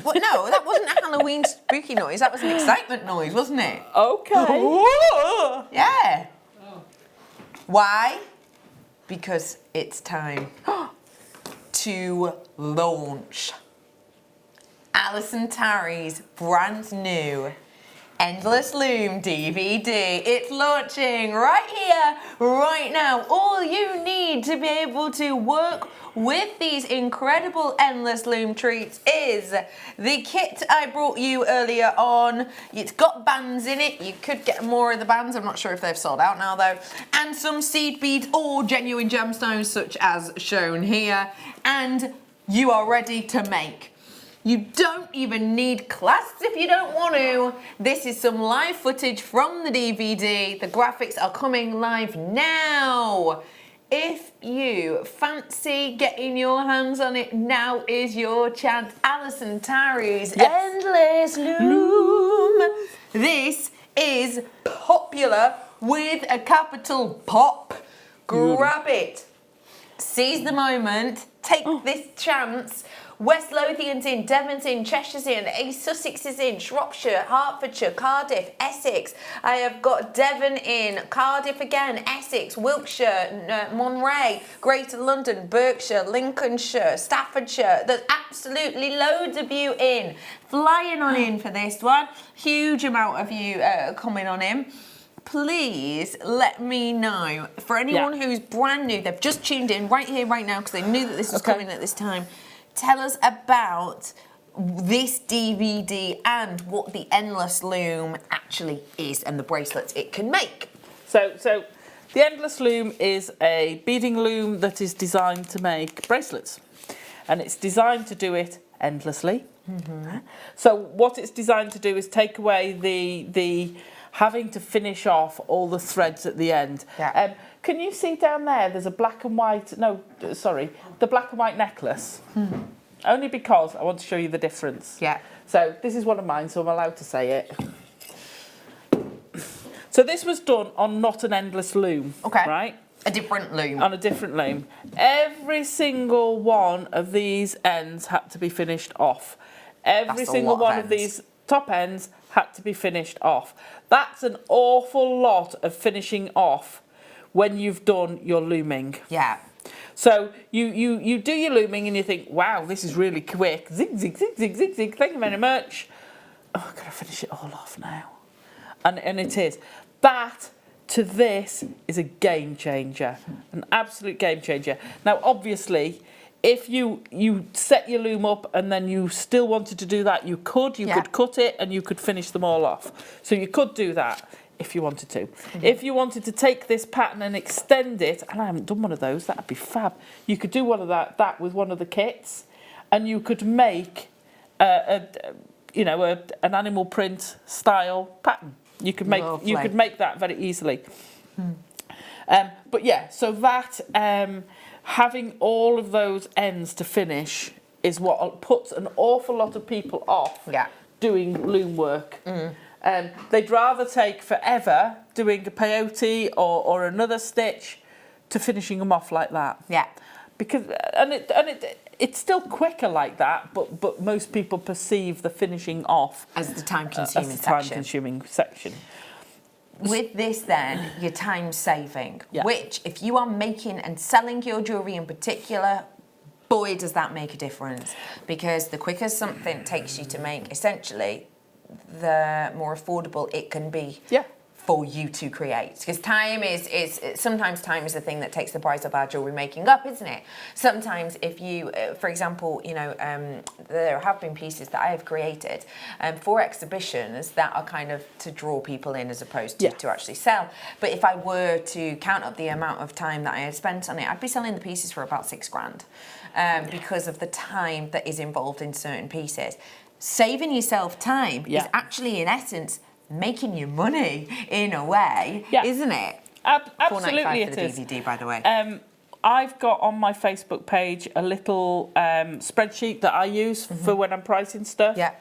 What, no, that wasn't a Halloween spooky noise. That was an excitement noise, wasn't it? Okay. Yeah. Why? Because it's time to launch Alison Tarry's brand new Endless Loom DVD. It's launching right here, right now. All you need to be able to work with these incredible Endless Loom treats is the kit I brought you earlier on. It's got bands in it. You could get more of the bands. I'm not sure if they've sold out now though. And some seed beads or genuine gemstones such as shown here. And you are ready to make. You don't even need clasps if you don't want to. This is some live footage from the DVD. The graphics are coming live now. If you fancy getting your hands on it, now is your chance. Alison Tarry's Endless Loom. This is popular with a capital pop. Grab it. Seize the moment. Take this chance. West Lothian's in, Devon's in, Cheshire's in, East Sussex is in, Shropshire, Hertfordshire, Cardiff, Essex. I have got Devon in, Cardiff again, Essex, Wiltshire, Moray, Greater London, Berkshire, Lincolnshire, Staffordshire. There's absolutely loads of you in. Flying on in for this one. Huge amount of you coming on in. Please let me know. For anyone who's brand new, they've just tuned in right here, right now, because they knew that this was coming at this time. Tell us about this DVD and what the Endless Loom actually is and the bracelets it can make. So the Endless Loom is a beading loom that is designed to make bracelets. And it's designed to do it endlessly. Mm-hmm. So what it's designed to do is take away the having to finish off all the threads at the end. Yeah. Can you see down there, there's a black and white, the black and white necklace. Only because I want to show you the difference. Yeah. So this is one of mine, so I'm allowed to say it. So this was done on not an endless loom. Okay. Right? A different loom. On a different loom. Every single one of these ends had to be finished off. Every single one of these top ends had to be finished off. That's an awful lot of finishing off when you've done your looming. Yeah. So you do your looming and you think, wow, this is really quick. Zig, zig, zig, zig, zig, zig. Thank you very much. Oh, I've got to finish it all off now. And it is. That to this is a game changer, an absolute game changer. Now, obviously, if you set your loom up and then you still wanted to do that, you could cut it and you could finish them all off. So you could do that if you wanted to. Mm-hmm. If you wanted to take this pattern and extend it, and I haven't done one of those, that'd be fab. You could do one of that with one of the kits, and you could make an animal print style pattern. You could make that very easily. But yeah, so that having all of those ends to finish is what puts an awful lot of people off doing loom work. They'd rather take forever doing a peyote or another stitch to finishing them off like that. Yeah. Because it's still quicker like that, but most people perceive the finishing off as the time-consuming section. With this then, you're time saving, Yeah. which if you are making and selling your jewellery in particular, boy does that make a difference. Because the quicker something takes you to make, essentially, the more affordable it can be for you to create. Because sometimes time is the thing that takes the price of our jewellery making up, isn't it? Sometimes if you, for example, there have been pieces that I have created for exhibitions that are kind of to draw people in as opposed to actually sell. But if I were to count up the amount of time that I had spent on it, I'd be selling the pieces for about £6,000 because of the time that is involved in certain pieces. Saving yourself time is actually, in essence, making you money in a way, isn't it? Absolutely, it is. For the DVD, by the way. I've got on my Facebook page a little spreadsheet that I use for when I'm pricing stuff. Yeah.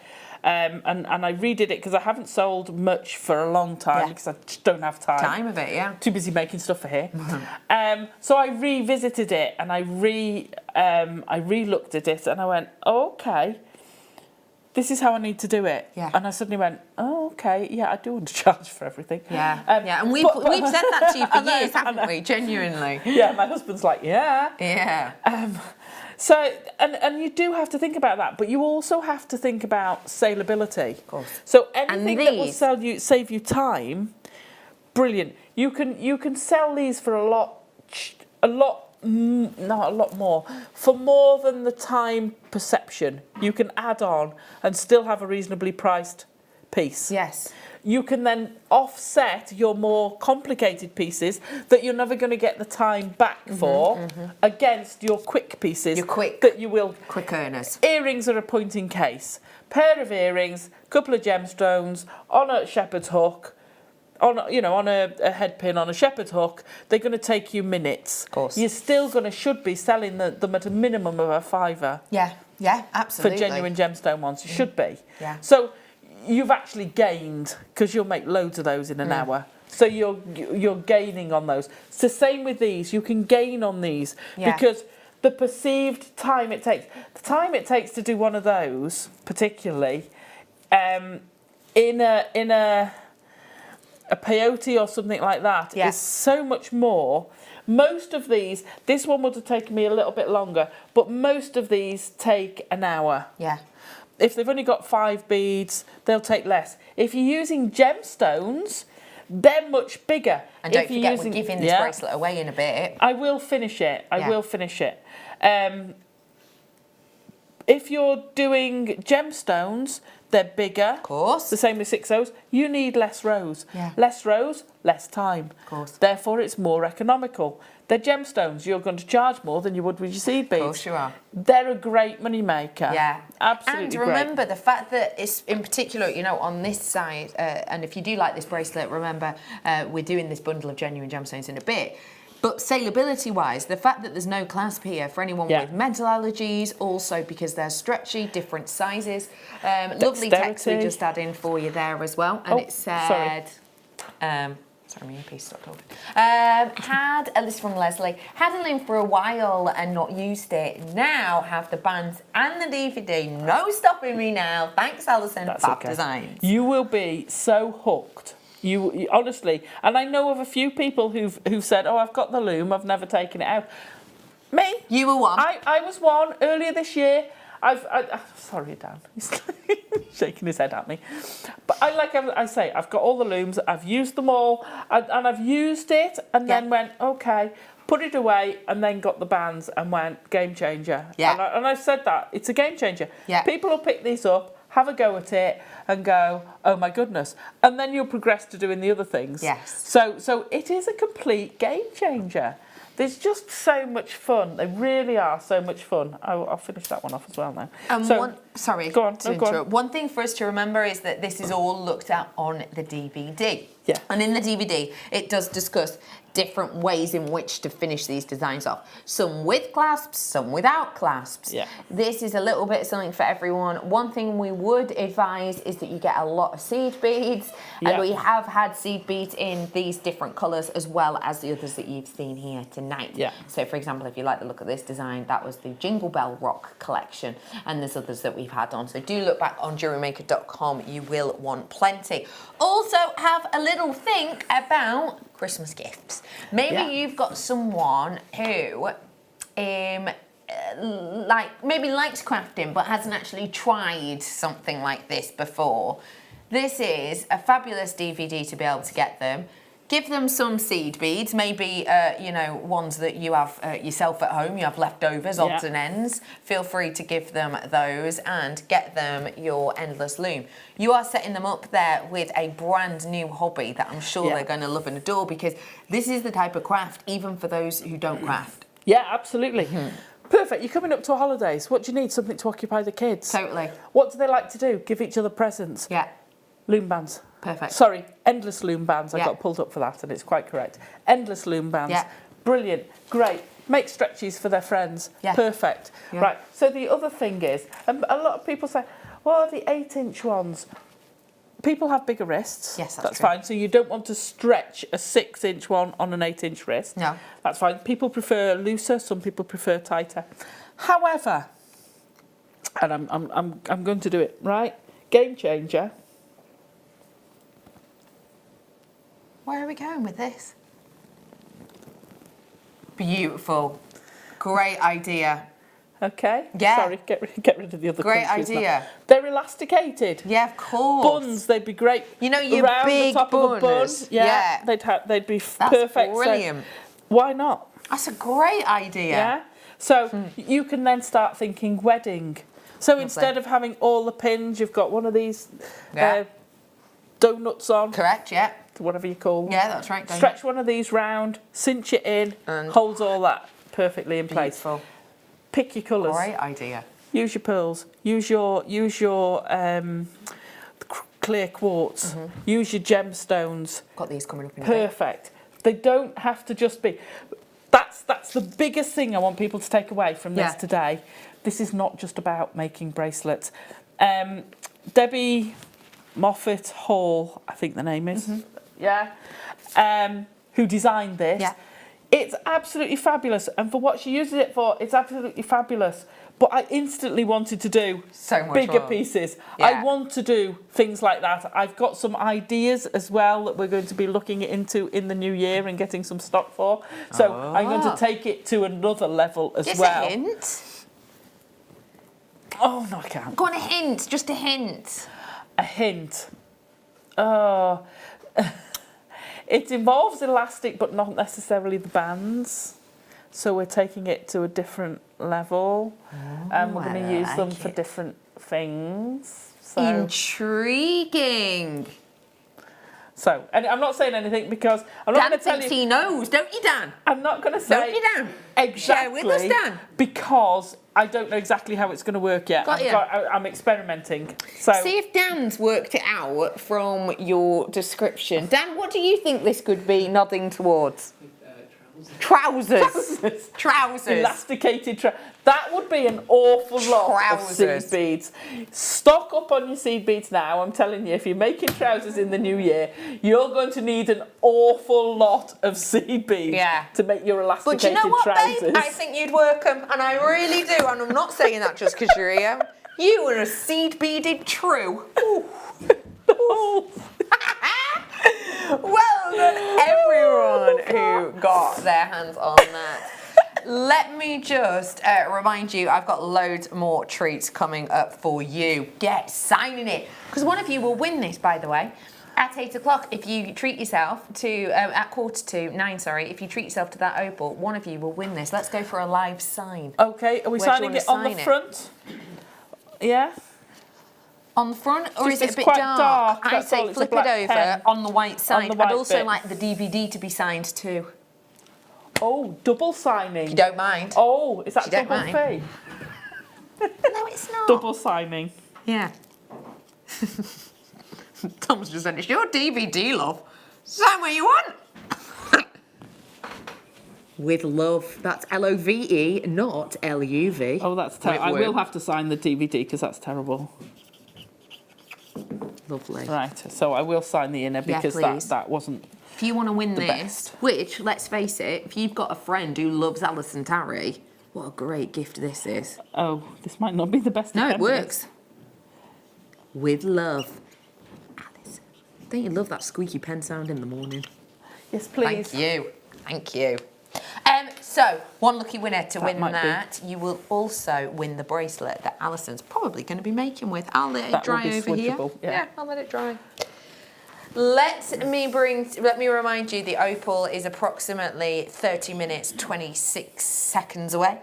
And I redid it because I haven't sold much for a long time because I just don't have time. Time of it, yeah. Too busy making stuff for here. So I revisited it and I re-looked at it and I went, oh, okay, this is how I need to do it. Yeah. And I suddenly went, oh, okay, yeah, I do want to charge for everything. Yeah, and we've said that to you for years, haven't we? Genuinely. Yeah, my husband's like, yeah. Yeah. So, and you do have to think about that, but you also have to think about saleability. Of course. So anything that will save you time, brilliant. You can sell these for not a lot more, for more than the time perception. You can add on and still have a reasonably priced piece. Yes. You can then offset your more complicated pieces that you're never going to get the time back for against your quick pieces. That you will. Quick earners. Earrings are a point in case. Pair of earrings, couple of gemstones on a shepherd's hook, on a head pin on a shepherd's hook. They're going to take you minutes. Of course. You're still should be selling them at a minimum of £5. Yeah, absolutely. For genuine gemstone ones, you should be. Yeah. So you've actually gained, because you'll make loads of those in an hour. So you're gaining on those. It's the same with these. You can gain on these because the perceived time it takes to do one of those, particularly, in a peyote or something like that, is so much more. Most of these, this one would have taken me a little bit longer, but most of these take an hour. Yeah. If they've only got 5 beads, they'll take less. If you're using gemstones, they're much bigger. And don't forget, we're giving this bracelet away in a bit. I will finish it. I will finish it. If you're doing gemstones, they're bigger. Of course. The same with 6Os. You need less rows. Yeah. Less rows, less time. Of course. Therefore, it's more economical. They're gemstones. You're going to charge more than you would with your seed beads. Of course you are. They're a great money maker. Yeah. Absolutely And remember the fact that it's, in particular, on this side, and if you do like this bracelet, remember we're doing this bundle of genuine gemstones in a bit. But saleability-wise, the fact that there's no clasp here for anyone with mental allergies, also because they're stretchy, different sizes. Lovely text we just add in for you there as well. And it said... Sorry, my earpiece stopped talking. This is from Leslie. Had a loom for a while and not used it. Now have the bands and the DVD. No stopping me now. Thanks, Alison. Fab Designs. You will be so hooked. You honestly, and I know of a few people who've said, "Oh, I've got the loom. I've never taken it out." Me? You were one. I was one earlier this year. Sorry, Dan. He's shaking his head at me. But I say, I've got all the looms. I've used them all, and I've used it, and then went, okay, put it away, and then got the bands and went, game changer. Yeah. And I've said that it's a game changer. Yeah. People will pick these up, have a go at it, and go, oh my goodness, and then you'll progress to doing the other things. Yes. So it is a complete game changer. There's just so much fun. They really are so much fun. I'll finish that one off as well now. Go on. Go on. One thing for us to remember is that this is all looked at on the DVD. Yeah. And in the DVD, it does discuss different ways in which to finish these designs off. Some with clasps, some without clasps. Yeah. This is a little bit something for everyone. One thing we would advise is that you get a lot of seed beads. And we have had seed beads in these different colours as well as the others that you've seen here tonight. Yeah. So for example, if you like the look of this design, that was the Jingle Bell Rock collection. And there's others that we've had on. So do look back on JewelleryMaker.com. You will want plenty. Also have a little think about Christmas gifts. Maybe you've got someone who maybe likes crafting but hasn't actually tried something like this before. This is a fabulous DVD to be able to get them. Give them some seed beads, maybe ones that you have yourself at home, you have leftovers, odds and ends. Feel free to give them those and get them your endless loom. You are setting them up there with a brand new hobby that I'm sure they're going to love and adore, because this is the type of craft, even for those who don't craft. Yeah, absolutely. Perfect. You're coming up to holidays. What do you need? Something to occupy the kids. Totally. What do they like to do? Give each other presents. Yeah. Loom bands. Perfect. Sorry, endless loom bands. I got pulled up for that, and it's quite correct. Endless loom bands. Yeah. Brilliant. Great. Make stretchies for their friends. Yeah. Perfect. Yeah. Right. So the other thing is, a lot of people say, What are the 8-inch ones? People have bigger wrists. Yes, that's true. fine. So you don't want to stretch a 6-inch one on an 8-inch wrist. No. That's fine. People prefer looser, some people prefer tighter. However, and I'm going to do it, right? Game changer. Where are we going with this? Beautiful. Great idea. Okay. Yeah. Sorry, get rid of the other Great countries now. idea. They're elasticated. Yeah, of course. Buns, they'd be great. You know, your around big the top of a bun. buns. Yeah. They'd be That's perfect. brilliant. So why not? That's a great idea. Yeah. So you can then start thinking wedding. So instead of having all the pins, you've got one of these donuts on. Correct, yeah. Whatever you call them. Yeah, that's right. Stretch one of these round, cinch it in, And holds all that perfectly in place. Beautiful. Pick your colours. Great idea. Use your pearls. Use your clear quartz. Use your gemstones. Got these coming up in a bit. Perfect. They don't have to just be. That's the biggest thing I want people to take away from this today. This is not just about making bracelets. Debbie Moffat Hall, I think the name is. Who designed this. Yeah. It's absolutely fabulous. And for what she uses it for, it's absolutely fabulous. But I instantly wanted to do So much bigger more. pieces. Yeah. I want to do things like that. I've got some ideas as well that we're going to be looking into in the new year and getting some stock for. So I'm going to take it to another level as Just well. a hint. Oh, no, I can't. Go on, a hint. Just a hint. A hint. Oh, it involves elastic, but not necessarily the bands. So we're taking it to a different level, and we're going to use them for different things. So, intriguing. And I'm not saying anything because I'm not going Dan to tell thinks you. he knows, don't you, Dan? I'm not going to Don't say you, Dan? exactly Share with us, Dan. because I don't know exactly how it's going to work yet. Got you. I'm experimenting. So See if Dan's worked it out from your description. Dan, what do you think this could be nodding towards? Trousers. Trousers. elasticated that would be an awful lot of Trousers. seed beads. Stock up on your seed beads now. I'm telling you, if you're making trousers in the new year, you're going to need an awful lot of seed beads to make your elasticated But you know what, trousers. babe? I think you'd work them, and I really do. And I'm not saying that just because you're here. You are a seed beaded true. Ooh. Well done, everyone who got their hands on that. Let me just remind you, I've got loads more treats coming up for you. Get signing it, because one of you will win this, by the way. At 8 o'clock, if you treat yourself to, at 9:45, sorry, if you treat yourself to that opal, one of you will win this. Let's go for a live sign. Okay, are we Where do you signing wanna it on the sign it? front? Yeah? On the front, or is it It's a bit quite dark? dark, I'd that's all, say it's a flip it black over pen. on the white side. the white I'd also bit. like the DVD to be signed too. Oh, double signing. If you don't mind. Oh, is that If you don't double mind. fee? No, it's not. Double signing. Yeah. Tom's just said, it's your DVD, love. Sign what you want. With love. That's L-O-V-E, not L-U-V. Oh, that's terrible. I will have to sign the DVD because that's terrible. Lovely. Right, so I will sign the inner Yeah, because please. that wasn't... If you want to win this, best. which, let's face it, if you've got a friend who loves Alison Tarry, what a great gift this is. Oh, this might not be the best. No, it of works. With love. Alison. Don't you love that squeaky pen sound in the morning? Yes, please. Thank you. Thank you. So, one lucky winner to win might be. that. You will also win the bracelet that Alison's probably going to be making with. I'll let it That will dry be over here. switchable, yeah. I'll let it dry. Let me remind you, the opal is approximately 30 minutes, 26 seconds away.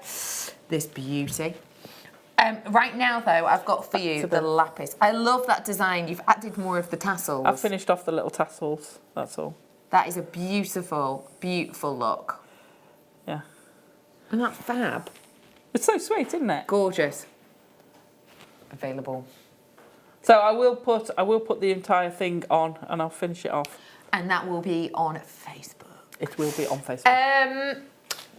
This beauty. Right now, though, I've got for you the lapis. I love that design. You've added more of the tassels. I've finished off the little tassels, that's all. That is a beautiful, beautiful look. Yeah. And that fab. It's so sweet, isn't it? Gorgeous. Available. So I will put the entire thing on and I'll finish it off. And that will be on Facebook. It will be on Facebook.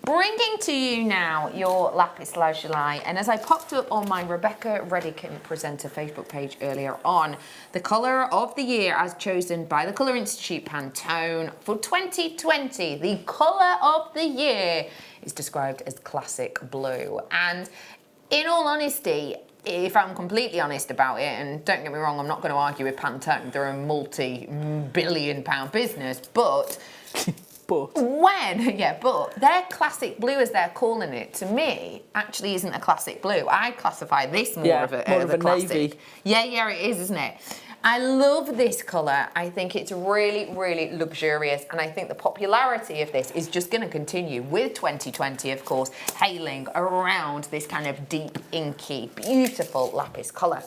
Bringing to you now your lapis lazuli, and as I popped up on my Rebecca Redican presenter Facebook page earlier on, the colour of the year as chosen by the Colour Institute Pantone for 2020, the colour of the year is described as classic blue. And in all honesty, if I'm completely honest about it, and don't get me wrong, I'm not going to argue with Pantone, they're a multi-billion-pound business, but their classic blue, as they're calling it, to me, actually isn't a classic blue. I classify this more of a classic. Navy. Yeah, it is, isn't it? I love this colour. I think it's really, really luxurious, and I think the popularity of this is just going to continue with 2020, of course, hailing around this kind of deep, inky, beautiful lapis colour.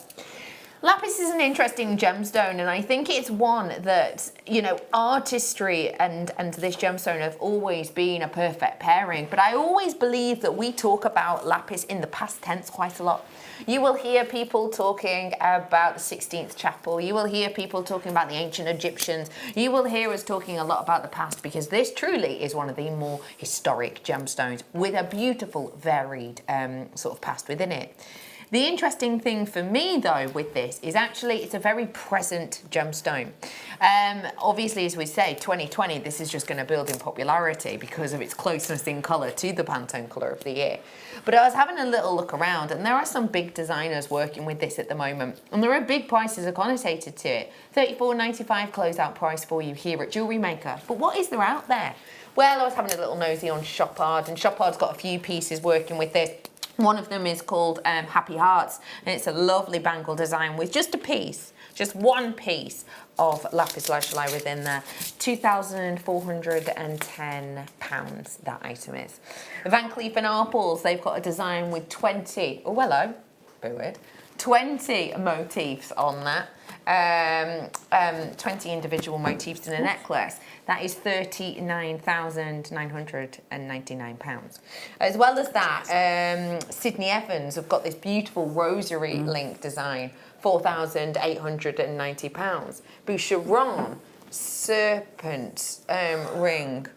Lapis is an interesting gemstone, and I think it's one that, you know, artistry and this gemstone have always been a perfect pairing, but I always believe that we talk about lapis in the past tense quite a lot. You will hear people talking about the 16th chapel. You will hear people talking about the ancient Egyptians. You will hear us talking a lot about the past, because this truly is one of the more historic gemstones with a beautiful, varied sort of past within it. The interesting thing for me, though, with this is actually it's a very present gemstone. Obviously, as we say, 2020, this is just going to build in popularity because of its closeness in colour to the Pantone colour of the year. But I was having a little look around, and there are some big designers working with this at the moment, and there are big prices connotated to it. $34.95 closeout price for you here at JewelleryMaker. But what is there out there? Well, I was having a little nosy on Shopard, and Shopard's got a few pieces working with this. One of them is called Happy Hearts, and it's a lovely bangle design with just a piece, just one piece of lapis lazuli within there. £2,410 that item is. Van Cleef & Arpels, they've got a design with 20 motifs on that. 20 individual motifs in a necklace. That is £39,999. As well as that, Sydney Evans have got this beautiful rosary link design, £4,890. Boucheron serpent ring.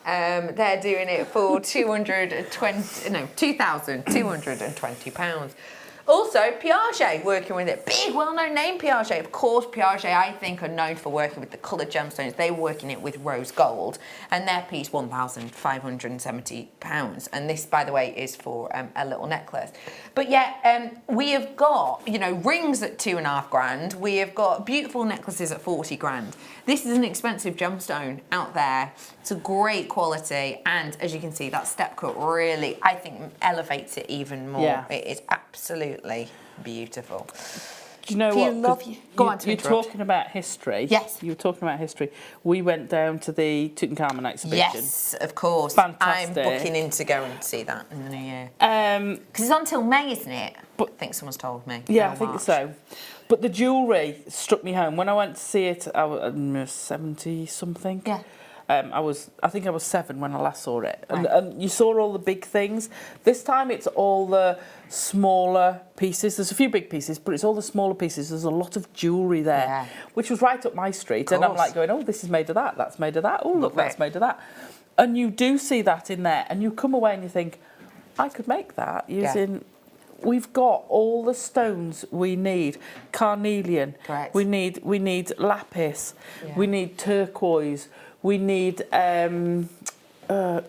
They're doing it for £2,220. Also, Piaget working with it. Big, well-known name, Piaget. Of course, Piaget, I think, are known for working with the coloured gemstones. They were working it with rose gold, and their piece, £1,570. And this, by the way, is for a little necklace. But yeah, we have got, you know, rings at £2,500. We have got beautiful necklaces at 40 grand. This is an expensive gemstone out there. It's a great quality, and as you can see, that step cut really, I think, elevates it even more. Yeah. It is absolutely beautiful. Do you know what? You're talking about history. Yes. You were talking about history. We went down to the Tutankhamun exhibition. Yes, of course. Fantastic. I'm booking in to go and see that in the new year. Because it's until May, isn't it? But I think someone's told me. Yeah, I think so. But the jewellery struck me home. When I went to see it, I was 70-something. Yeah. I think I was 7 when I last saw it. Right. And you saw all the big things. This time it's all the smaller pieces. There's a few big pieces, but it's all the smaller pieces. There's a lot of jewellery there, which was right up my street. And I'm like going, oh, this is made of that, that's made of that. Oh, look, that's made of that. And you do see that in there. And you come away and you think, I could make that using... Yeah. We've got all the stones we need. Carnelian. Correct. We need lapis. Yeah. We need turquoise. We need red. No,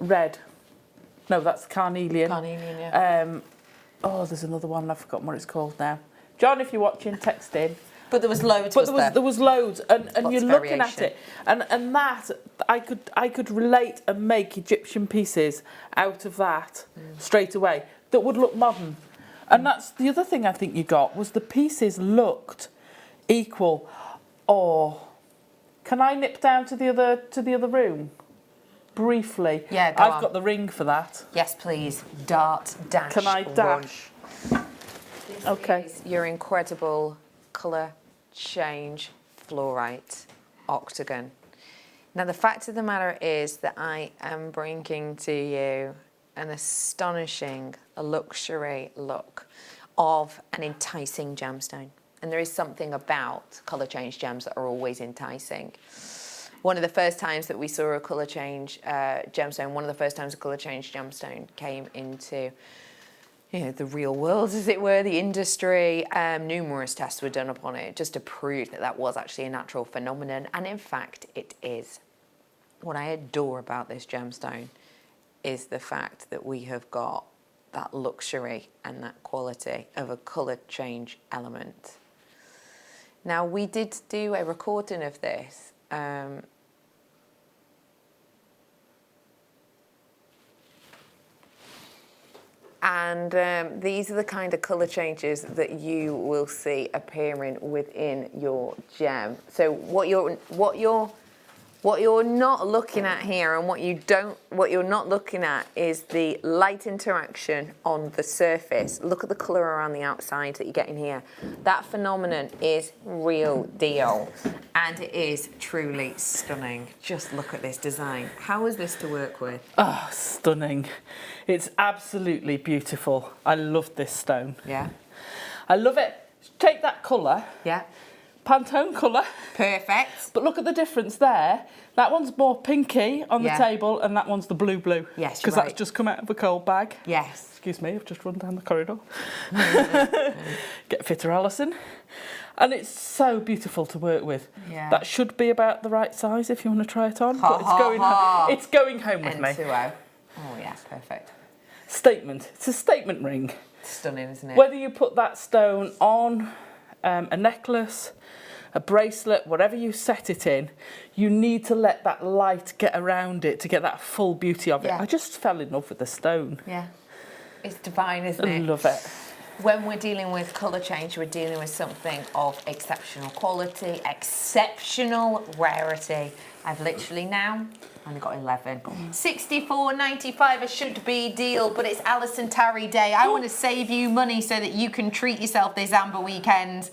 that's carnelian. Carnelian, yeah. There's another one. I've forgotten what it's called now. John, if you're watching, text in. But there was loads. There was loads, and you're looking at it, and that I could relate and make Egyptian pieces out of that straight away that would look modern. And that's the other thing I think you got was the pieces looked equal. Oh. Can I nip down to the other room? Briefly. Yeah, I've got the ring for that. Yes, please. Dart, dash, can I dash? Okay. This is your incredible colour change fluorite octagon. Now, the fact of the matter is that I am bringing to you an astonishing, luxury look of an enticing gemstone. And there is something about colour change gems that are always enticing. one of the first times that we saw a colour change gemstone, one of the first times a colour change gemstone came into the real world, as it were, the industry. Numerous tests were done upon it just to prove that that was actually a natural phenomenon, and in fact it is. What I adore about this gemstone is the fact that we have got that luxury and that quality of a colour change element. Now, we did do a recording of this and these are the kind of colour changes that you will see appearing within your gem. So what you're not looking at here, and what you're not looking at is the light interaction on the surface. Look at the colour around the outside that you're getting here. That phenomenon is real deal, and it is truly stunning. Just look at this design. How is this to work with? Oh, stunning. It's absolutely beautiful. I love this stone. Yeah. I love it. Take that colour. Yeah. Pantone colour. Perfect. But look at the difference there. That one's more pinky on the table, and that one's the blue. Yes, because that's just come out of a cold bag. Yes. Excuse me, I've just run down the corridor. Get fitter, Alison. And it's so beautiful to work with. Yeah. That should be about the right size if you want to try it on. But it's going home with me. N2O. Oh yes, perfect. Statement. It's a statement ring. Stunning, isn't it? Whether you put that stone on a necklace, a bracelet, whatever you set it in, you need to let that light get around it to get that full beauty of it. Yeah. I just fell in love with the stone. Yeah. It's divine, isn't I it? love it. When we're dealing with colour change, we're dealing with something of exceptional quality, exceptional rarity. I've literally now only got 11. 64.95 a should be deal, but it's Alison Tarry Day. I want to save you money so that you can treat yourself this Amber weekend.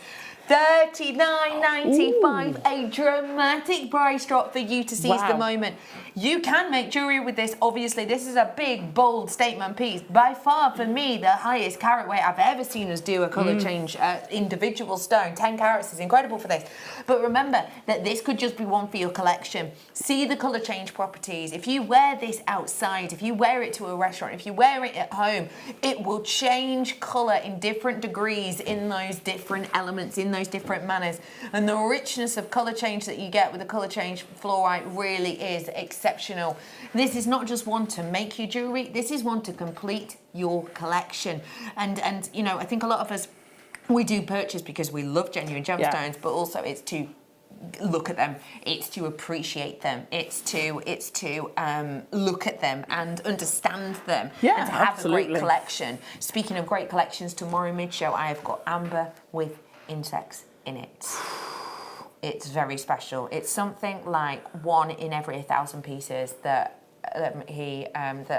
$39.95, a dramatic price drop for you to seize the moment. You can make jewellery with this. Obviously, this is a big, bold statement piece. By far, for me, the highest carat weight I've ever seen us do a colour change individual stone. 10 carats is incredible for this. But remember that this could just be one for your collection. See the colour change properties. If you wear this outside, if you wear it to a restaurant, if you wear it at home, it will change colour in different degrees in those different elements, in those different manners. And the richness of colour change that you get with the colour change fluorite really is exceptional. This is not just one to make your jewellery, this is one to complete your collection. And you know, I think a lot of us, we do purchase because we love genuine gemstones, but also it's to look at them, it's to appreciate them, it's to look at them and understand them, and to have a great collection. Speaking of great collections, tomorrow mid-show I have got amber with insects in it. It's very special. It's something like 1 in every 1,000 pieces that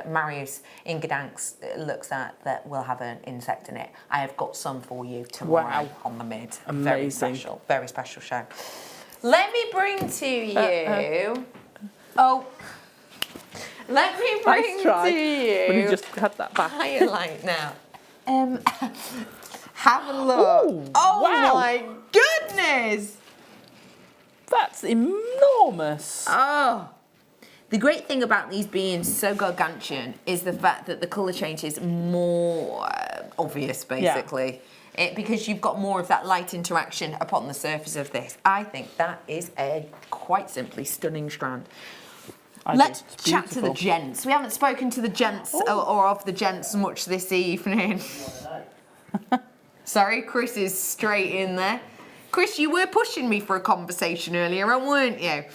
Marius in Gdansk looks at that will have an insect in it. I have got some for you tomorrow on the mid. Amazing. Very special show. Let me bring to you. Let me bring to you. When you just had that back. Highlight now. Have a look. Ooh, oh wow. My goodness! That's enormous. Oh. The great thing about these being so gargantuan is the fact that the colour change is more obvious, basically. Because you've got more of that light interaction upon the surface of this. I think that is a quite simply stunning strand. Let's chat to the gents. We haven't spoken to the gents or of the gents much this evening. Sorry, Chris is straight in there. Chris, you were pushing me for a conversation earlier on, weren't you?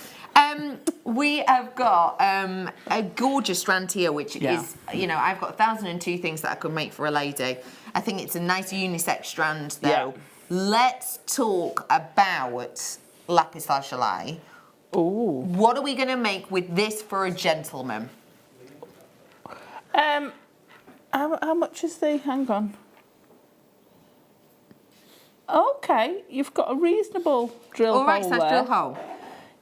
We have got a gorgeous strand here, which is, you know, I've got 1,002 things that I could make for a lady. I think it's a nice unisex strand, though. Yeah. Let's talk about lapis lazuli. Ooh. What are we going to make with this for a gentleman? How much is the? Hang on. Okay, you've got a reasonable drill hole there. Drill hole.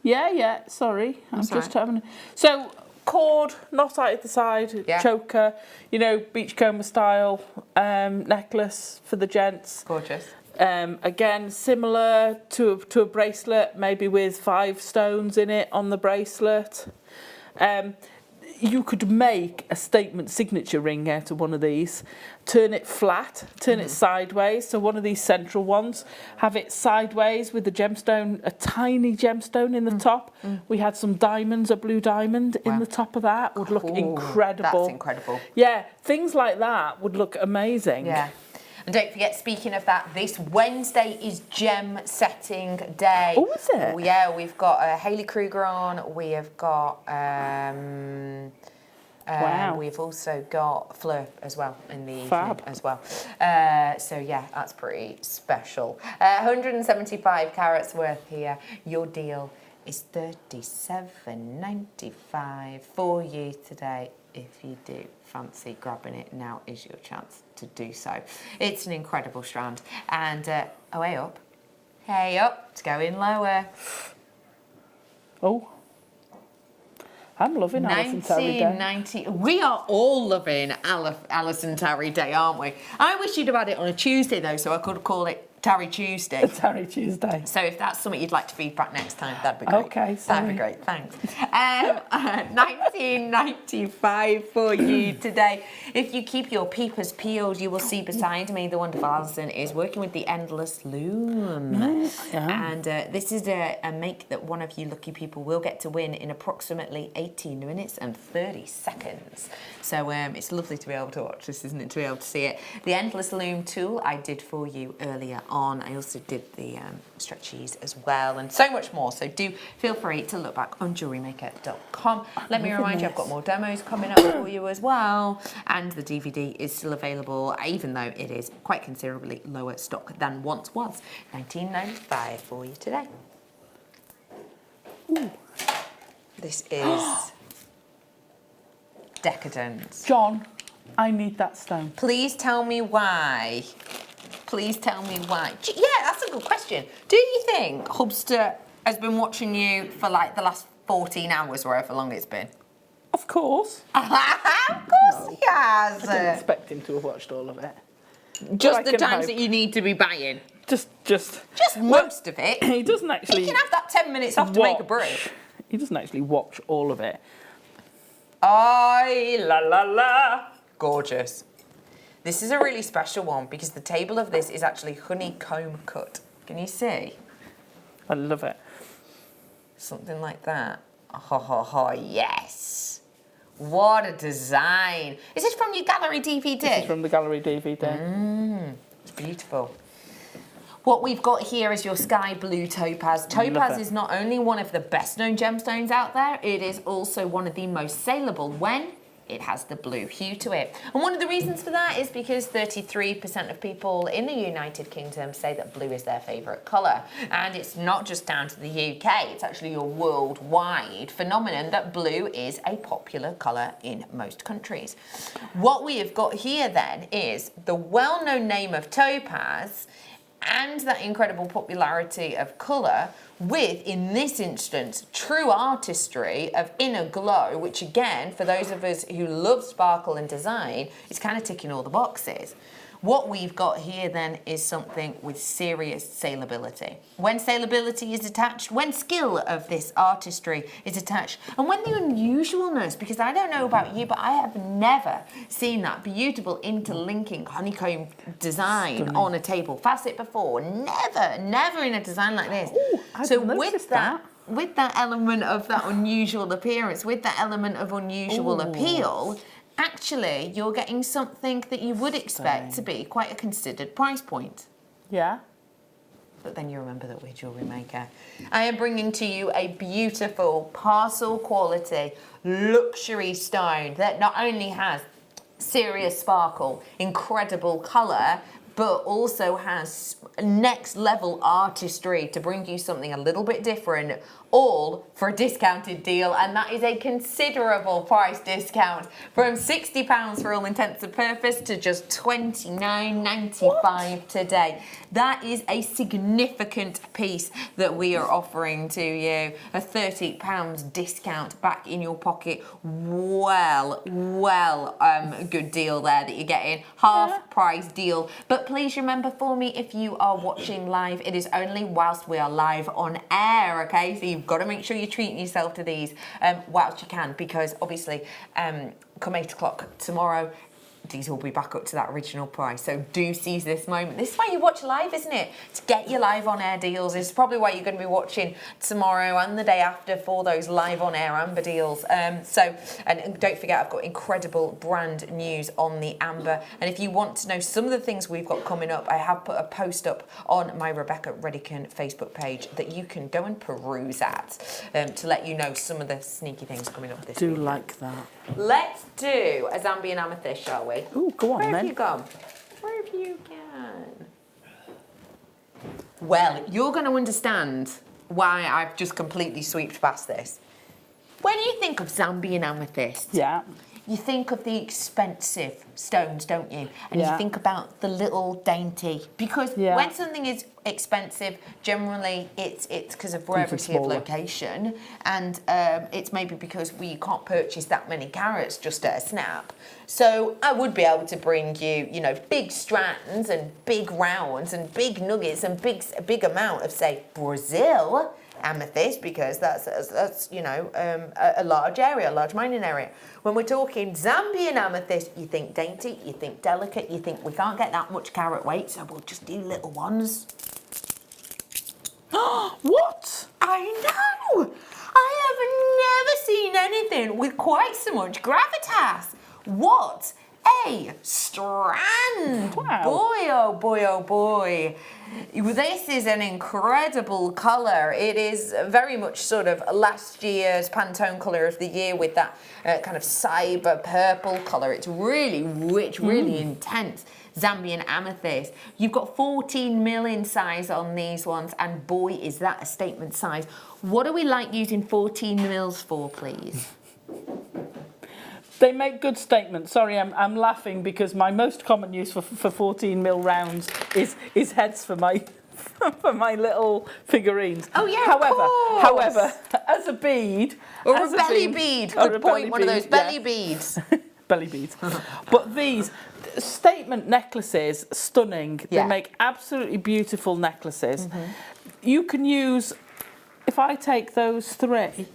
Yeah. Sorry, I'm just having. So cord, knot out at the side, choker. You know, beachcomber style necklace for the gents. Gorgeous. Again, similar to a bracelet, maybe with 5 stones in it on the bracelet. You could make a statement signature ring out of one of these, turn it flat, turn it sideways, so one of these central ones, have it sideways with the gemstone, a tiny gemstone in the top. We had some diamonds, a blue diamond in the top of that, would look incredible. That's incredible. Yeah, things like that would look amazing. Yeah. And don't forget, speaking of that, this Wednesday is gem setting day. Oh, is it? Oh, yeah, we've got Hayley Kruger on. We have got, wow. We've also got Fleur as well in the Fab. evening as well. So yeah, that's pretty special. 175 carats worth here. Your deal is $37.95 for you today. If you do fancy grabbing it, now is your chance to do so. It's an incredible strand. And hey up, it's going lower. Oh, I'm loving Alison Tarry Day. 1990. We are all loving Alison Tarry Day, aren't we? I wish you'd have had it on a Tuesday though, so I could call it Tarry Tuesday. Tarry Tuesday. So if that's something you'd like to feedback next time, that'd be great. Okay, that'd be great. Thanks. 1995 for you today. If you keep your peepers peeled, you will see beside me the wonderful Alison is working with the Endless Loom. And this is a make that one of you lucky people will get to win in approximately 18 minutes and 30 seconds. So it's lovely to be able to watch this, isn't it? To be able to see it. The Endless Loom tool I did for you earlier on. I also did the stretchies as well and so much more. So do feel free to look back on JewelleryMaker.com. Let me remind you, I've got more demos coming up for you as well. And the DVD is still available, even though it is quite considerably lower stock than once was. $19.95 for you today. Ooh. This is decadent. John, I need that stone. Please tell me why. Please tell me why. Yeah, that's a good question. Do you think Hubster has been watching you for like the last 14 hours or however long it's been? Of course. Of course he has. I didn't expect him to have watched all of it. Just the times that you need to be buying. Just most of it. He doesn't actually. You can have that 10 minutes off to make a brew. He doesn't actually watch all of it. Ay, la la la. Gorgeous. This is a really special one because the table of this is actually honeycomb cut. Can you see? I love it. Something like that. Oh, yes. What a design. Is this from your gallery DVD? This is from the gallery DVD. It's beautiful. What we've got here is your sky blue topaz. Topaz is not only one of the best known gemstones out there, it is also one of the most saleable when it has the blue hue to it. And one of the reasons for that is because 33% of people in the United Kingdom say that blue is their favourite colour. And it's not just down to the UK, it's actually a worldwide phenomenon that blue is a popular colour in most countries. What we have got here then is the well-known name of topaz and that incredible popularity of colour with, in this instance, true artistry of inner glow, which again, for those of us who love sparkle and design, is kind of ticking all the boxes. What we've got here then is something with serious saleability. When saleability is attached, when skill of this artistry is attached, and when the unusualness, because I don't know about you, but I have never seen that beautiful interlinking honeycomb design on a table facet before. Never in a design like this. Ooh, so with that element of that unusual appearance, with that element of unusual appeal, actually, you're getting something that you would expect to be quite a considered price point. Yeah. But then you remember that we're Jewellery Maker. I am bringing to you a beautiful parcel quality luxury stone that not only has serious sparkle, incredible colour, but also has next level artistry to bring you something a little bit different, all for a discounted deal, and that is a considerable price discount from £60 for all intents and purpose to just $29.95 today. That is a significant piece that we are offering to you, a £30 discount back in your pocket. Well, good deal there that you're getting, half price deal. But please remember for me, if you are watching live, it is only whilst we are live on air, okay? So you've got to make sure you're treating yourself to these whilst you can, because obviously come 8 o'clock tomorrow, these will be back up to that original price. So do seize this moment. This is why you watch live, isn't it? To get your live on air deals. This is probably why you're going to be watching tomorrow and the day after for those live on air amber deals. And don't forget, I've got incredible brand news on the amber. And if you want to know some of the things we've got coming up, I have put a post up on my Rebecca Redican Facebook page that you can go and peruse at to let you know some of the sneaky things coming up this week. Do like that. Let's do a Zambian amethyst, shall we? Oh, go on Where then. have you gone? Where have you gone? Well, you're going to understand why I've just completely sweeped past this. When you think of Zambian amethyst, Yeah. you think of the expensive stones, don't you? And Yeah. you think about the little dainty. Because Yeah. when something is expensive, generally it's because of rarity of smaller. location, and it's maybe because we can't purchase that many carats just at a snap. So I would be able to bring you, you know, big strands and big rounds and big nuggets and a big amount of, say, Brazil amethyst, because that's you know, a large area, a large mining area. When we're talking Zambian amethyst, you think dainty, you think delicate, you think we can't get that much carat weight, so we'll just do little ones. What? I know! I have never seen anything with quite so much gravitas. What a strand! Wow. Boy, oh boy, oh boy. This is an incredible colour. It is very much sort of last year's Pantone colour of the year with that kind of cyber purple colour. It's really rich, really intense. Zambian amethyst. You've got 14 mil in size on these ones, and boy, is that a statement size. What do we like using 14 mils for, please? They make good statements. Sorry, I'm laughing because my most common use for 14 mil rounds is heads for my for my little figurines. Oh yeah, however, as a bead, or as a belly bead. or Good a point. One of those belly yeah. beads. Belly beads. But these statement necklaces, stunning. Yeah. They make absolutely beautiful necklaces. You can use, if I take those three,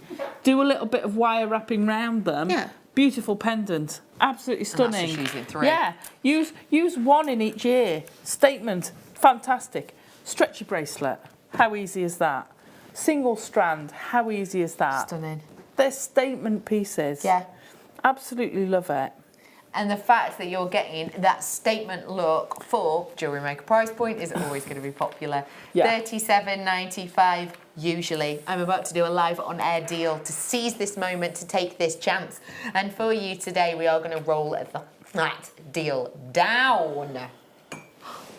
do a little bit of wire wrapping round them. Yeah. Beautiful pendant, absolutely stunning. just using three. Yeah, use one in each ear. Statement, fantastic. Stretchy bracelet, how easy is that? Single strand, how easy is that? Stunning. They're statement pieces. Yeah. Absolutely love it. And the fact that you're getting that statement look for Jewellery Maker price point is always going to be popular. Yeah. $37.95 usually. I'm about to do a live on air deal to seize this moment, to take this chance. And for you today, we are going to roll that deal down.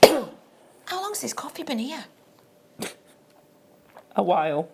How long's this coffee been here? A while.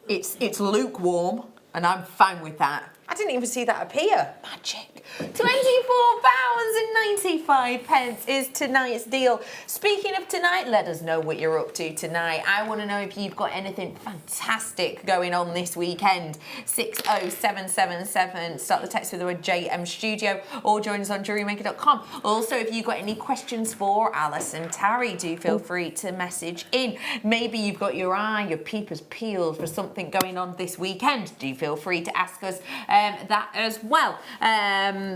It's lukewarm, and I'm fine with that. I didn't even see that appear. Magic. £24.95 is tonight's deal. Speaking of tonight, let us know what you're up to tonight. I want to know if you've got anything fantastic going on this weekend. 60777. Start the text with the word JM Studio, or join us on JewelleryMaker.com. Also, if you've got any questions for Alison, Tarry, do feel free to message in. Maybe you've got your peepers peeled for something going on this weekend. Do feel free to ask us that as well.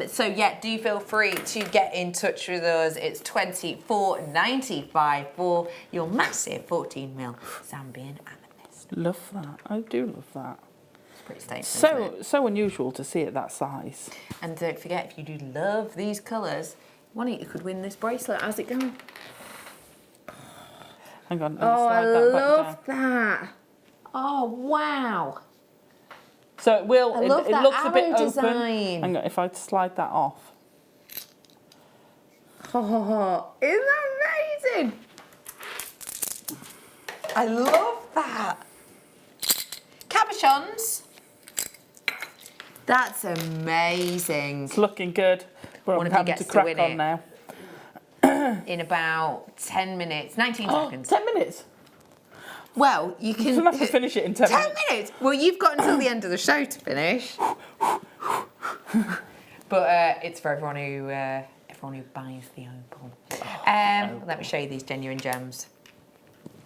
So yeah, do feel free to get in touch with us. It's $24.95 for your massive 14 mil Zambian amethyst. Love that. I do love that. It's pretty statement, isn't it? So unusual to see it that size. And don't forget, if you do love these colours, one of you could win this bracelet. How's it going? Hang on. Oh, I slide that back love down. that. Oh, wow. So it will. I love it that looks a bit arrow open. design. Hang on. If I slide that off. Oh, isn't that amazing? I love that. Cabochons. That's amazing. It's looking good. But One I'm of you having gets to to crack win on it. now. In about 10 minutes, 19 Oh, seconds. 10 minutes. Well, you can... Doesn't have to finish it in 10 minutes. 10 minutes? Well, you've got until the end of the show to finish. But it's for everyone who buys the opal. Let me show you these genuine gems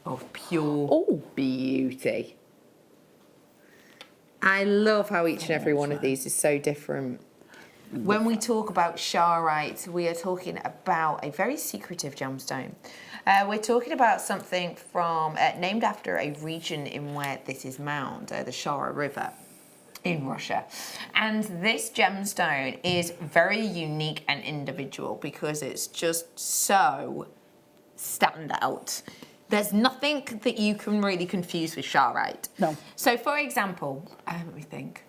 of pure beauty. I love how each and every one of these is so different. When we talk about Charoite, we are talking about a very secretive gemstone. We're talking about something from named after a region in where this is found, the Chara River in Russia. And this gemstone is very unique and individual because it's just so standout. There's nothing that you can really confuse with Charoite. No. So, for example, let me think.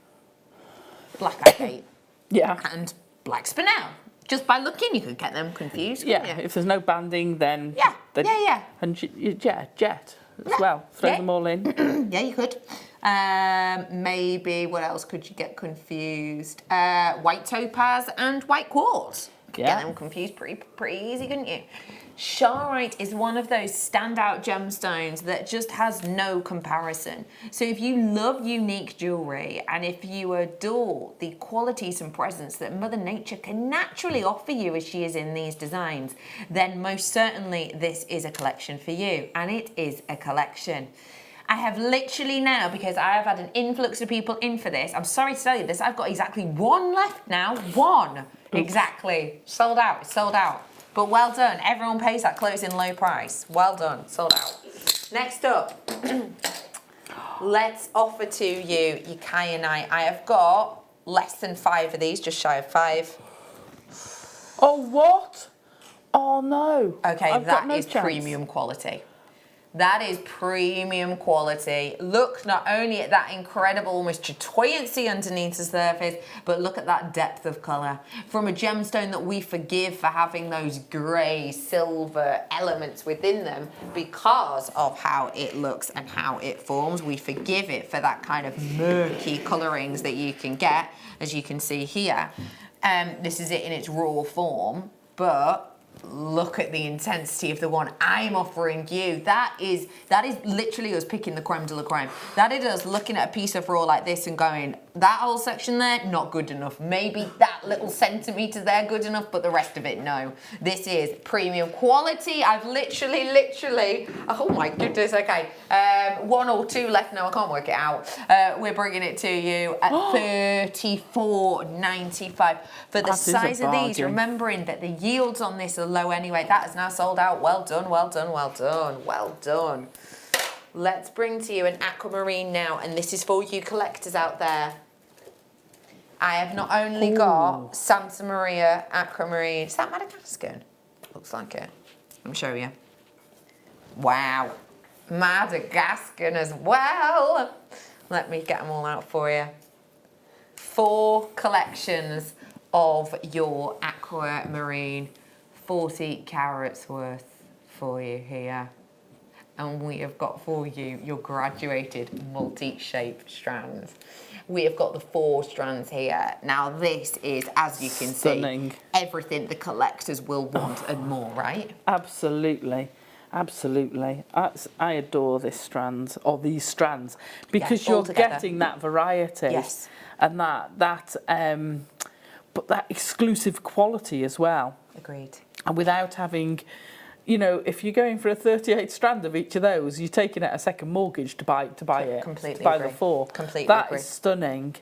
Black agate. Yeah. And black spinel. Just by looking, you could get them confused. Yeah, You? if there's no banding, then... Yeah, yeah. And jet as well. Throw them all in. Yeah, you could. Maybe, what else could you get confused? White topaz and white quartz. Could get them confused pretty easy, couldn't you? Charoite is one of those standout gemstones that just has no comparison. So if you love unique jewellery and if you adore the qualities and presence that Mother Nature can naturally offer you as she is in these designs, then most certainly this is a collection for you. And it is a collection. I have literally now, because I have had an influx of people in for this, I'm sorry to tell you this, I've got exactly one left now. One. Exactly. Sold out. It's sold out. But well done. Everyone pays that closing low price. Well done. Sold out. Next up, let's offer to you your kyanite. I have got less than 5 of these, just shy of 5. Oh, what? Oh, no. Okay, that is premium quality. That is premium quality. Look not only at that incredible almost chatoyancy underneath the surface, but look at that depth of colour. From a gemstone that we forgive for having those grey, silver elements within them because of how it looks and how it forms. We forgive it for that kind of murky colourings that you can get, as you can see here. This is it in its raw form, but look at the intensity of the one I'm offering you. That is literally us picking the creme de la creme. That is us looking at a piece of raw like this and going, that whole section there, not good enough. Maybe that little centimetre there, good enough, but the rest of it, no. This is premium quality. I've literally, oh my goodness, okay. 1 or 2 left, no, I can't work it out. We're bringing it to you at $34.95 for the size of these, remembering that the yields on this are low anyway. That is now sold out. Well done, well done, well done, well done. Let's bring to you an aquamarine now, and this is for you collectors out there. I have not only got Santa Maria aquamarine. Is that Madagascar? Looks like it. Let me show you. Wow. Madagascar as well. Let me get them all out for you. 4 collections of your aquamarine. 40 carats worth for you here. And we have got for you your graduated multi-shape strands. We have got the 4 strands here. Now this is, as you can see, everything the collectors will want and more, right? Absolutely. Absolutely. I adore this strands, or these strands, because you're getting that variety. Yes. And but that exclusive quality as well. Agreed. And without having, you know, if you're going for a 38 strand of each of those, you're taking out a second mortgage to buy it. Completely to buy agree. the 4. Completely That agree. is stunning.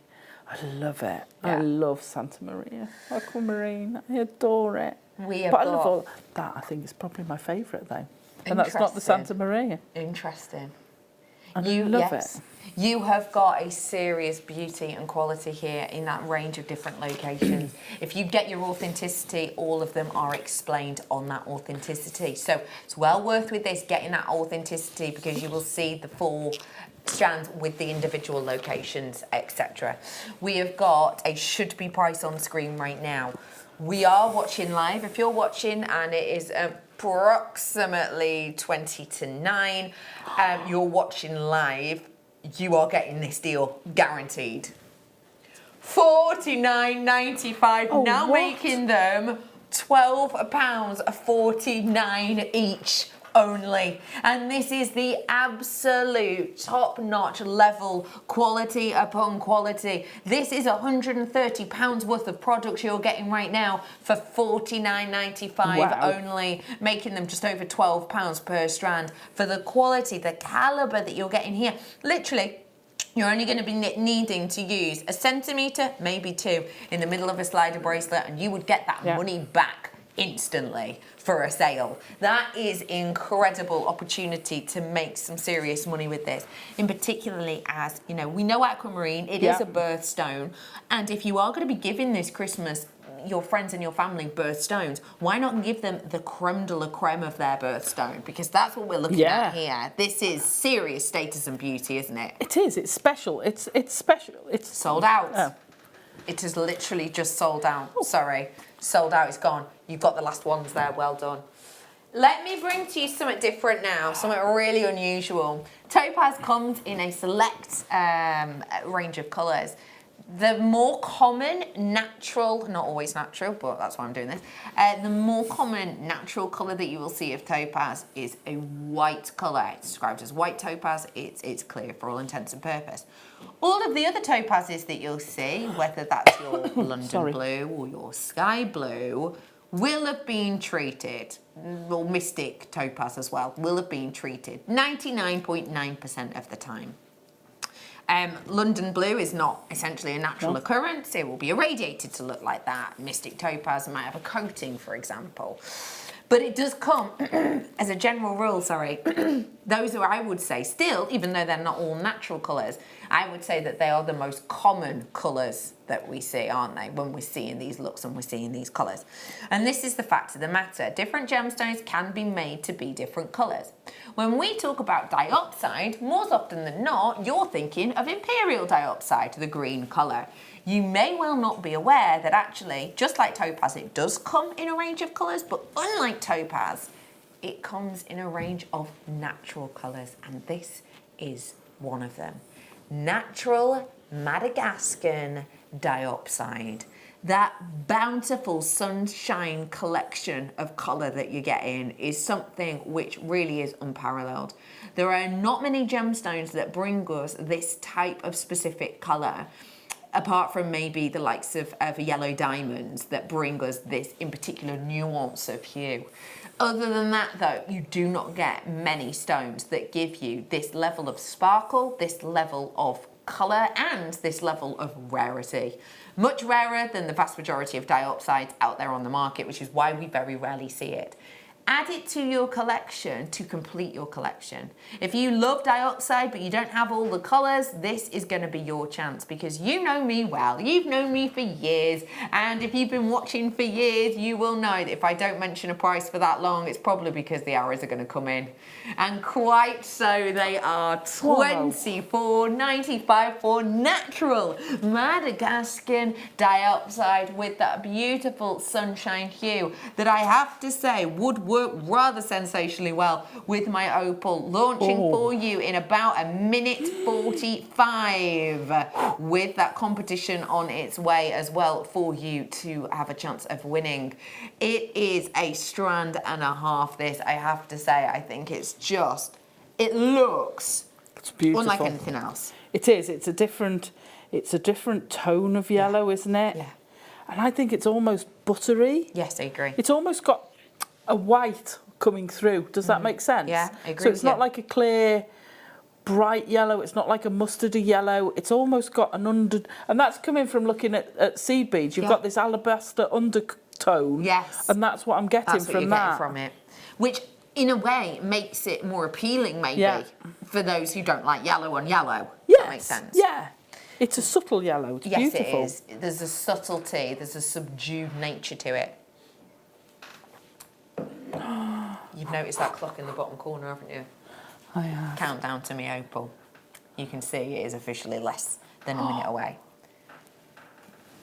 I love it. Yeah. I love Santa Maria aquamarine. I adore it. We have but I love all that. I think is probably my favourite though, and that's not the Santa Maria. Interesting. And I love it. You have got a serious beauty and quality here in that range of different locations. If you get your authenticity, all of them are explained on that authenticity. So it's well worth with this, getting that authenticity, because you will see the 4 strands with the individual locations, etc. We have got a should be price on screen right now. We are watching live. If you're watching and it is approximately 20 to 9, you're watching live, you are getting this deal guaranteed. $49.95, now making them £12.49 each only. And this is the absolute top-notch level, quality upon quality. This is £130 worth of products you're getting right now for $49.95 only, making them just over £12 per strand. For the quality, the calibre that you're getting here, literally, you're only going to be needing to use 1 centimetre, maybe 2, in the middle of a slider bracelet, and you would get that money back instantly for a sale. That is incredible opportunity to make some serious money with this. In particularly, as you know, we know aquamarine, it is a birthstone, and if you are going to be giving this Christmas your friends and your family birthstones, why not give them the creme de la creme of their birthstone? Because that's what we're looking at here. This is serious status and beauty, isn't it? It is. It's special. It's special. It's sold out. It is literally just sold out. Sorry, sold out. It's gone. You've got the last ones there. Well done. Let me bring to you something different now, something really unusual. Topaz comes in a select range of colours. The more common natural, not always natural, but that's why I'm doing this, the more common natural colour that you will see of topaz is a white colour. It's described as white topaz. It's clear for all intents and purpose. All of the other topazes that you'll see, whether that's your London blue or your sky blue, will have been treated, or mystic topaz as well, will have been treated 99.9% of the time. London blue is not essentially a natural occurrence. It will be irradiated to look like that. Mystic topaz might have a coating, for example. But it does come, as a general rule, those are, I would say, still, even though they're not all natural colours, I would say that they are the most common colours that we see, aren't they, when we're seeing these looks and we're seeing these colours. And this is the fact of the matter. Different gemstones can be made to be different colours. When we talk about diopside, more often than not, you're thinking of imperial diopside, the green colour. You may well not be aware that actually, just like topaz, it does come in a range of colours, but unlike topaz, it comes in a range of natural colours, and this is one of them. Natural Madagascan diopside. That bountiful sunshine collection of colour that you get in is something which really is unparalleled. There are not many gemstones that bring us this type of specific colour, apart from maybe the likes of yellow diamonds that bring us this in particular nuance of hue. Other than that though, you do not get many stones that give you this level of sparkle, this level of colour, and this level of rarity. Much rarer than the vast majority of diopsides out there on the market, which is why we very rarely see it. Add it to your collection to complete your collection. If you love diopside but you don't have all the colours, this is going to be your chance, because you know me well. You've known me for years, and if you've been watching for years, you will know that if I don't mention a price for that long, it's probably because the arrows are going to come in. And quite so they are. $24.95 for natural Madagascan diopside with that beautiful sunshine hue that I have to say would work rather sensationally well with my opal, launching for you in about 1:45 with that competition on its way as well for you to have a chance of winning. It is a strand and a half, this, I have to say. I think it's just, it looks unlike anything else. It is. It's a different tone of yellow, isn't it? Yeah. And I think it's almost buttery. Yes, I agree. It's almost got a white coming through. Does that make sense? Yeah, I agree. So it's not like a clear, bright yellow. It's not like a mustardy yellow. It's almost got an and that's coming from looking at seed beads. You've got this alabaster undertone. Yes. And that's what I'm getting That's what from you're that. getting from it. Which, in a way, makes it more appealing, maybe, for those who don't like yellow on yellow. Yes. That makes sense. Yeah. It's a subtle yellow. It's beautiful. Yes, it is. There's a subtlety. There's a subdued nature to it. You've noticed that clock in the bottom corner, haven't you? I have. Countdown to me opal. You can see it is officially less than a minute away.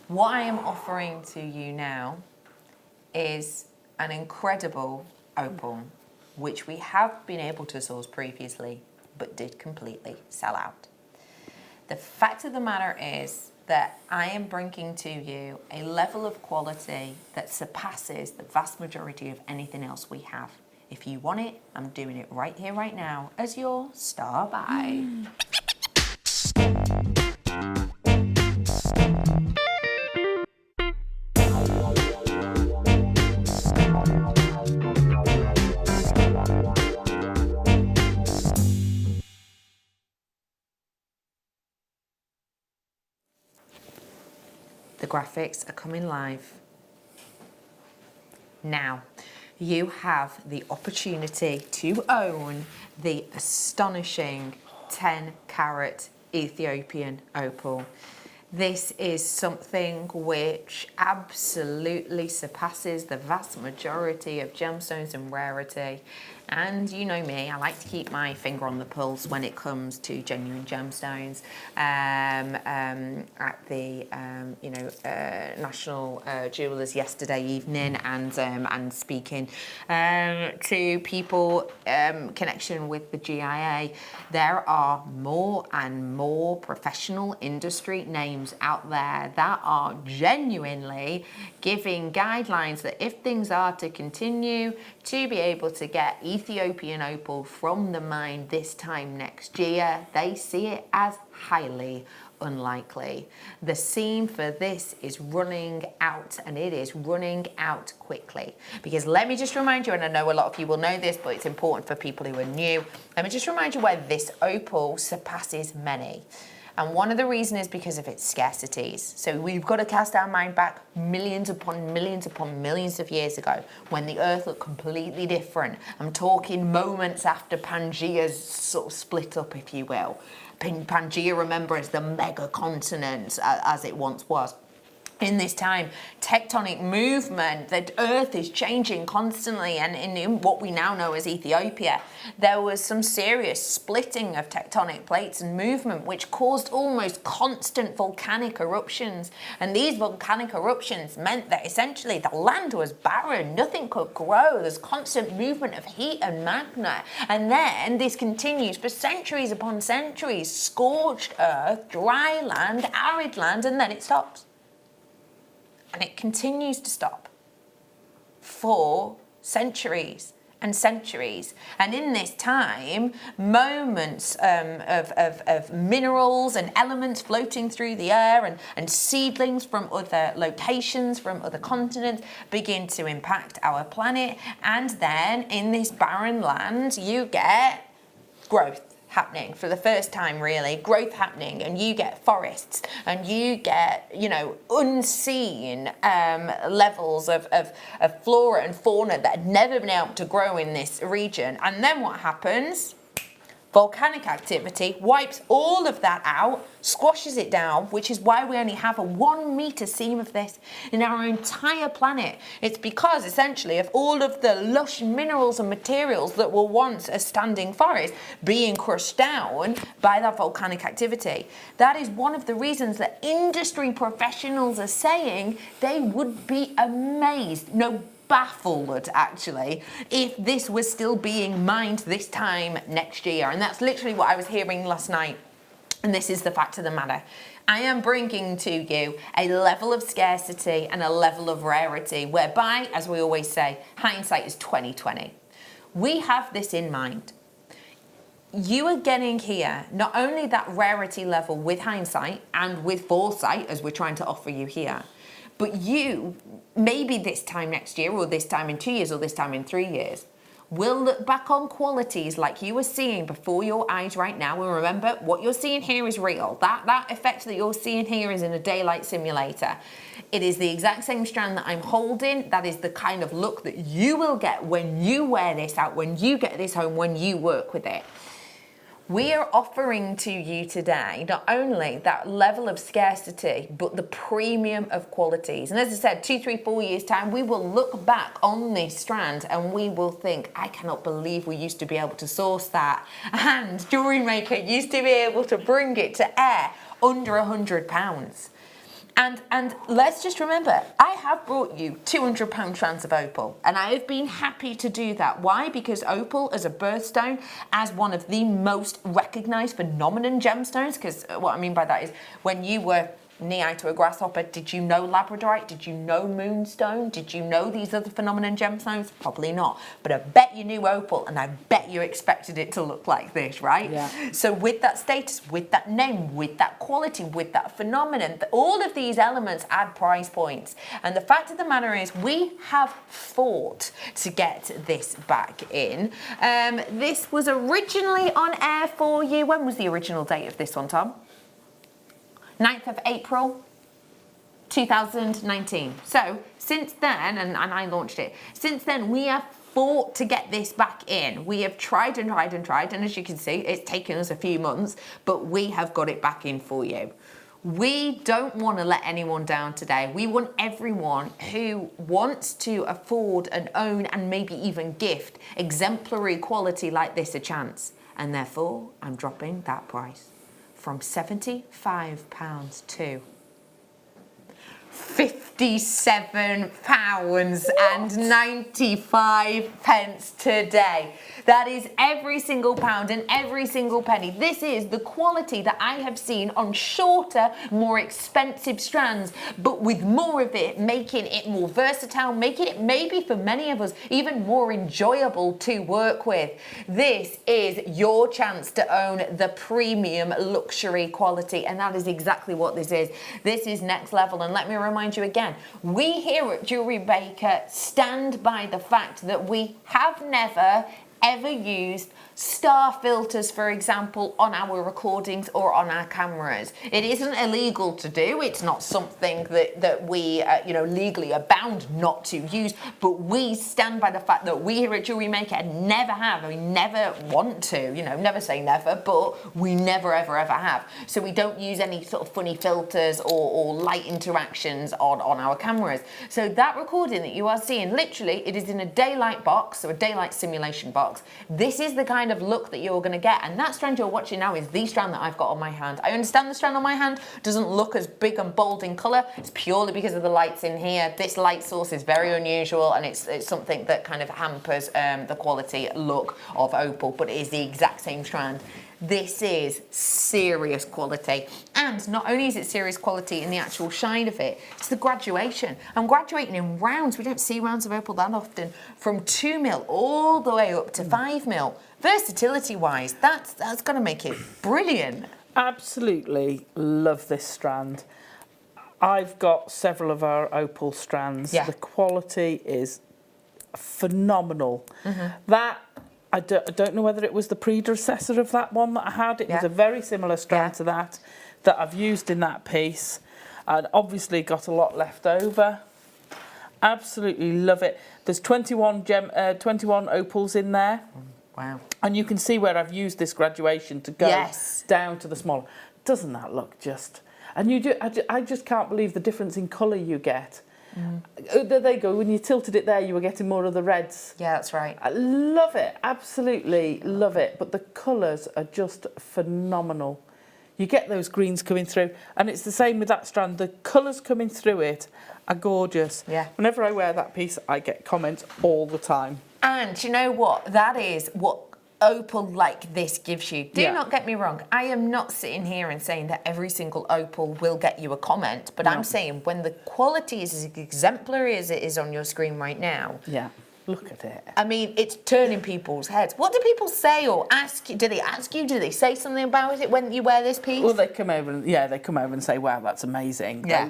What I am offering to you now is an incredible opal, which we have been able to source previously, but did completely sell out. The fact of the matter is that I am bringing to you a level of quality that surpasses the vast majority of anything else we have If you want it, I'm doing it right here, right now, as your star buy. The graphics are coming live. Now, you have the opportunity to own the astonishing 10 carat Ethiopian opal. This is something which absolutely surpasses the vast majority of gemstones in rarity. And you know me, I like to keep my finger on the pulse when it comes to genuine gemstones. At the National Jewellers yesterday evening, and speaking to people connection with the GIA, there are more and more professional industry names out there that are genuinely giving guidelines that if things are to continue to be able to get Ethiopian opal from the mine this time next year, they see it as highly unlikely. The seam for this is running out, and it is running out quickly. Because let me just remind you, and I know a lot of you will know this, but it's important for people who are new, let me just remind you where this opal surpasses many. And one of the reasons is because of its scarcities. So we've got to cast our mind back millions upon millions of years ago when the earth looked completely different. I'm talking moments after Pangea's sort of split up, if you will. Pangea, remember, is the mega continent as it once was. In this time, tectonic movement, the earth is changing constantly, and in what we now know as Ethiopia, there was some serious splitting of tectonic plates and movement, which caused almost constant volcanic eruptions. And these volcanic eruptions meant that essentially the land was barren, nothing could grow, there's constant movement of heat and magma. And then this continues for centuries upon centuries, scorched earth, dry land, arid land, and then it stops. And it continues to stop for centuries and centuries. And in this time, moments of minerals and elements floating through the air and seedlings from other locations, from other continents, begin to impact our planet. And then in this barren land, you get growth happening for the first time, really, growth happening, and you get forests, and you get, you know, unseen levels of flora and fauna that had never been able to grow in this region. And then what happens? Volcanic activity wipes all of that out, squashes it down, which is why we only have a 1 meter seam of this in our entire planet. It's because essentially of all of the lush minerals and materials that were once a standing forest being crushed down by that volcanic activity. That is one of the reasons that industry professionals are saying they would be amazed, baffled actually, if this was still being mined this time next year. And that's literally what I was hearing last night. And this is the fact of the matter. I am bringing to you a level of scarcity and a level of rarity whereby, as we always say, hindsight is 20/20. We have this in mind. You are getting here not only that rarity level with hindsight and with foresight, as we're trying to offer you here, but you, maybe this time next year, or this time in 2 years, or this time in 3 years, will look back on qualities like you are seeing before your eyes right now. And remember, what you're seeing here is real. That effect that you're seeing here is in a daylight simulator. It is the exact same strand that I'm holding. That is the kind of look that you will get when you wear this out, when you get this home, when you work with it. We are offering to you today not only that level of scarcity, but the premium of qualities. And as I said, 2, 3, 4 years time, we will look back on this strand and we will think, I cannot believe we used to be able to source that. And JewelleryMaker used to be able to bring it to air under £100. And let's just remember, I have brought you £200 strands of opal, and I have been happy to do that. Why? Because opal as a birthstone, as one of the most recognised phenomenon gemstones, because what I mean by that is when you were knee eye to a grasshopper. Did you know labradorite? Did you know moonstone? Did you know these other phenomenon gemstones? Probably not. But I bet you knew opal, and I bet you expected it to look like this, right? Yeah. So with that status, with that name, with that quality, with that phenomenon, all of these elements add price points. And the fact of the matter is, we have fought to get this back in. This was originally on air for you. When was the original date of this one, Tom? 9th of April 2019. So since then, and I launched it, since then we have fought to get this back in. We have tried and tried and tried, and as you can see, it's taken us a few months, but we have got it back in for you. We don't want to let anyone down today. We want everyone who wants to afford and own and maybe even gift exemplary quality like this a chance. And therefore, I'm dropping that price from £75 to £57.95 today. That is every single pound and every single penny. This is the quality that I have seen on shorter, more expensive strands, but with more of it, making it more versatile, making it maybe for many of us even more enjoyable to work with. This is your chance to own the premium luxury quality, and that is exactly what this is. This is next level, and let me remind you again, we here at JewelleryMaker stand by the fact that we have never ever used star filters, for example, on our recordings or on our cameras. It isn't illegal to do. It's not something that we, legally are bound not to use. But we stand by the fact that we here at JewelleryMaker never have. We never want to. Never say never, but we never ever have. So we don't use any sort of funny filters or light interactions on our cameras. So that recording that you are seeing, literally, it is in a daylight box, so a daylight simulation box. This is the kind of look that you're going to get, and that strand you're watching now is the strand that I've got on my hand. I understand the strand on my hand doesn't look as big and bold in colour. It's purely because of the lights in here. This light source is very unusual, and it's something that kind of hampers the quality look of opal, but it is the exact same strand. This is serious quality, and not only is it serious quality in the actual shine of it, it's the graduation. I'm graduating in rounds. We don't see rounds of opal that often, from 2mm all the way up to 5mm. Versatility wise, that's going to make it brilliant. Absolutely love this strand. I've got several of our opal strands. Yeah. The quality is phenomenal. That I don't know whether it was the predecessor of that one that I had. It was a very similar strand to that I've used in that piece. And obviously got a lot left over. Absolutely love it. There's 21 opals in there. Wow. And you can see where I've used this graduation to go down to the smaller. Doesn't that look just... And I just can't believe the difference in colour you get. There you go. When you tilted it there, you were getting more of the reds. Yeah, that's right. I love it. Absolutely love it. But the colours are just phenomenal. You get those greens coming through. And it's the same with that strand. The colours coming through it are gorgeous. Yeah. Whenever I wear that piece, I get comments all the time. And you know what? That is what opal like this gives you. Do not get me wrong. I am not sitting here and saying that every single opal will get you a comment, but I'm saying when the quality is as exemplary as it is on your screen right now. Yeah. Look at it. I mean, it's turning people's heads. What do people say or ask you? Do they ask you? Do they say something about it when you wear this piece? Well, they come over and say, "Wow, that's amazing." Yeah.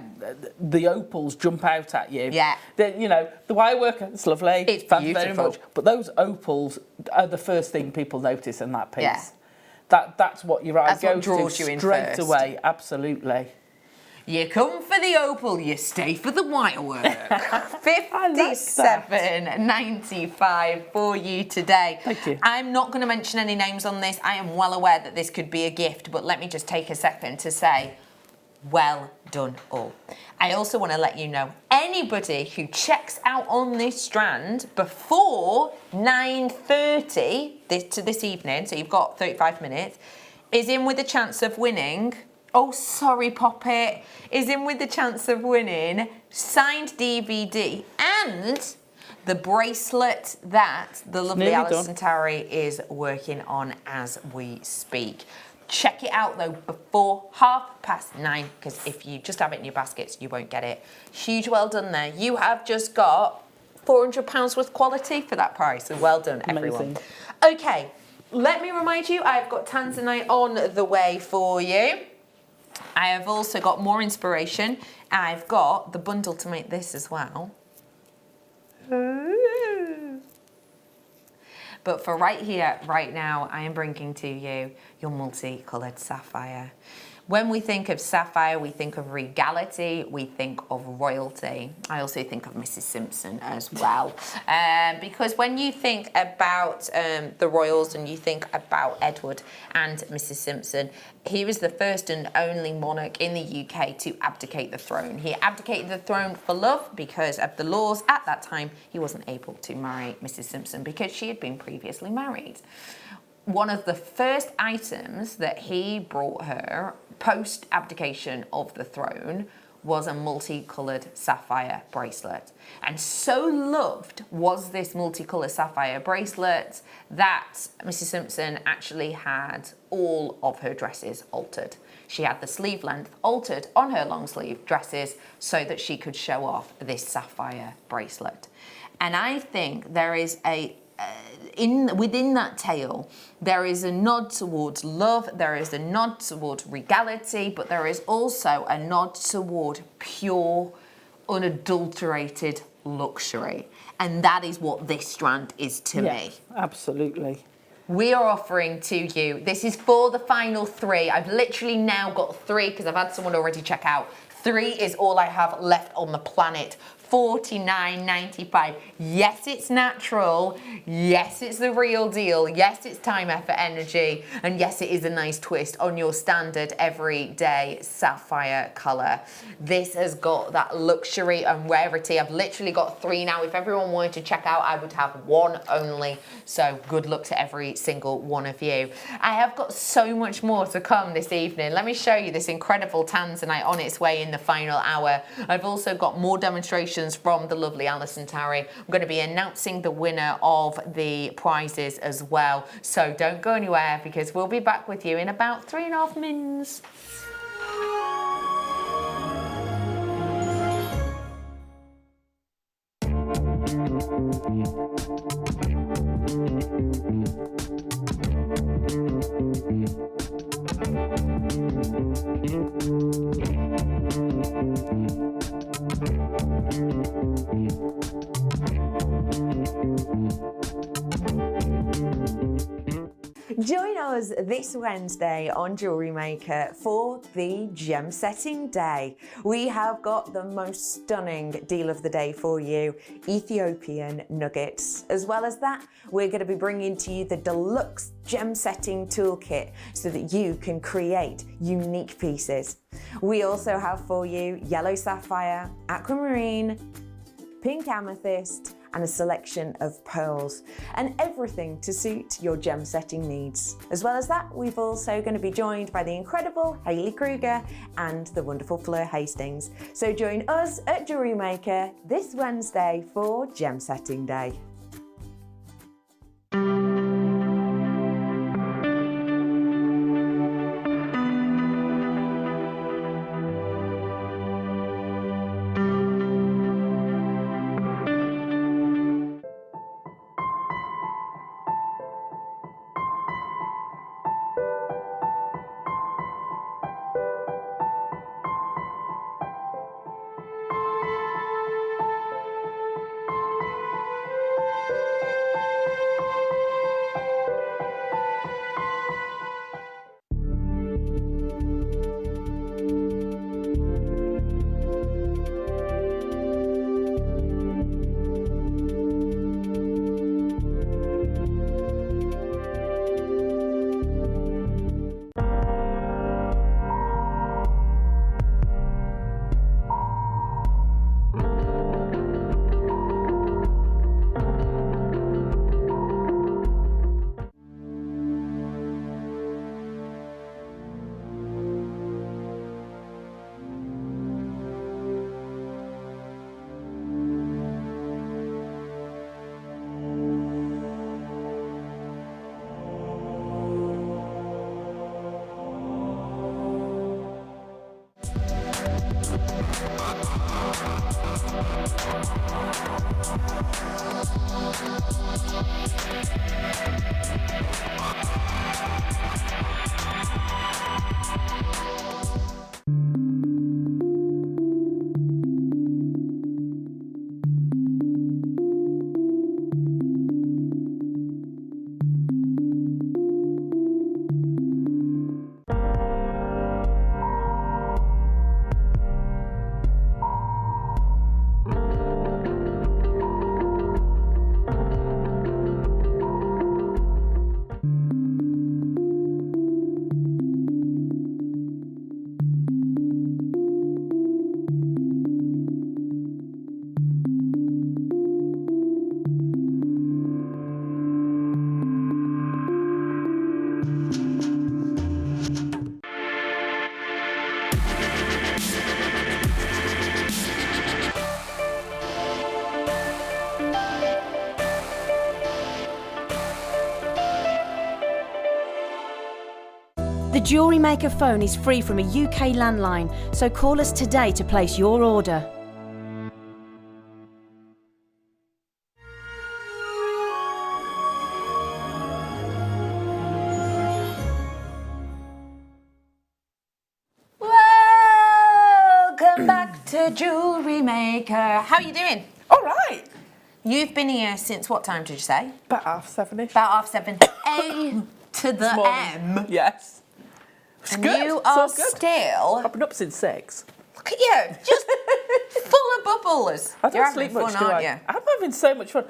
The opals jump out at you. Yeah. The wire work, it's lovely. It's Thanks beautiful. very much. But those opals are the first thing people notice in that piece. Yeah. That's what your eye That's what goes draws to you in straight first. away. Absolutely. You come for the opal, you stay for the wire work. £57.95 for you today. Thank you. I'm not going to mention any names on this. I am well aware that this could be a gift, but let me just take a second to say, well done all. I also want to let you know, anybody who checks out on this strand before 9:30 to this evening, so you've got 35 minutes, is in with a chance of winning... Oh, sorry, Poppet. Is in with the chance of winning signed DVD and the bracelet that the lovely Alison Tarry is working on as we speak. Check it out though before 9:30, because if you just have it in your baskets, you won't get it. Huge well done there. You have just got £400 worth quality for that price. So well done, everyone. Amazing. Okay, let me remind you, I've got Tanzanite on the way for you. I have also got more inspiration. I've got the bundle to make this as well. But for right here, right now, I am bringing to you your multicoloured sapphire. When we think of sapphire, we think of regality, we think of royalty. I also think of Mrs. Simpson as well. Because when you think about the royals and you think about Edward and Mrs. Simpson, he was the first and only monarch in the UK to abdicate the throne. He abdicated the throne for love because of the laws at that time. He wasn't able to marry Mrs. Simpson because she had been previously married. One of the first items that he brought her post abdication of the throne was a multicoloured sapphire bracelet. And so loved was this multicoloured sapphire bracelet that Mrs. Simpson actually had all of her dresses altered. She had the sleeve length altered on her long sleeve dresses so that she could show off this sapphire bracelet. And I think there is within that tale, there is a nod towards love, there is a nod towards regality, but there is also a nod toward pure, unadulterated luxury. And that is what this strand is to me. Absolutely. We are offering to you, this is for the final 3. I've literally now got 3 because I've had someone already check out. 3 is all I have left on the planet. $49.95. Yes, it's natural. Yes, it's the real deal. Yes, it's time, effort, energy. And yes, it is a nice twist on your standard everyday sapphire colour. This has got that luxury and rarity. I've literally got 3 now. If everyone wanted to check out, I would have 1 only. So good luck to every single one of you. I have got so much more to come this evening. Let me show you this incredible Tanzanite on its way in the final hour. I've also got more demonstrations from the lovely Alison Tarry. I'm going to be announcing the winner of the prizes as well. So don't go anywhere because we'll be back with you in about 3.5 minutes. Join us this Wednesday on Jewellery Maker for the Gem Setting Day. We have got the most stunning deal of the day for you, Ethiopian nuggets. As well as that, we're going to be bringing to you the deluxe gem setting toolkit so that you can create unique pieces. We also have for you yellow sapphire, aquamarine, pink amethyst, and a selection of pearls, and everything to suit your gem setting needs. As well as that, we've also going to be joined by the incredible Hayley Kruger and the wonderful Fleur Hastings. So join us at Jewellery Maker this Wednesday for Gem Setting Day. The Jewellery Maker phone is free from a UK landline, so call us today to place your order. Welcome back to Jewellery Maker. How are you doing? All right. You've been here since what time did you say? About 7:30ish. About 7:30. A to the M. Yes. It's And good. you It's are all good. still. I've been up since 6. Look at you, just full of bubbles. I You're don't sleep having much, fun, do aren't I? you? I'm having so much fun.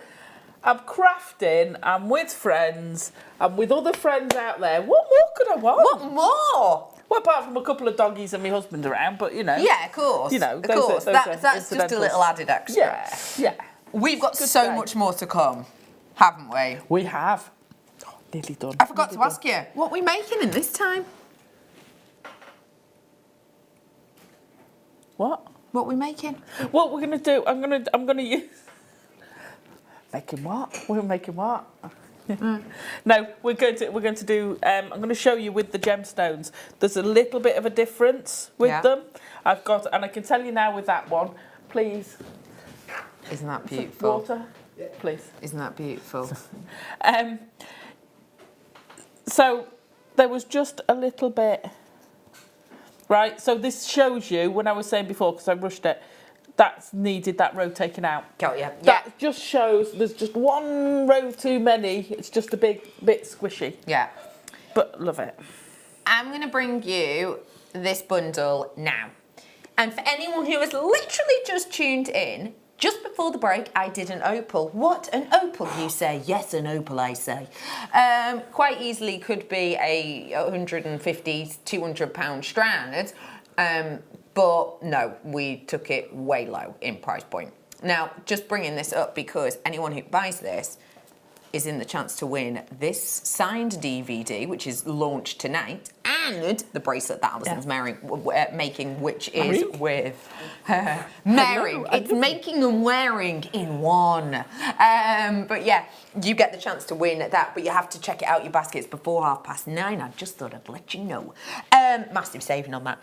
I'm crafting, I'm with friends, I'm with other friends out there. What more could I want? What more? Well, apart from a couple of doggies and my husband around, but you know. Yeah, of course. You know, of those are- course. those That's are just a incidentals. little added extra. Yeah, yeah. We've got Good so day. much more to come, haven't we? We have. Oh, nearly done. I forgot to ask you, what are we making in this time? What? What are we making? What we're gonna do? I'm gonna use. Making what? We're making what? No, we're going to do. I'm going to show you with the gemstones. There's a little bit of a difference with Yeah. them. I've got, and I can tell you now with that one. Please, Isn't that beautiful? water, please. Isn't that beautiful? So there was just a little bit. Right. So this shows you when I was saying before because I rushed it. That's needed that row taken out. Got ya. That just shows there's just one row too many. It's just a bit squishy. Yeah. But love it. I'm going to bring you this bundle now. And for anyone who has literally just tuned in, just before the break, I did an opal. What, an opal, you say? Yes, an opal, I say. Quite easily could be a 150, 200 pound strand. But no, we took it way low in price point. Now, just bringing this up because anyone who buys this is in the chance to win this signed DVD, which is launched tonight, and the bracelet that Alison's making, which is with Mary. It's making and wearing in one. But yeah, you get the chance to win that, but you have to check it out your baskets before 9:30. I just thought I'd let you know. Massive saving on that.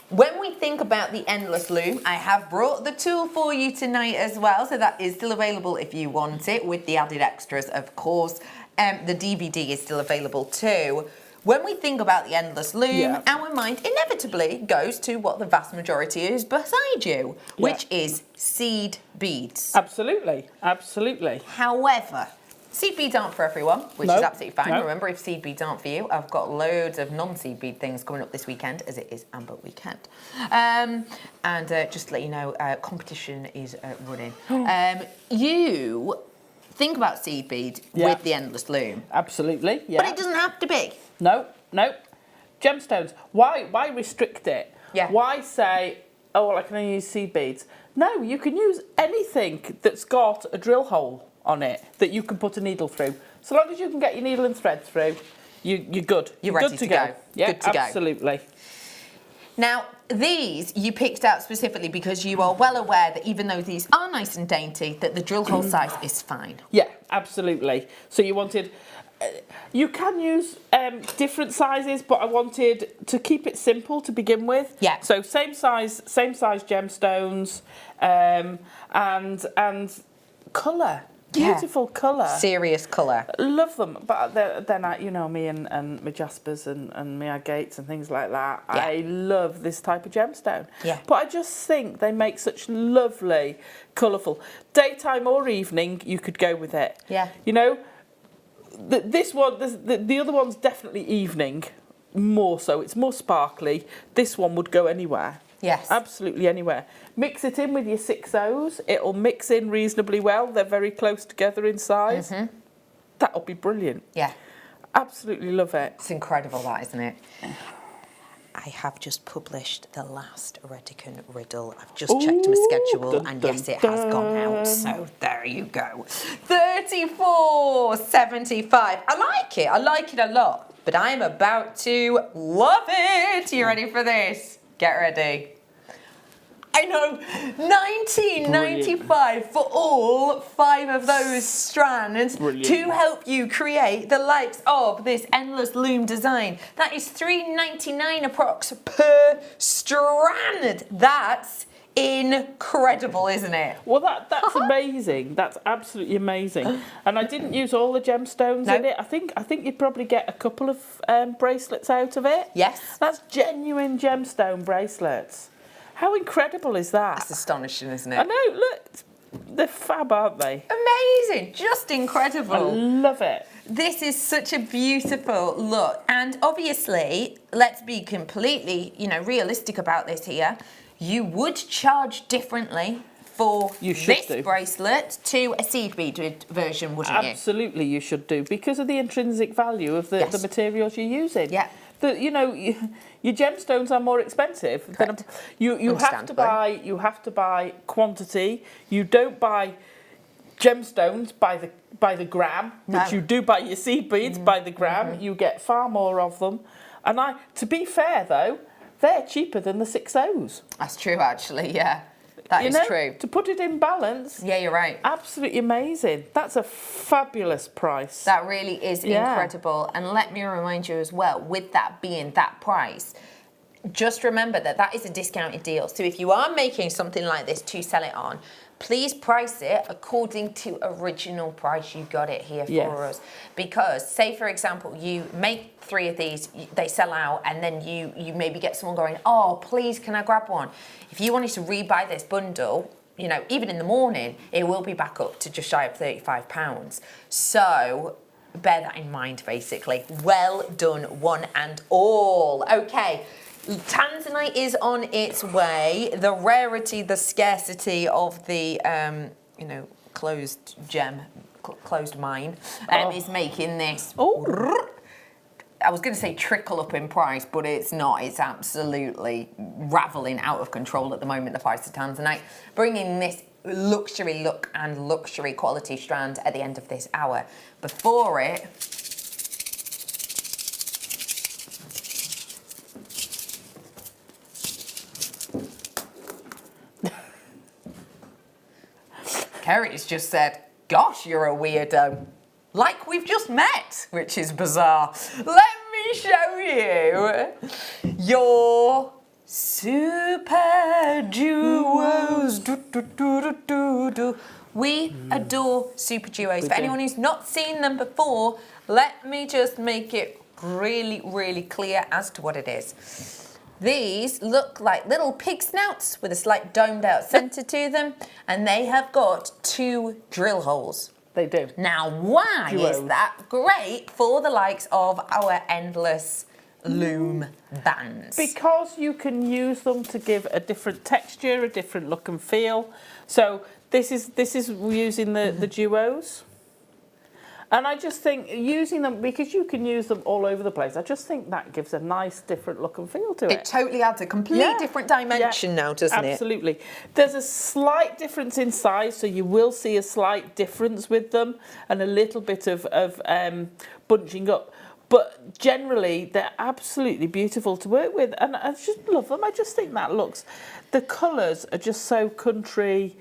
When we think about the endless loom, I have brought the tool for you tonight as well, so that is still available if you want it, with the added extras, of course. The DVD is still available too. When we think about the endless loom, our mind inevitably goes to what the vast majority is beside you, which is seed beads. Absolutely, absolutely. However, seed beads aren't for everyone, which is absolutely fine. No. Remember, if seed beads aren't for you, I've got loads of non-seed bead things coming up this weekend, as it is Amber Weekend. And just to let you know, competition is running. You think about seed bead with the endless loom. Absolutely, yeah. But it doesn't have to be. No, no. Gemstones. Why restrict it? Yeah. Why say, oh, well, I can only use seed beads? No, you can use anything that's got a drill hole on it that you can put a needle through. So long as you can get your needle and thread through, you're good. You're good ready to go. Yeah, Good to go. absolutely. Now, these you picked out specifically because you are well aware that even though these are nice and dainty, that the drill hole size is fine. Yeah, absolutely. So you wanted... you can use different sizes, but I wanted to keep it simple to begin with. Yeah. So same size gemstones, and colour. Beautiful colour. Serious colour. Love them, but then I, you know me and my Jaspers and my agates and things like that. Yeah. I love this type of gemstone. Yeah. But I just think they make such lovely, colourful. Daytime or evening, you could go with it. Yeah. You know, this one, the other one's definitely evening, more so. It's more sparkly. This one would go anywhere. Yes. Absolutely anywhere. Mix it in with your 6Os. It'll mix in reasonably well. They're very close together in size. Mm-hmm. That'll be brilliant. Yeah. Absolutely love it. It's incredible, that, isn't it? I have just published the last Redican riddle. I've just checked my schedule, and yes, it has gone out. So there you go. 34.75. I like it. I like it a lot. But I'm about to love it. You ready for this? Get ready. I know, $19.95 for all 5 of those strands to help you create the likes of this endless loom design. That is $3.99 approx per strand. That's incredible, isn't it? Well, that's amazing. That's absolutely amazing. And I didn't use all the gemstones in it. I think you'd probably get a couple of bracelets out of it. Yes. That's genuine gemstone bracelets. How incredible is that? That's astonishing, isn't it? I know, look, they're fab, aren't they? Amazing, just incredible. I love it. This is such a beautiful look. And obviously, let's be completely, realistic about this here. You would charge differently for this bracelet to a seed beaded version, wouldn't you? Absolutely, you should do, because of the intrinsic value of the materials you're using. Yeah. Your gemstones are more expensive. Correct. You have to buy quantity. You don't buy gemstones by the gram, but you do buy your seed beads by the gram. You get far more of them. And to be fair though, they're cheaper than the 6Os. That's true, actually. Yeah, that is true. To put it in balance. Yeah, you're right. Absolutely amazing. That's a fabulous price. That really is incredible. And let me remind you as well, with that being that price, just remember that is a discounted deal. So if you are making something like this to sell it on, please price it according to original price you got it here for us. Because say, for example, you make 3 of these, they sell out, and then you maybe get someone going, oh, please, can I grab one? If you wanted to rebuy this bundle, even in the morning, it will be back up to just shy of £35. So bear that in mind, basically. Well done, one and all. Okay. Tanzanite is on its way. The rarity, the scarcity of the, closed mine is making this. I was going to say trickle up in price, but it's not. It's absolutely raveling out of control at the moment, the price of Tanzanite. Bringing this luxury look and luxury quality strand at the end of this hour. Before it, Kerry's just said, gosh, you're a weirdo. Like we've just met, which is bizarre. Let me show you your super duos. We adore super duos. For anyone who's not seen them before, let me just make it really, really clear as to what it is. These look like little pig snouts with a slight domed out centre to them, and they have got 2 drill holes. They do. Now, why is that great for the likes of our endless loom bands? Because you can use them to give a different texture, a different look and feel. So this is using the duos. And I just think using them, because you can use them all over the place, I just think that gives a nice different look and feel to it. It totally adds a complete different dimension now, doesn't it? Absolutely. There's a slight difference in size, so you will see a slight difference with them and a little bit of bunching up. But generally, they're absolutely beautiful to work with. And I just love them. I just think that looks... The colours are just so country...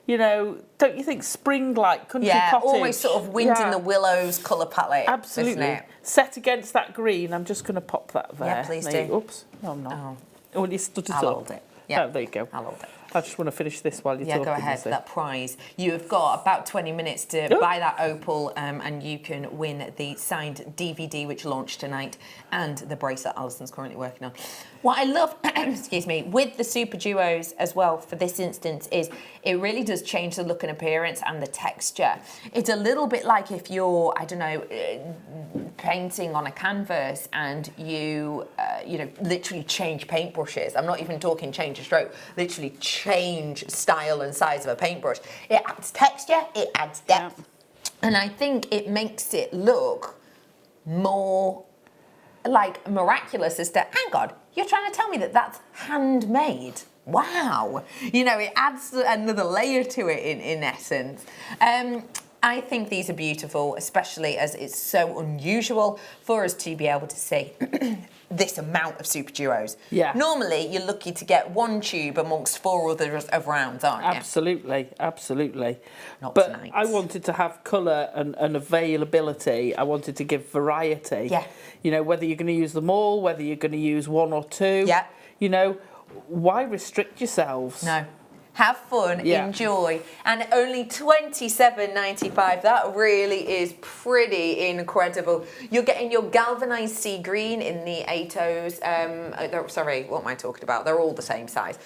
don't you think spring-like, country cottage? Yeah, almost sort of wind in the willows colour palette. Absolutely. Isn't it? Set against that green, I'm just going to pop that there. Yeah, please do. Oops. No, I'm not. Oh, you stood it up. I'll hold it. Yeah. Oh, there you go. I'll hold it. I just want to finish this while you're talking. Yeah, go ahead, that prize. You have got about 20 minutes to buy that opal and you can win the signed DVD which launched tonight and the bracelet Alison's currently working on. What I love, excuse me, with the super duos as well for this instance is it really does change the look and appearance and the texture. It's a little bit like if you're, I don't know, painting on a canvas and you literally change paintbrushes. I'm not even talking change a stroke, literally change style and size of a paintbrush. It adds texture, it adds depth. Yeah. And I think it makes it look more like miraculous as to, hang on, you're trying to tell me that that's handmade? Wow. It adds another layer to it in essence. I think these are beautiful, especially as it's so unusual for us to be able to see this amount of super duos. Yeah. Normally, you're lucky to get one tube amongst 4 others of rounds, aren't you? Absolutely, absolutely. Not but tonight. I wanted to have colour and availability. I wanted to give variety. Yeah. You know, whether you're going to use them all, whether you're going to use 1 or 2. Yeah. You know, why restrict yourselves? No. Have fun, Yeah. enjoy, and only $27.95. That really is pretty incredible. You're getting your galvanized sea green in the 8Os. Sorry, what am I talking about? They're all the same size.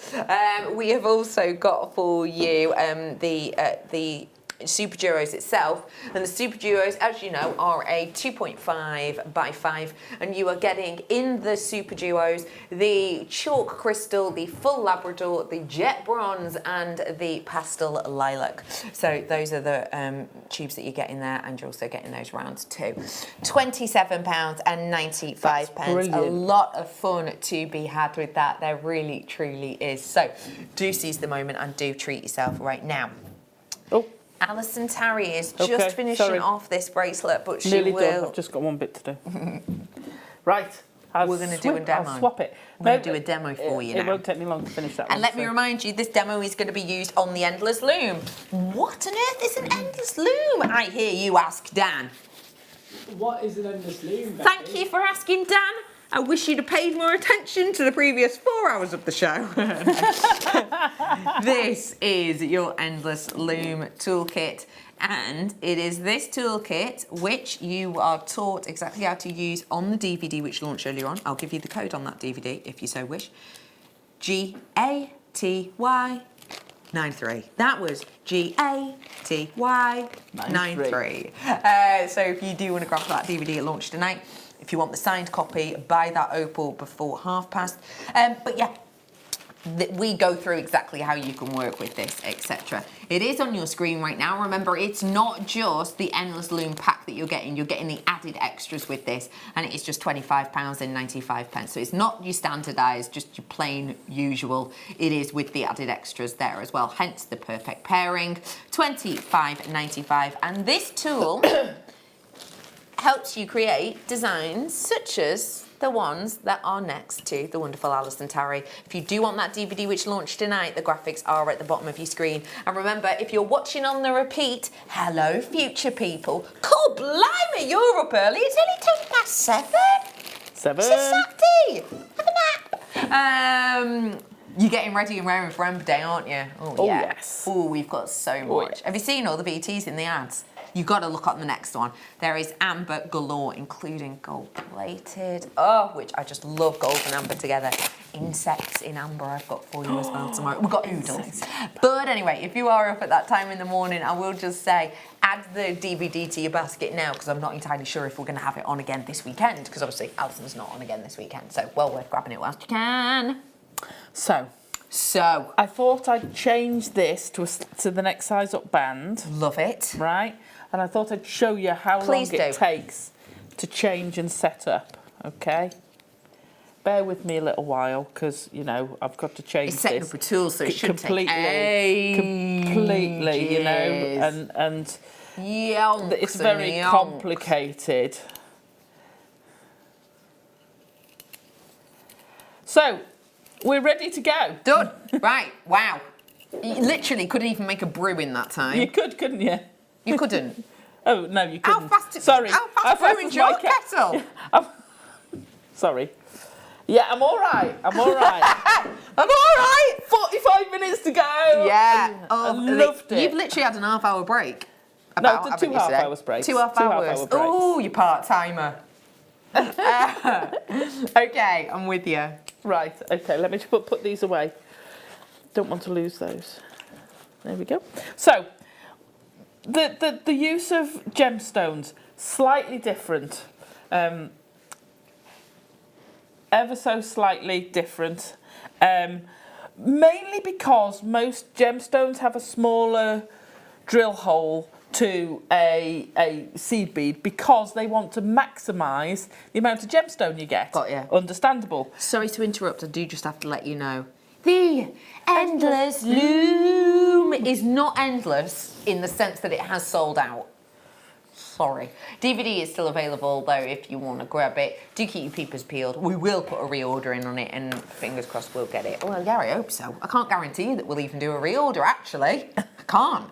We have also got for you the Super Duos itself, and the Super Duos, as you know, are a 2.5 by 5, and you are getting in the Super Duos the chalk crystal, the full Labrador, the jet bronze, and the pastel lilac. So those are the tubes that you're getting there, and you're also getting those rounds too. £27.95. A lot of fun to be had with that. There really, truly is. So do seize the moment and do treat yourself right now. Oh. Alison Tarry is just finishing off this bracelet, but she Nearly will... done. I've just got one bit to do. Right. We're going to do a demo. I'll swap it. We're going to do a demo for you now. It won't take me long to finish that one. And let me remind you, this demo is going to be used on the endless loom. What on earth is an endless loom? I hear you ask, Dan. What is an endless loom, Becky? Thank you for asking, Dan. I wish you'd have paid more attention to the previous 4 hours of the show. This is your endless loom toolkit, and it is this toolkit which you are taught exactly how to use on the DVD which launched earlier on. I'll give you the code on that DVD if you so wish. GATY93. That was GATY93. So if you do want to grab that DVD, it launched tonight. If you want the signed copy, buy that opal before past. But yeah, we go through exactly how you can work with this, etc. It is on your screen right now. Remember, it's not just the endless loom pack that you're getting the added extras with this, and it is just £25.95. So it's not your standardised, just your plain usual. It is with the added extras there as well, hence the perfect pairing. £25.95. And this tool helps you create designs such as the ones that are next to the wonderful Alison Tarry. If you do want that DVD which launched tonight, the graphics are at the bottom of your screen. And remember, if you're watching on the repeat, hello future people. Cool, blimey, you're up early. It's only 7:10. 7. It's a Saturday. Have a nap. You're getting ready and raring for Ember Day, aren't you? Oh, yeah. yes. Oh, we've got so much. Yes. Have you seen all the BTs in the ads? You've got to look on the next one. There is amber galore, including gold-plated. Oh, which I just love gold and amber together. Insects in amber I've got for you as well tomorrow. We've got oodles. But anyway, if you are up at that time in the morning, I will just say, add the DVD to your basket now, because I'm not entirely sure if we're going to have it on again this weekend, because obviously Alison's not on again this weekend. So well worth grabbing it whilst you can. So I thought I'd change this to the next size up band. Love it. Right? And I thought I'd show you how long it takes to change and set up, okay? Bear with me a little while, because, you know, I've got to change It's setting this up a tool, so it should completely, take completely, you know, and it's very complicated. So, we're ready to go. Done. Right, wow. You literally couldn't even make a brew in that time. You could, couldn't you? You couldn't. Oh, no, you couldn't. How fast brewing's your kettle? Sorry. Yeah, I'm all right. I'm all right. I'm all right. 45 minutes to go. Yeah. I loved it. You've literally had an half-hour break. No, the 2 half-hour breaks. 2 half-hours. Oh, you part-timer. Okay, I'm with you. Right, okay, let me just put these away. Don't want to lose those. There we go. So, the use of gemstones, slightly different. Ever so slightly different. Mainly because most gemstones have a smaller drill hole to a seed bead, because they want to maximise the amount of gemstone you get. Got you. Understandable. Sorry to interrupt, I do just have to let you know. The endless loom is not endless in the sense that it has sold out. Sorry. DVD is still available though if you want to grab it. Do keep your peepers peeled. We will put a reorder in on it and fingers crossed we'll get it. Well, yeah, I hope so. I can't guarantee that we'll even do a reorder actually. I can't.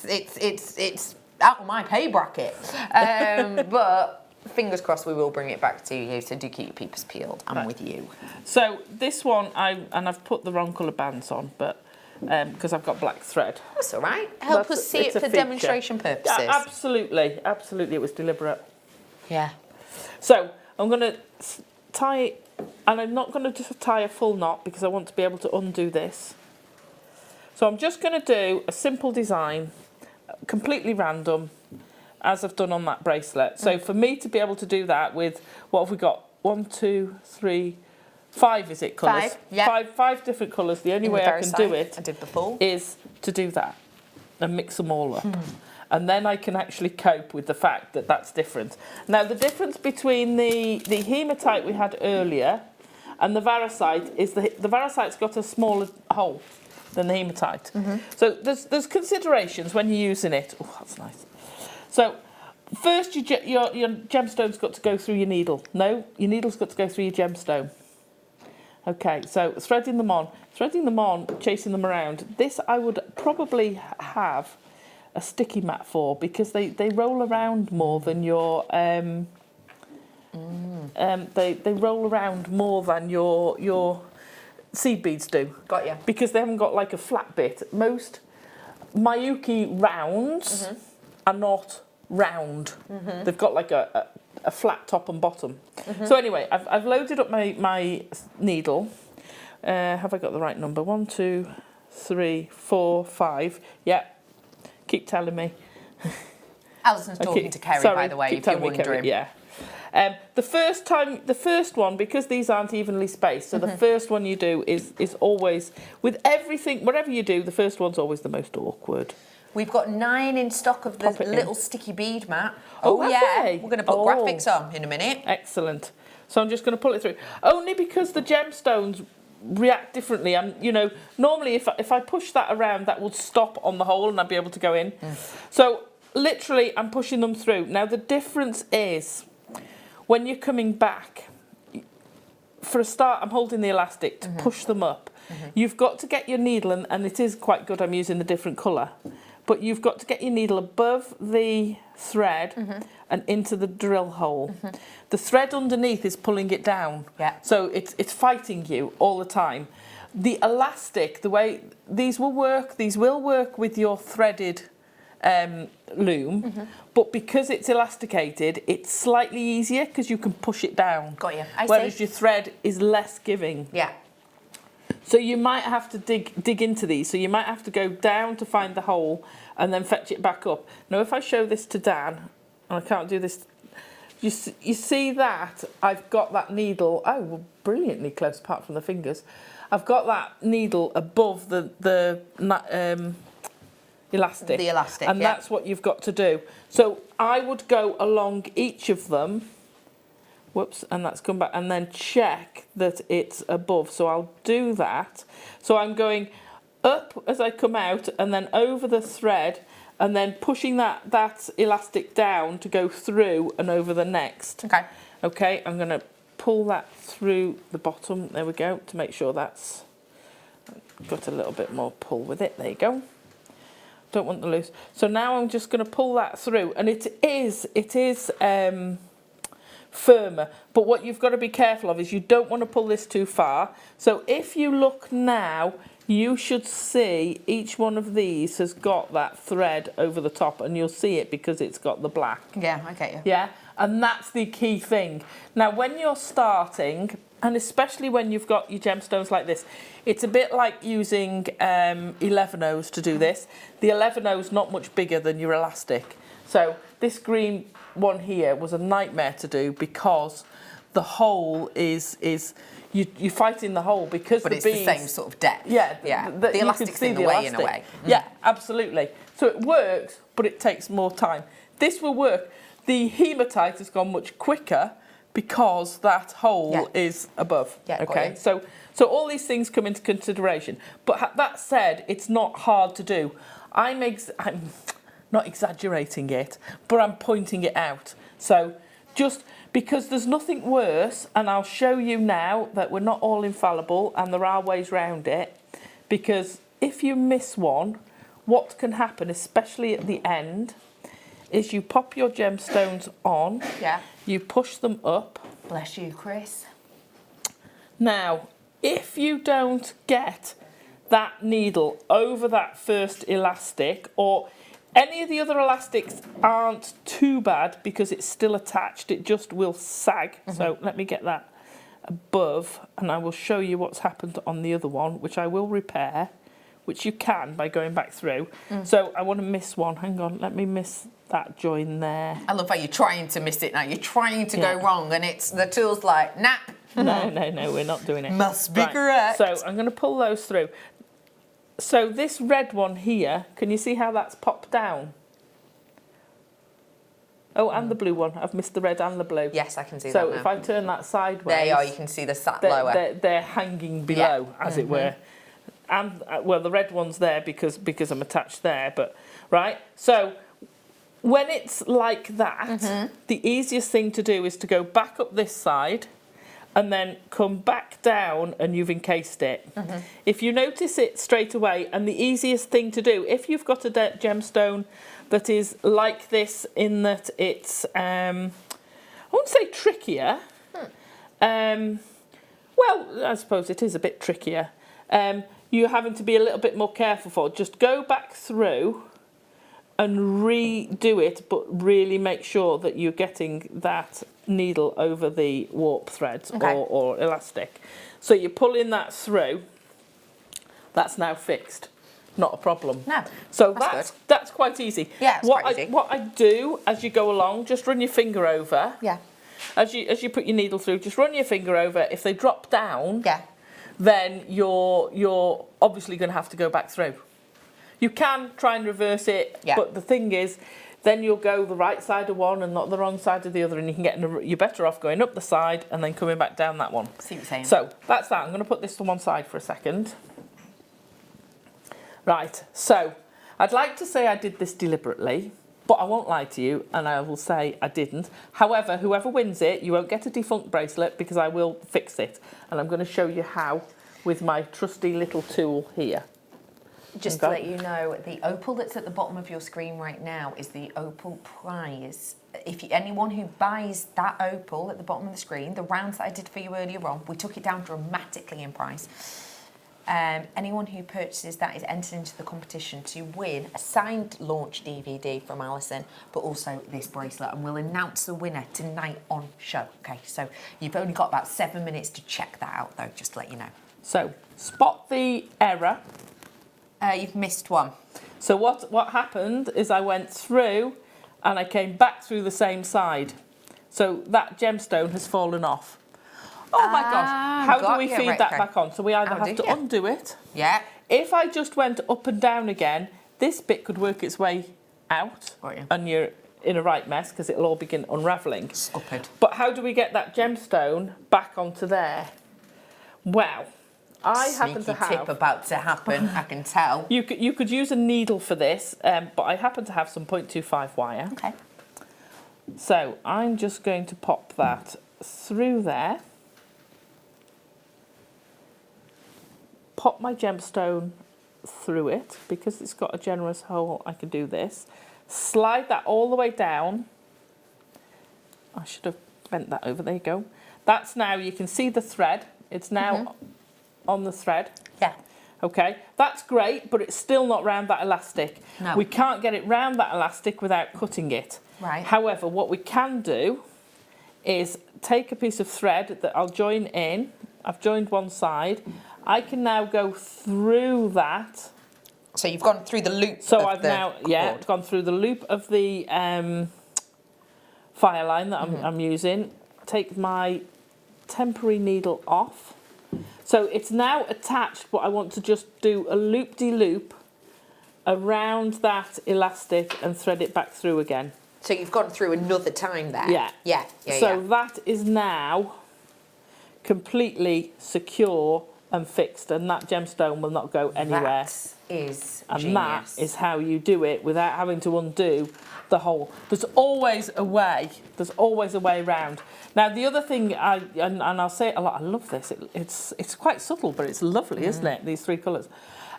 It's out of my pay bracket. But fingers crossed we will bring it back to you, so do keep your peepers peeled. I'm with you. So this one, I've put the wrong colour bands on, but because I've got black thread. That's all right. Help us see it for demonstration purposes. Yeah, absolutely, absolutely, it was deliberate. Yeah. So I'm going to tie it, and I'm not going to just tie a full knot because I want to be able to undo this. So I'm just going to do a simple design, completely random, as I've done on that bracelet. So for me to be able to do that with, what have we got? 1, 2, 3, 5 is it colours? 5, yeah. Five different colours. The only way I can do it I did the full. is to do that and mix them all up. And then I can actually cope with the fact that that's different. Now the difference between the hematite we had earlier and the varisite is the varisite's got a smaller hole than the hematite. So there's considerations when you're using it. Oh, that's nice. So first your gemstone's got to go through your needle. No, your needle's got to go through your gemstone. Okay, so threading them on, chasing them around. This I would probably have a sticky mat for because they roll around more than your they roll around more than your seed beads do. Got you. Because they haven't got like a flat bit. Most Miyuki rounds are not round. They've got like a flat top and bottom. So anyway, I've loaded up my needle. Have I got the right number? 1, 2, 3, 4, 5. Yeah. Keep telling me. Alison's talking to Kerry, by the way, if you're wondering. Kerry, yeah. The first one, because these aren't evenly spaced, so the first one you do is always, with everything, whatever you do, the first one's always the most awkward. We've got 9 in stock of the little sticky bead mat. Oh yeah. We're going to put graphics on in a minute. Excellent. So I'm just going to pull it through. Only because the gemstones react differently. And, you know, normally if I push that around, that would stop on the hole and I'd be able to go in. So literally I'm pushing them through. Now the difference is when you're coming back, for a start, I'm holding the elastic to push them up. You've got to get your needle, and it is quite good, I'm using the different colour, but you've got to get your needle above the thread and into the drill hole. The thread underneath is pulling it down. Yeah. So it's fighting you all the time. The elastic, the way these will work with your threaded loom, but because it's elasticated, it's slightly easier because you can push it down. Got you. Whereas your thread is less giving. Yeah. So you might have to dig into these. So you might have to go down to find the hole and then fetch it back up. Now, if I show this to Dan, and I can't do this, you see that I've got that needle, brilliantly close apart from the fingers. I've got that needle above the elastic. The elastic, and that's what you've got to do. So I would go along each of them. Whoops, and that's come back, and then check that it's above. So I'll do that. So I'm going up as I come out and then over the thread and then pushing that elastic down to go through and over the next. Okay. Okay, I'm going to pull that through the bottom. There we go, to make sure that's got a little bit more pull with it. There you go. Don't want the loose. So now I'm just going to pull that through, and it is firmer, but what you've got to be careful of is you don't want to pull this too far. So if you look now, you should see each one of these has got that thread over the top, and you'll see it because it's got the black. Yeah, I get you. Yeah, and that's the key thing. Now when you're starting, and especially when you've got your gemstones like this, it's a bit like using 11-O's to do this. The 11-O's not much bigger than your elastic. So this green one here was a nightmare to do because the hole is you're fighting the hole because the beads, it's the same sort of depth. Yeah, the elastic's in the way in a way. Yeah, absolutely. So it works, but it takes more time. This will work. The hematite has gone much quicker because that hole is above. Yeah, okay. So So all these things come into consideration. But that said, it's not hard to do. I'm not exaggerating it, but I'm pointing it out. So just because there's nothing worse, and I'll show you now that we're not all infallible and there are ways around it, because if you miss one, what can happen, especially at the end, is you pop your gemstones on, you push them up. Bless you, Chris. Now, if you don't get that needle over that first elastic, or any of the other elastics aren't too bad because it's still attached, it just will sag. So let me get that above and I will show you what's happened on the other one, which I will repair, which you can by going back through. So I want to miss one. Hang on, let me miss that join there. I love how you're trying to miss it now. You're trying to go wrong and it's the tool's like, nah. No, we're not doing it. Must be correct. So I'm going to pull those through. So this red one here, can you see how that's popped down? Oh, and the blue one. I've missed the red and the blue. Yes, I can see that So now. if I turn that sideways... There you are, you can see the sat lower. They're hanging below, as it were. And, well, the red one's there because I'm attached there, but... Right? So when it's like that, the easiest thing to do is to go back up this side and then come back down and you've encased it. If you notice it straight away, and the easiest thing to do, if you've got a gemstone that is like this in that it's, I wouldn't say trickier, well, I suppose it is a bit trickier, you're having to be a little bit more careful for, just go back through and redo it, but really make sure that you're getting that needle over the warp threads or elastic. So you're pulling that through. That's now fixed. Not a problem. No. So that's quite easy. Yeah, it's quite easy. What I do as you go along, just run your finger over. Yeah. As you put your needle through, just run your finger over. If they drop down, Yeah. then you're obviously going to have to go back through. You can try and reverse it, but the thing is, then you'll go the right side of one and not the wrong side of the other, and you can get you're better off going up the side and then coming back down that one. See what you're saying. So that's that. I'm going to put this to one side for a second. Right, so I'd like to say I did this deliberately, but I won't lie to you, and I will say I didn't. However, whoever wins it, you won't get a defunct bracelet because I will fix it, and I'm going to show you how with my trusty little tool here. Just to let you know, the opal that's at the bottom of your screen right now is the opal prize. Anyone who buys that opal at the bottom of the screen, the rounds that I did for you earlier on, we took it down dramatically in price. Anyone who purchases that is entered into the competition to win a signed launch DVD from Alison, but also this bracelet, and we'll announce the winner tonight on show. Okay, so you've only got about 7 minutes to check that out, though, just to let you know. So spot the error. You've missed one. So what happened is I went through and I came back through the same side. So that gemstone has fallen off. Oh my gosh, how do we feed that back on? So we either have to undo it. Yeah. If I just went up and down again, this bit could work its way out and you're in a right mess because it'll all begin unravelling. Stupid. But how do we get that gemstone back onto there? Well, I happen to have... tip about to happen, I can tell. You could use a needle for this, but I happen to have some 0.25 wire. Okay. So I'm just going to pop that through there. Pop my gemstone through it. Because it's got a generous hole, I can do this. Slide that all the way down. I should have bent that over. There you go. That's now, you can see the thread. It's now... on the thread. Yeah. Okay, that's great, but it's still not round that elastic. No. We can't get it round that elastic without cutting it. Right. However, what we can do is take a piece of thread that I'll join in. I've joined one side. I can now go through that. So you've gone through the loop. So I've now gone through the loop of the fire line that I'm using. Take my temporary needle off. So it's now attached, but I want to just do a loop-de-loop around that elastic and thread it back through again. So you've gone through another time there. Yeah. So that is now completely secure and fixed, and that gemstone will not go anywhere. That is And genius. that is how you do it without having to undo the whole. There's always a way. There's always a way around. Now, the other thing, and I'll say it a lot, I love this. It's quite subtle, but it's lovely, isn't it? These three colours.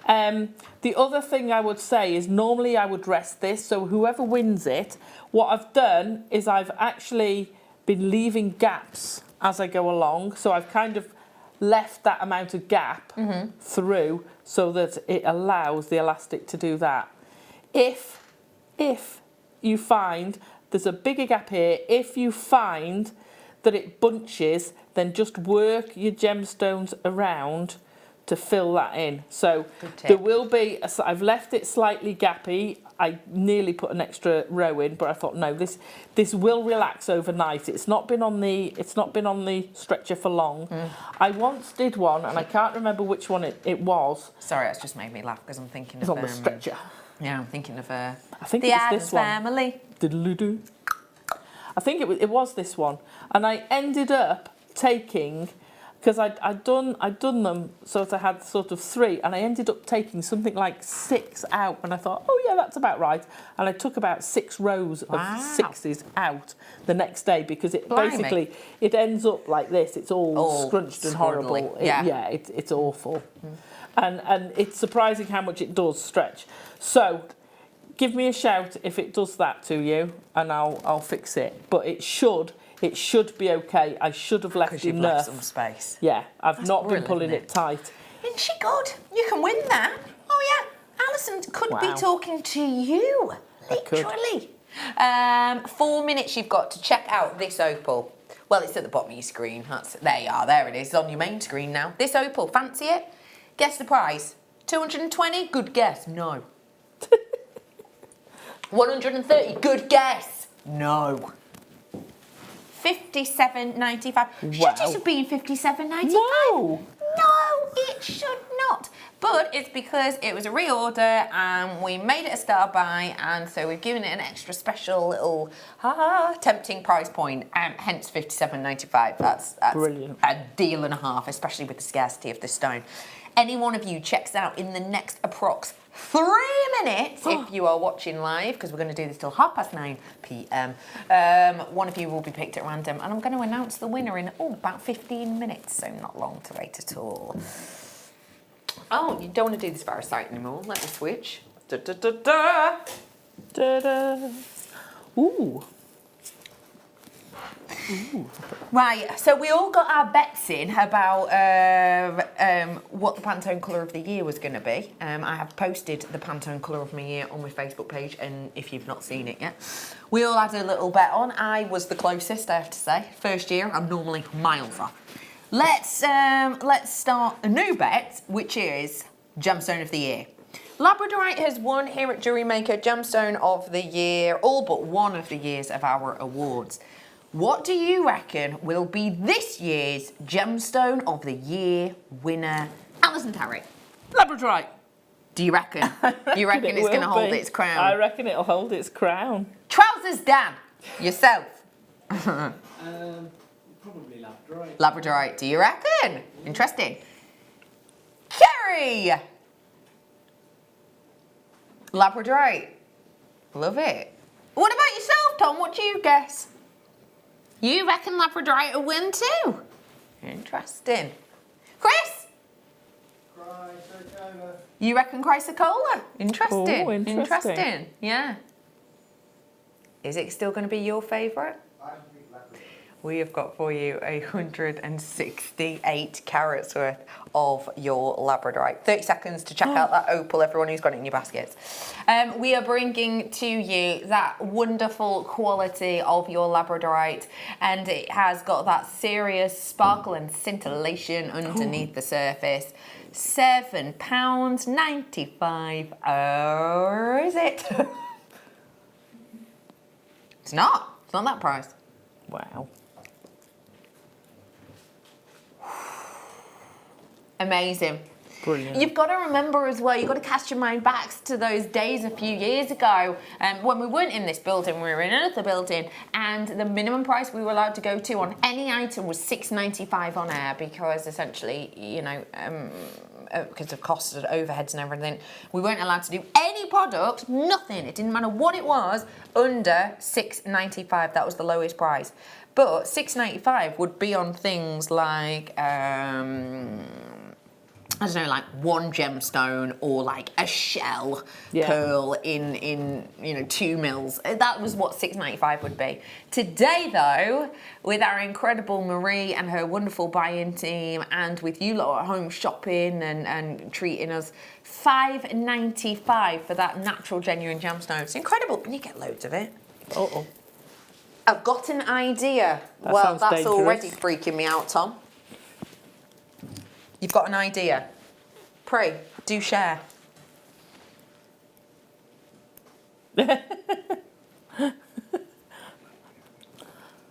The other thing I would say is normally I would rest this, so whoever wins it, what I've done is I've actually been leaving gaps as I go along. So I've kind of left that amount of gap through so that it allows the elastic to do that. If you find there's a bigger gap here, if you find that it bunches, then just work your gemstones around to fill that in. So there will be, I've left it slightly gappy. I nearly put an extra row in, but I thought no, this will relax overnight. It's not been on the stretcher for long. I once did one, and I can't remember which one it was. Sorry, that's just made me laugh because I'm thinking It's of on the stretcher. Yeah, I'm thinking of I think the it was Addams this one. Family. Diddle-oo-doo. I think it was this one, and I ended up taking, because I'd done them, so I had sort of 3, and I ended up taking something like 6 out, and I thought, oh yeah, that's about right, and I took about 6 rows of 6s out the next day, because it basically it ends up like this. It's all scrunched and horrible. It's awful, and it's surprising how much it does stretch. So give me a shout if it does that to you, and I'll fix it. But it should be okay. I should have left Because you've enough. left some space. Yeah, I've not been brilliant, pulling isn't it tight. Isn't she good? You can win that. Oh yeah, Alison could be talking to you. Literally. 4 minutes you've got to check out this opal. Well, it's at the bottom of your screen. There you are. There it is. It's on your main screen now. This opal, fancy it? Guess the price. 220? Good guess. No. 130? Good guess. No. 57.95. Should it have been 57.95? No. No, it should not. But it's because it was a reorder and we made it a star buy, and so we've given it an extra special little tempting price point, hence 57.95. That's Brilliant. A deal and a half, especially with the scarcity of the stone. Any one of you checks out in the next approx 3 minutes if you are watching live, because we're going to do this till 9:30 p.m. One of you will be picked at random, and I'm going to announce the winner in about 15 minutes, so not long to wait at all. Oh, you don't want to do this parasite anymore. Let me switch. Da, da, da, da. Da-da. Ooh. Right, so we all got our bets in about what the Pantone colour of the year was going to be. I have posted the Pantone colour of my year on my Facebook page, and if you've not seen it yet, we all had a little bet on. I was the closest, I have to say. First year, I'm normally miles off. Let's start a new bet, which is Gemstone of the Year. Labradorite has won here at JewelleryMaker Gemstone of the Year, all but one of the years of our awards. What do you reckon will be this year's Gemstone of the Year winner? Alison Tarry. Labradorite. Do you reckon? You reckon it's going to hold its crown? I reckon it'll hold its crown. Trousers Dan. Yourself. Probably Labradorite. Labradorite, do you reckon? Interesting. Kerry. Labradorite. Love it. What about yourself, Tom? What do you guess? You reckon Labradorite will win too? Interesting. Chris? Chrysocolla. You reckon Chrysocolla? Interesting. Oh, interesting. Yeah. Is it still going to be your favourite? I think Labradorite. We have got for you 168 carats worth of your Labradorite. 30 seconds to check out that opal, everyone who's got it in your baskets. We are bringing to you that wonderful quality of your Labradorite, and it has got that serious sparkle and scintillation underneath the surface. £7.95. Or is it? It's not. It's not that price. Wow. Amazing. Brilliant. You've got to remember as well, you've got to cast your mind back to those days a few years ago when we weren't in this building, we were in another building, and the minimum price we were allowed to go to on any item was $6.95 on air, because essentially, you know, because of costs and overheads and everything, we weren't allowed to do any product, nothing, it didn't matter what it was, under $6.95. That was the lowest price. But $6.95 would be on things like I don't know, like one gemstone or like a shell pearl in you know 2 mils. That was what $6.95 would be. Today though, with our incredible Marie and her wonderful buy-in team, and with you lot at home shopping and treating us, $5.95 for that natural genuine gemstone. It's incredible, and you get loads of it. Uh-oh. I've got an idea. That That's dangerous. already freaking me out, Tom. You've got an idea. Pray, do share.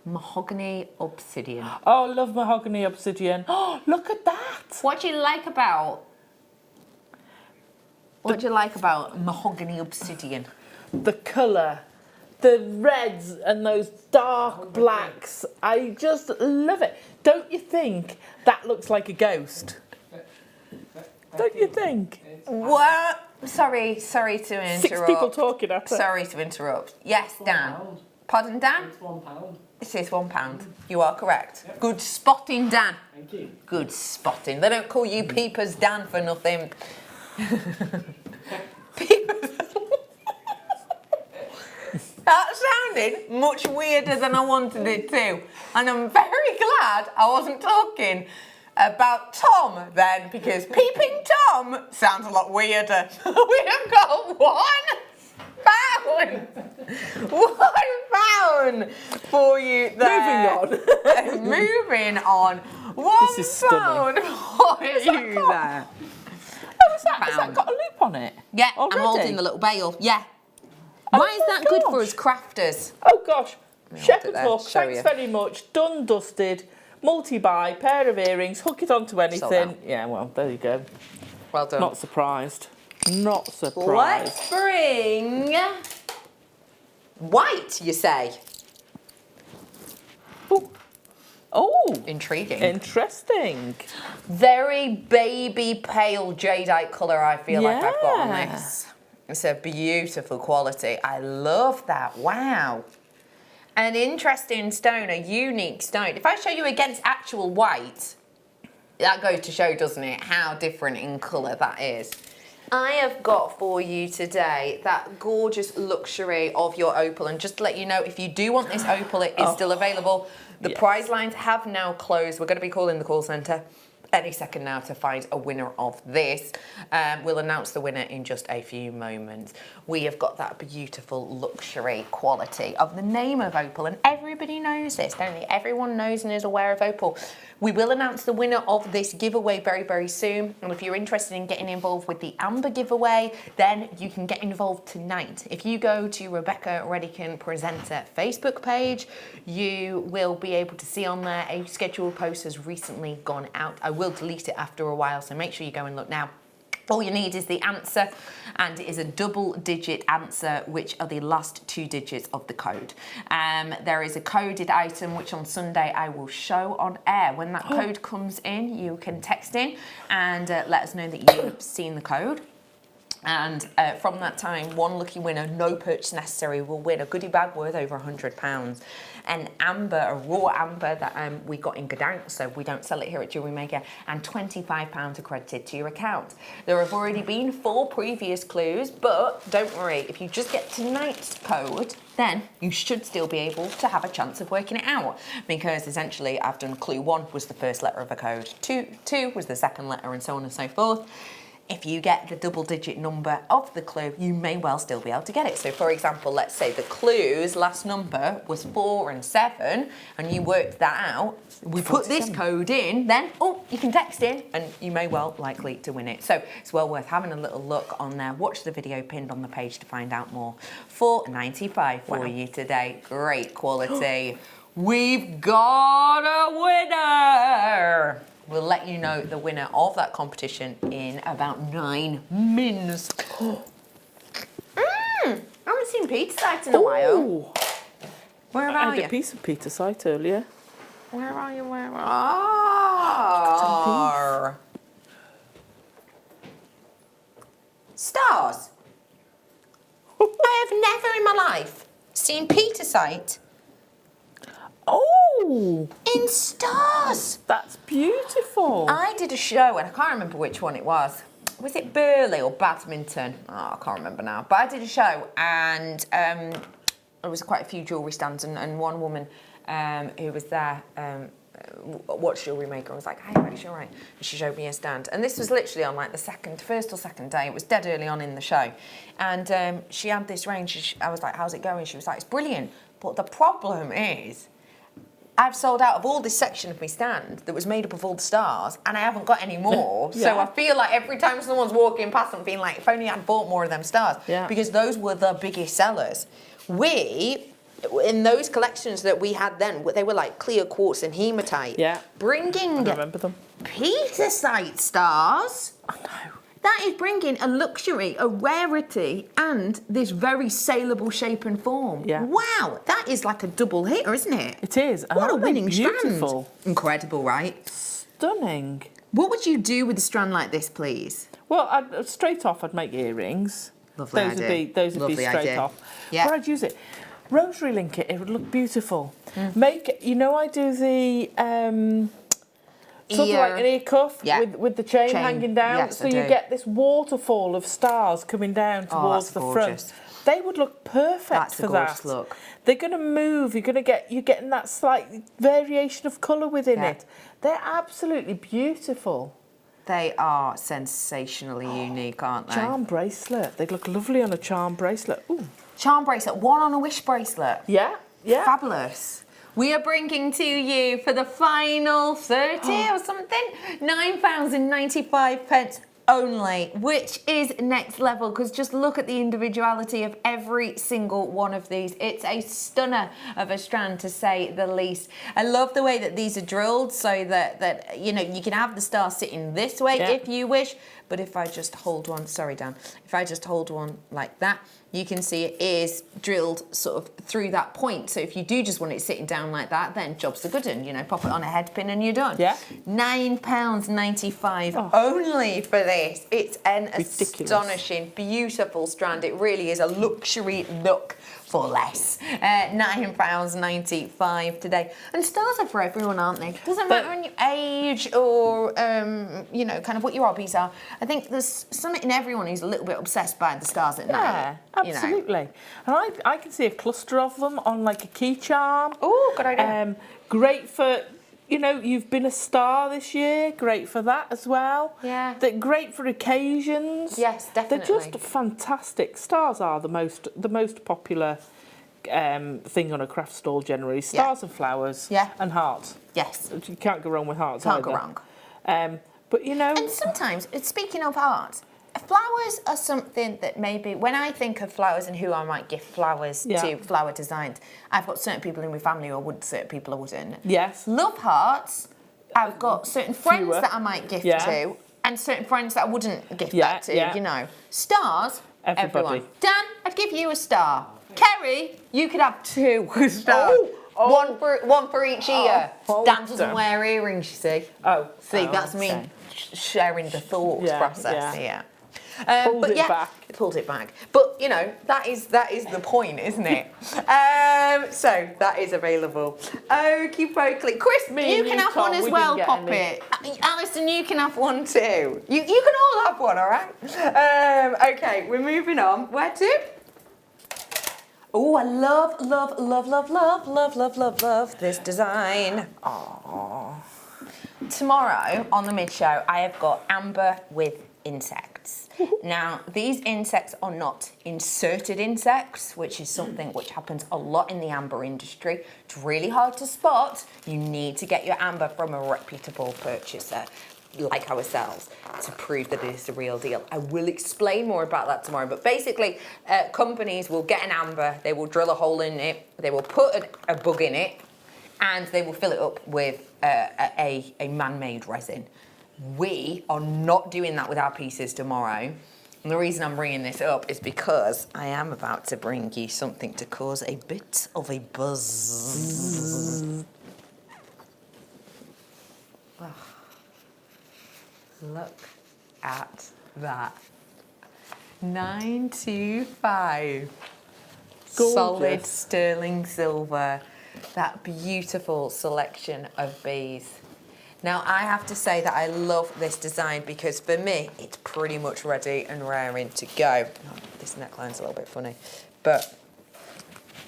Mahogany obsidian. Oh, I love mahogany obsidian. Oh, look at that. What do you like about mahogany obsidian? The colour, the reds and those dark blacks. I just love it. Don't you think that looks like a ghost? Don't you think? What? Sorry to interrupt. 6 people talking at it. Sorry to interrupt. Yes, Dan. £1. Pardon, Dan? It's £1. It is £1. You are correct. Yep. Good spotting, Dan. Thank you. Good spotting. They don't call you Peepers Dan for nothing. Peepers. That sounded much weirder than I wanted it to. And I'm very glad I wasn't talking about Tom then, because Peeping Tom sounds a lot weirder. We have got £1 £1 for you there. Moving on. This is stunning. £1 for you there. Oh, has that got a loop on it? Yeah, already? I'm holding the little bail. Yeah. Oh Why is my that good for gosh. us crafters? Oh gosh. hold it Shepherd's there, hook, show thanks you. very much. Done, dusted. Multi-buy, pair of earrings, hook it onto anything. out. Yeah, well, there you go. Well done. Not surprised. Not surprised. Let's bring white, you say? Ooh. Oh, Intriguing. interesting. Very baby pale jadeite colour I feel like I've got on Yeah. this. It's a beautiful quality. I love that. Wow. An interesting stone, a unique stone. If I show you against actual white, that goes to show, doesn't it, how different in colour that is. I have got for you today that gorgeous luxury of your opal, and just to let you know, if you do want this opal, it is still available. The prize lines have now closed. We're going to be calling the call centre any second now to find a winner of this. We'll announce the winner in just a few moments. We have got that beautiful luxury quality of the name of opal, and everybody knows this, don't they? Everyone knows and is aware of opal. We will announce the winner of this giveaway very, very soon. And if you're interested in getting involved with the Amber giveaway, then you can get involved tonight. If you go to Rebecca Redican Presenter Facebook page, you will be able to see on there a scheduled post has recently gone out. I will delete it after a while, so make sure you go and look now. All you need is the answer, and it is a double-digit answer, which are the last 2 digits of the code. There is a coded item, which on Sunday I will show on air. When that code comes in, you can text in and let us know that you've seen the code. And from that time, one lucky winner, no purchase necessary, will win a goodie bag worth over £100. An amber, a raw amber that we got in Gdansk, so we don't sell it here at JewelleryMaker, and £25 accredited to your account. There have already been 4 previous clues, but don't worry, if you just get tonight's code, then you should still be able to have a chance of working it out, because essentially I've done clue 1 was the first letter of a code, 2 was the second letter, and so on and so forth. If you get the double-digit number of the clue, you may well still be able to get it. So, for example, let's say the clue's last number was 4 and 7, and you worked that out. We put this code in, then, you can text in, and you may well likely to win it. So, it's well worth having a little look on there. Watch the video pinned on the page to find out more. $4.95 for you today. Great quality. We've got a winner! We'll let you know the winner of that competition in about 9 minutes. I haven't seen Peter Sight in a while. Ooh. Where I are had you? a piece of Peter Sight earlier. Where are you? Where are stars? I have never in my life seen Peter Sight Oh, in stars. that's beautiful. I did a show, and I can't remember which one it was. Was it Burley or badminton? Oh, I can't remember now. But I did a show, and there was quite a few jewellery stands, and one woman who was there watched JewelleryMaker and was like, "Hey, Becky, you all right?" And she showed me a stand, and this was literally on like the first or second day. It was dead early on in the show, and she had this range. I was like, "How's it going?" She was like, "It's brilliant, but the problem is, I've sold out of all this section of my stand that was made up of all the stars, and I haven't got any more." Yeah. So I feel like every time someone's walking past, I'm feeling like, if only I'd bought more of them stars, Yeah. because those were the biggest sellers. In those collections that we had then, they were like clear quartz and hematite. Yeah. Bringing I remember them. Peter Sight stars. I know. That is bringing a luxury, a rarity, and this very saleable shape and form. Yeah. Wow, that is like a double hitter, isn't it? It is. And What a aren't they winning beautiful. strand. Incredible, right? Stunning. What would you do with a strand like this, please? Well, straight off, I'd make earrings. Lovely those idea. Those would Lovely be straight idea. off. Yeah. But I'd use it. Rosary link it. It would look beautiful. Make, you know, I do the sort of like an ear cuff with the chain hanging down. Yes, so I you do. get this waterfall of stars coming down towards that's the gorgeous. front. They would look perfect That's for a gorgeous that. look. They're going to move. You're getting that slight variation of colour within Yeah. it. They're absolutely beautiful. They are sensationally unique, aren't they? Charm bracelet. They'd look lovely on a charm bracelet. Ooh. Charm bracelet, one on a wish bracelet. Yeah, yeah. Fabulous. We are bringing to you for the final 30 or something, £9.95 only, which is next level, because just look at the individuality of every single one of these. It's a stunner of a strand, to say the least. I love the way that these are drilled, so that you know, you can have the star sitting this way if you wish, but if I just hold one, sorry Dan, if I just hold one like that, you can see it is drilled sort of through that point. So if you do just want it sitting down like that, then job's a good one. You know, pop it on a head pin and you're done. Yeah. £9.95 only for this. It's an Ridiculous. astonishing, beautiful strand. It really is a luxury look for less. £9.95 today. And stars are for everyone, aren't they? Doesn't matter when you age or, you know, kind of what your hobbies are. I think there's something in everyone who's a little bit obsessed by the stars at night. Yeah, absolutely. And I can see a cluster of them on like a key charm. Oh, good idea. Great for, you know, you've been a star this year. Great for that as well. Yeah. They're great for occasions. Yes, definitely. They're just fantastic. Stars are the most popular thing on a craft stall generally. Stars and flowers. Yeah. And hearts. Yes. You can't go wrong with hearts. Can't either. go wrong. But you know. And sometimes, speaking of art, flowers are something that maybe, when I think of flowers and who I might gift flowers to, flower designs, I've got certain people in my family who I would, certain people I wouldn't. Yes. Love hearts, I've got certain friends that I might gift to, and certain friends that I wouldn't gift that to, you know. Stars, Everybody. everyone. Dan, I'd give you a star. Kerry, you could have 2 stars. One for each ear. Dan doesn't wear earrings, you see. See, that's me sharing the thought process here. Pulled it back. Pulled it back. But you know, that is the point, isn't it? So that is available. Okie dokie. Chris, you can have one as well, Poppet. Alison, you can have one too. You can all have one, all right? Okay, we're moving on. Where to? Oh, I love this design. Aww. Tomorrow on the mid show, I have got amber with insects. Now, these insects are not inserted insects, which is something which happens a lot in the amber industry. It's really hard to spot. You need to get your amber from a reputable purchaser like ourselves to prove that it is the real deal. I will explain more about that tomorrow, but basically companies will get an amber, they will drill a hole in it, they will put a bug in it, and they will fill it up with a man-made resin. We are not doing that with our pieces tomorrow. And the reason I'm bringing this up is because I am about to bring you something to cause a bit of a buzz. Oh, look at that. 925. Gorgeous. Solid sterling silver. That beautiful selection of bees. Now, I have to say that I love this design because for me, it's pretty much ready and raring to go. Oh, this neckline's a little bit funny, but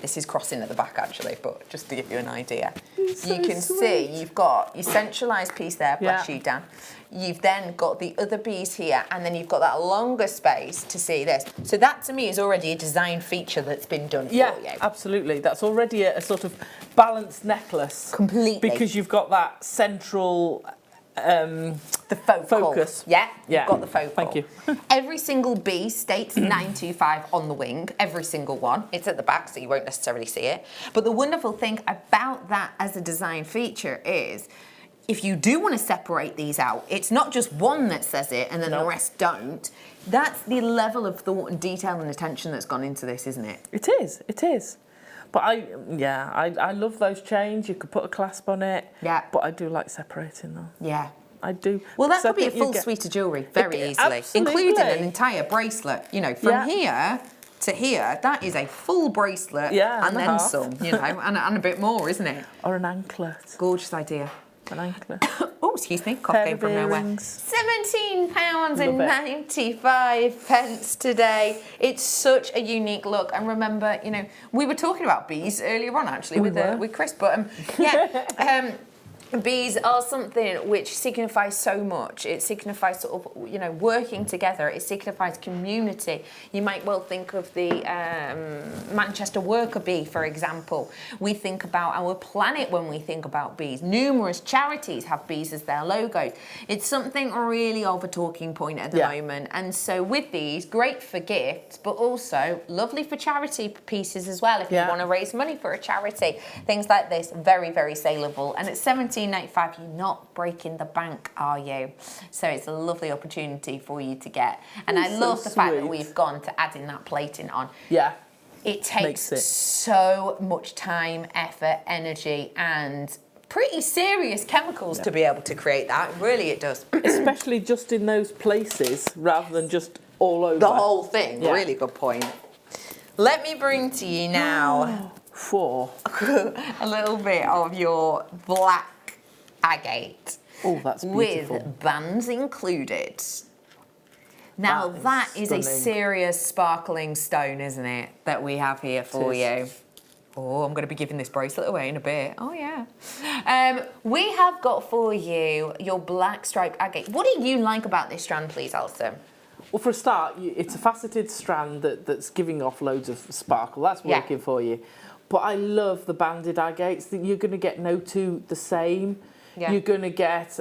this is crossing at the back actually, but just to give you an idea. So you can sweet. see you've got your centralised piece there, bless Yeah. you, Dan. You've then got the other bees here, and then you've got that longer space to see this. So that to me is already a design feature that's been done for you. Absolutely. That's already a sort of balanced necklace. Completely. Because you've got that central The focal. focus. Yeah, Yeah. you've got the focal. Thank you. Every single bee states 925 on the wing, every single one. It's at the back, so you won't necessarily see it. But the wonderful thing about that as a design feature is, if you do want to separate these out, it's not just one that says it and then the rest don't. That's the level of thought and detail and attention that's gone into this, isn't it? It is. It is. But I love those chains. You could put a clasp on it. Yeah. But I do like separating them. Yeah. I do. Well, that because I could be a think you full get- suite of jewellery very It- easily, absolutely. including an entire bracelet. You know, from Yeah. here to here, that is a full bracelet Yeah, and and a then half. some, you know, and a bit more, isn't it? Or an anklet. Gorgeous idea. An anklet. Oh, excuse me, cough Pair came of from nowhere. earrings. £17.95 today. It's such a unique look. And remember, you know, we were talking about bees earlier on actually with Chris, but bees are something which signifies so much. It signifies sort of, you know, working together. It signifies community. You might well think of the Manchester worker bee, for example. We think about our planet when we think about bees. Numerous charities have bees as their logos. It's something really of a talking point at the moment. And so with these, great for gifts, but also lovely for charity pieces as well if you want to raise money for a charity. Things like this, very, very saleable. And at £17.95, you're not breaking the bank, are you? So it's a lovely opportunity for you to get. And I love the fact that sweet. we've gone to adding that plating on. Yeah. It takes Makes it. so much time, effort, energy, and pretty serious chemicals to be able to create that. Really, it does. Especially just in those places rather than just all over. The whole thing. Yeah. Really good point. Let me bring to you now Four. a little bit of your black agate. Oh, that's beautiful. With bands included. Now That that is is a stunning. serious sparkling stone, isn't it, that we have here for you. Oh, I'm going to be giving this bracelet away in a bit. Oh, yeah. We have got for you your black striped agate. What do you like about this strand, please, Alison? Well, for a start, it's a faceted strand that's giving off loads of sparkle. That's working for you. But I love the banded agates. That you're going to get no two the same. Yeah. You're going to get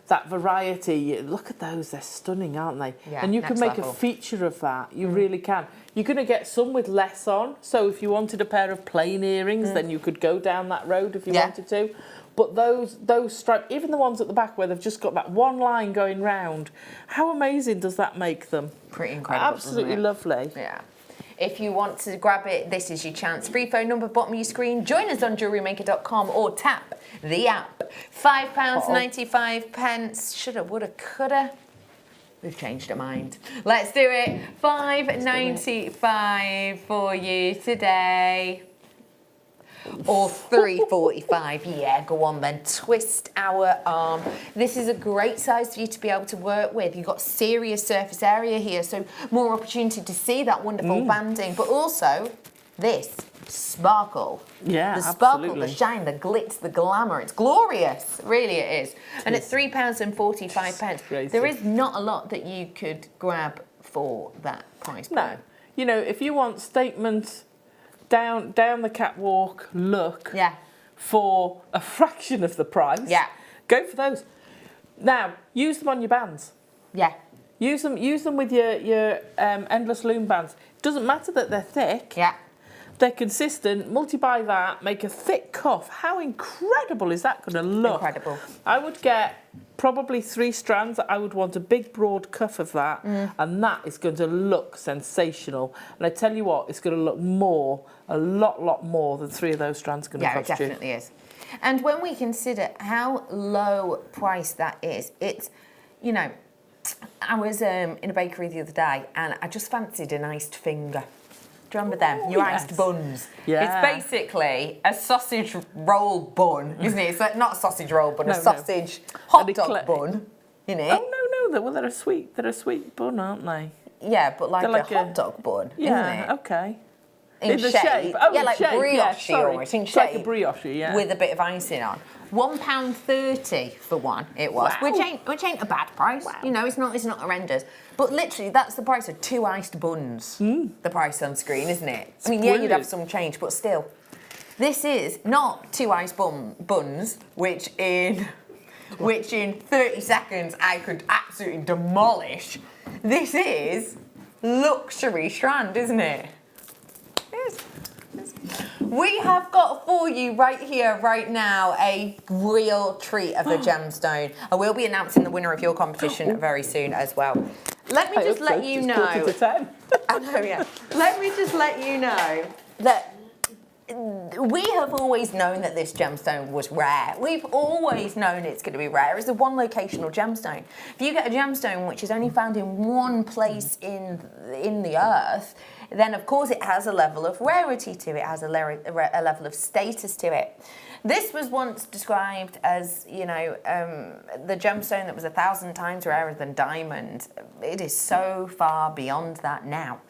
that variety. Look at those. They're stunning, aren't they? Yeah, and you can next make level. a feature of that. You really can. You're going to get some with less on. So if you wanted a pair of plain earrings, then you could go down that road if you wanted to. But those stripes, even the ones at the back where they've just got that one line going round, how amazing does that make them? Pretty incredible. Absolutely lovely. Yeah. If you want to grab it, this is your chance. Free phone number, bottom of your screen. Join us on JewelleryMaker.com or tap the app. £5.95. Shoulda, woulda, coulda. We've changed our mind. Let's do it. £5.95 for you today. Or £3.45. Yeah, go on then. Twist our arm. This is a great size for you to be able to work with. You've got serious surface area here, so more opportunity to see that wonderful banding, but also this sparkle. Yeah, the sparkle, absolutely. the shine, the glitz, the glamour. It's glorious. Really, it is. And at £3.45, Crazy. there is not a lot that you could grab for that price point. No. You know, if you want statement down the catwalk look for a fraction of the price, go for those. Now, use them on your bands. Yeah. Use them with your endless loom bands. It doesn't matter that they're thick. Yeah. They're consistent. Multiply that, make a thick cuff. How incredible is that going to look? Incredible. I would get probably 3 strands. I would want a big broad cuff of that, and that is going to look sensational. And I tell you what, it's going to look a lot more than 3 of those strands going to cost you. Yeah, it definitely is. And when we consider how low price that is, it's, you know, I was in a bakery the other day and I just fancied an iced finger. Do you remember them? Your iced buns. Yeah. It's basically a sausage roll bun, isn't it? It's like not a sausage roll bun, a sausage hot dog bun, isn't it? Oh no, they're a sweet bun, aren't they? Yeah, but like like a hot dog bun, yeah, isn't it? Okay. In the shape. shape. Oh, yeah, like shape. brioche yeah, almost, in it's shape. like a brioche, yeah. With a bit of icing on. £1.30 for one it was, Wow. which ain't a bad price. Wow. You know, it's not horrendous. But literally, that's the price of 2 iced buns. The price on screen, isn't it? I mean, yeah, you'd have some change, but still, this is not 2 iced buns, which in 30 seconds I could absolutely demolish. This is luxury strand, isn't it? We have got for you right here, right now, a real treat of a gemstone. I will be announcing the winner of your competition very soon as well. Let me just let you know. It's 10. I know, yeah. Let me just let you know that we have always known that this gemstone was rare. We've always known it's going to be rare. It's a one locational gemstone. If you get a gemstone which is only found in one place in the earth, then of course it has a level of rarity to it, it has a level of status to it. This was once described as, you know, the gemstone that was 1,000 times rarer than diamond. It is so far beyond that now.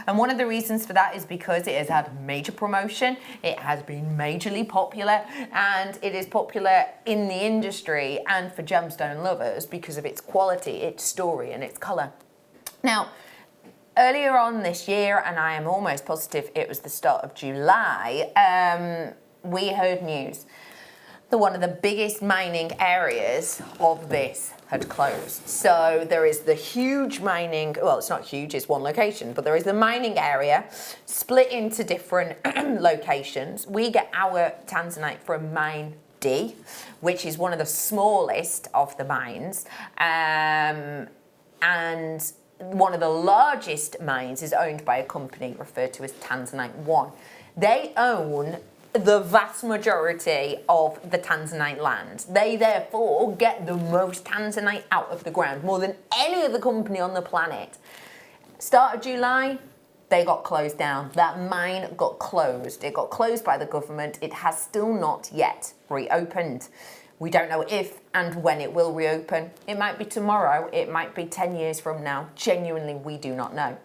And one of the reasons for that is because it has had major promotion, it has been majorly popular, and it is popular in the industry and for gemstone lovers because of its quality, its story, and its colour. Now, earlier on this year, and I am almost positive it was the start of July, we heard news that one of the biggest mining areas of this had closed. So there is the huge mining, well, it's not huge, it's one location, but there is the mining area split into different locations. We get our tanzanite from Mine D, which is one of the smallest of the mines, and one of the largest mines is owned by a company referred to as Tanzanite 1. They own the vast majority of the tanzanite land. They therefore get the most tanzanite out of the ground, more than any other company on the planet. Start of July, they got closed down. That mine got closed. It got closed by the government. It has still not yet reopened. We don't know if and when it will reopen. It might be tomorrow. It might be 10 years from now. Genuinely, we do not know.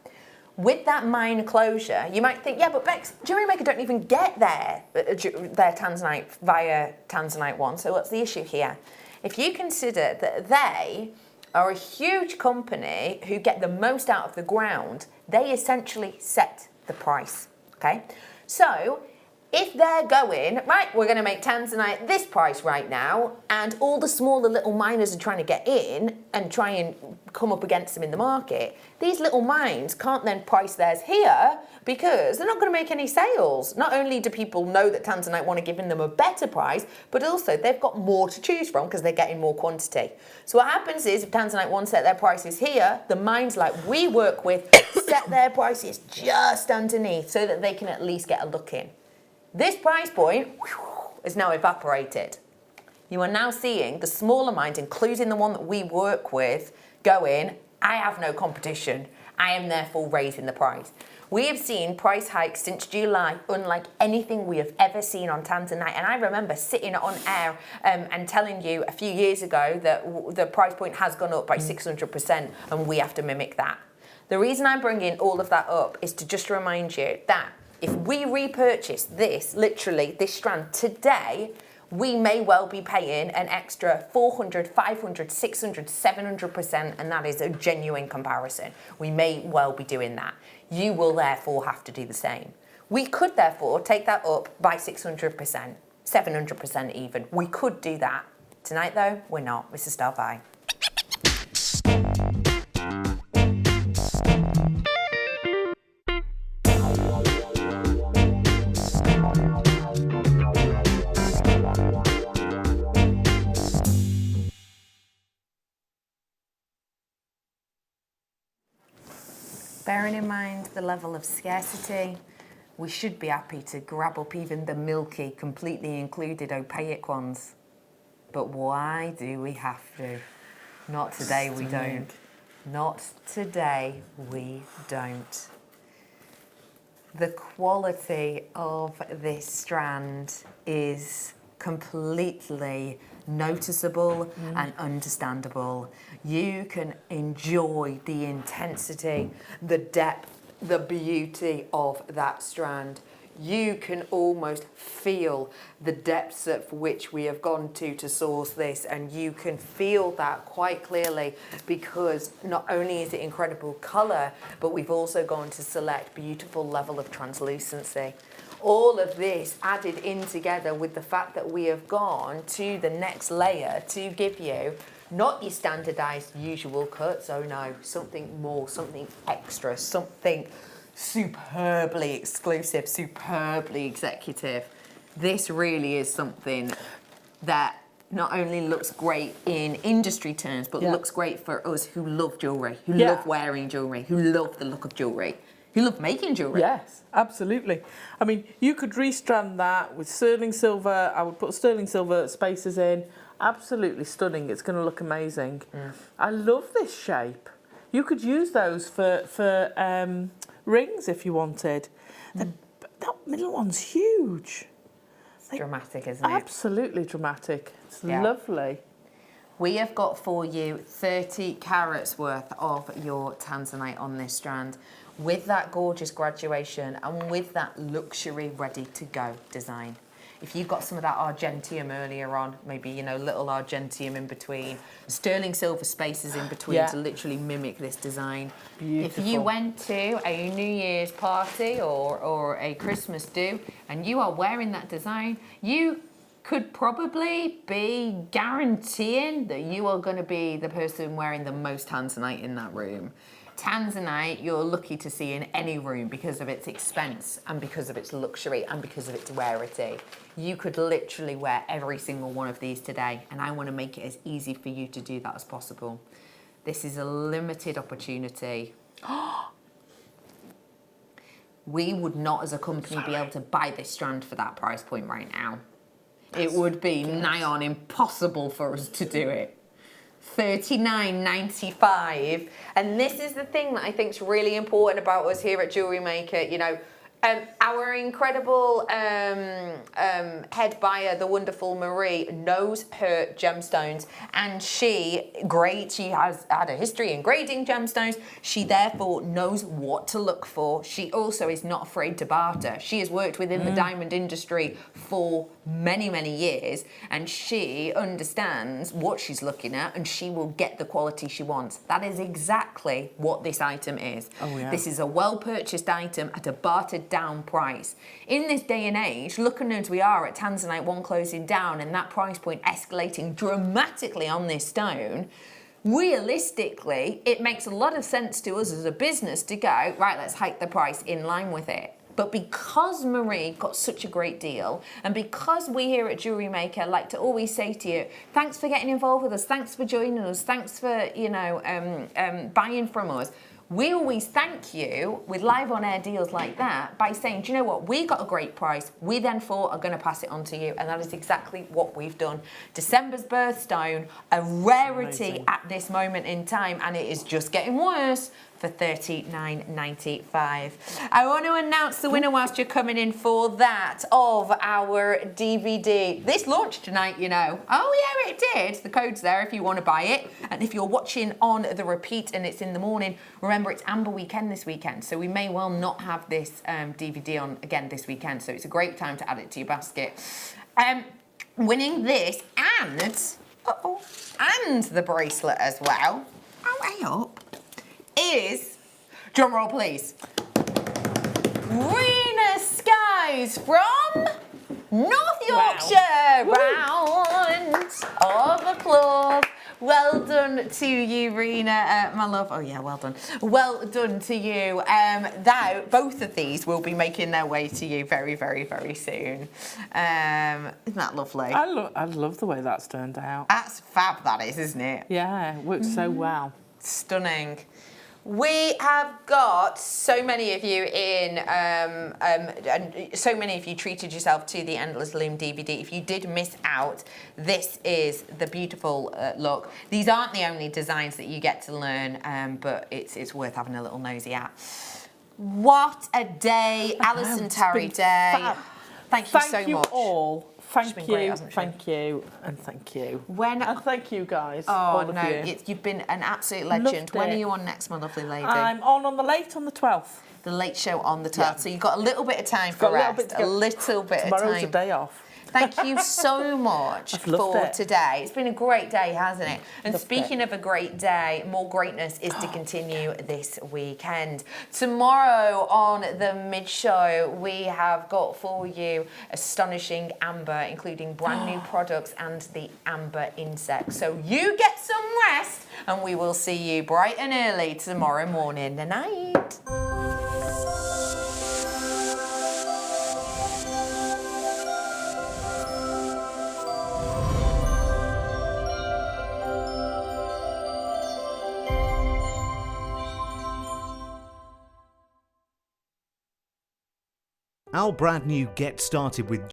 With that mine closure, you might think, yeah, but Bex, JewelleryMaker don't even get their tanzanite via Tanzanite 1. So what's the issue here? If you consider that they are a huge company who get the most out of the ground, they essentially set the price, okay? So if they're going, right, we're going to make tanzanite this price right now, and all the smaller little miners are trying to get in and try and come up against them in the market, these little mines can't then price theirs here because they're not going to make any sales. Not only do people know that Tanzanite want to give them a better price, but also they've got more to choose from because they're getting more quantity. So what happens is if Tanzanite want to set their prices here, the mines like we work with set their prices just underneath so that they can at least get a look in. This price point is now evaporated. You are now seeing the smaller mines, including the one that we work with, going, I have no competition. I am therefore raising the price. We have seen price hikes since July, unlike anything we have ever seen on Tanzanite. And I remember sitting on air and telling you a few years ago that the price point has gone up by 600% and we have to mimic that. The reason I'm bringing all of that up is to just remind you that if we repurchase this, literally this strand today, we may well be paying an extra 400, 500, 600, 700%, and that is a genuine comparison. We may well be doing that. You will therefore have to do the same. We could therefore take that up by 600%, 700% even. We could do that. Tonight though, we're not. This is Start By. Bearing in mind the level of scarcity, we should be happy to grab up even the milky, completely included opaque ones. But why do we have to? Not today, we don't. Not today, we don't. The quality of this strand is completely noticeable and understandable. You can enjoy the intensity, the depth, the beauty of that strand. You can almost feel the depths at which we have gone to source this, and you can feel that quite clearly because not only is it incredible colour, but we've also gone to select beautiful level of translucency. All of this added in together with the fact that we have gone to the next layer to give you not your standardised usual cuts, oh no, something more, something extra, something superbly exclusive, superbly executive. This really is something that not only looks great in industry terms, but looks great for us who love jewellery, who love wearing jewellery, who love the look of jewellery, who love making jewellery. Yes, absolutely. I mean, you could restrand that with sterling silver. I would put sterling silver spacers in. Absolutely stunning. It's going to look amazing. I love this shape. You could use those for rings if you wanted. That middle one's huge. It's dramatic, isn't it? Absolutely dramatic. It's lovely. We have got for you 30 carats worth of your tanzanite on this strand with that gorgeous graduation and with that luxury ready to go design. If you've got some of that argentium earlier on, maybe, you know, little argentium in between, sterling silver spaces in between to literally mimic this design. Beautiful. If you went to a New Year's party or a Christmas do and you are wearing that design, you could probably be guaranteeing that you are going to be the person wearing the most tanzanite in that room. Tanzanite, you're lucky to see in any room because of its expense and because of its luxury and because of its rarity. You could literally wear every single one of these today, and I want to make it as easy for you to do that as possible. This is a limited opportunity. We would not as a company be able to buy this strand for that price point right now. It would be nigh on impossible for us to do it. $39.95, and this is the thing that I think is really important about us here at JewelleryMaker. You know, our incredible head buyer, the wonderful Marie, knows her gemstones, and she has had a history in grading gemstones. She therefore knows what to look for. She also is not afraid to barter. She has worked within the diamond industry for many, many years, and she understands what she's looking at, and she will get the quality she wants. That is exactly what this item is. Oh, yeah. This is a well-purchased item at a bartered down price. In this day and age, looking as we are at Tanzanite 1 closing down and that price point escalating dramatically on this stone, realistically, it makes a lot of sense to us as a business to go, right, let's hike the price in line with it. But because Marie got such a great deal, and because we here at JewelleryMaker like to always say to you, thanks for getting involved with us, thanks for joining us, thanks for, you know, buying from us, we always thank you with live on air deals like that by saying, do you know what, we got a great price, we then are going to pass it on to you, and that is exactly what we've done. December's birthstone, a rarity at this moment in time, and it is just getting worse for $39.95. I want to announce the winner whilst you're coming in for that of our DVD. This launched tonight, you know. Oh yeah, it did. The code's there if you want to buy it. And if you're watching on the repeat and it's in the morning, remember it's Amber Weekend this weekend, so we may well not have this DVD on again this weekend, so it's a great time to add it to your basket. Winning this and the bracelet as well, way up, is, drum roll please, Rena Skies from North Yorkshire. Round of applause. Well done to you, Rena, my love. Oh yeah, well done. Well done to you. Both of these will be making their way to you very, very, very soon. Isn't that lovely? I love the way that's turned out. That's fab, that is, isn't it? Yeah, it works so well. Stunning. We have got so many of you in, and so many of you treated yourself to the Endless Loom DVD. If you did miss out, this is the beautiful look. These aren't the only designs that you get to learn, but it's worth having a little nosy at. What a day, Alison, Tarry day. Fab. Thank you so Thank you much. all. Thank been you, great, hasn't she? thank you, and thank you. And thank you guys. Oh all of no, you. you've been an absolute legend. Loved When are it. you on next, my lovely lady? I'm on the late on the 12th. The late show on the 12th. Yeah. So you've got a little bit of time for Got a little rest. bit to go. A little bit of Tomorrow's time. a day off. Thank you so much I've loved for it. today. It's been a great day, hasn't it? And Loved speaking of a great day, more greatness is to continue this weekend. Tomorrow on the mid-show, we have got for you astonishing amber, including brand new products and the amber insect. So you get some rest, and we will see you bright and early tomorrow morning. Good night. Our brand new Get Started with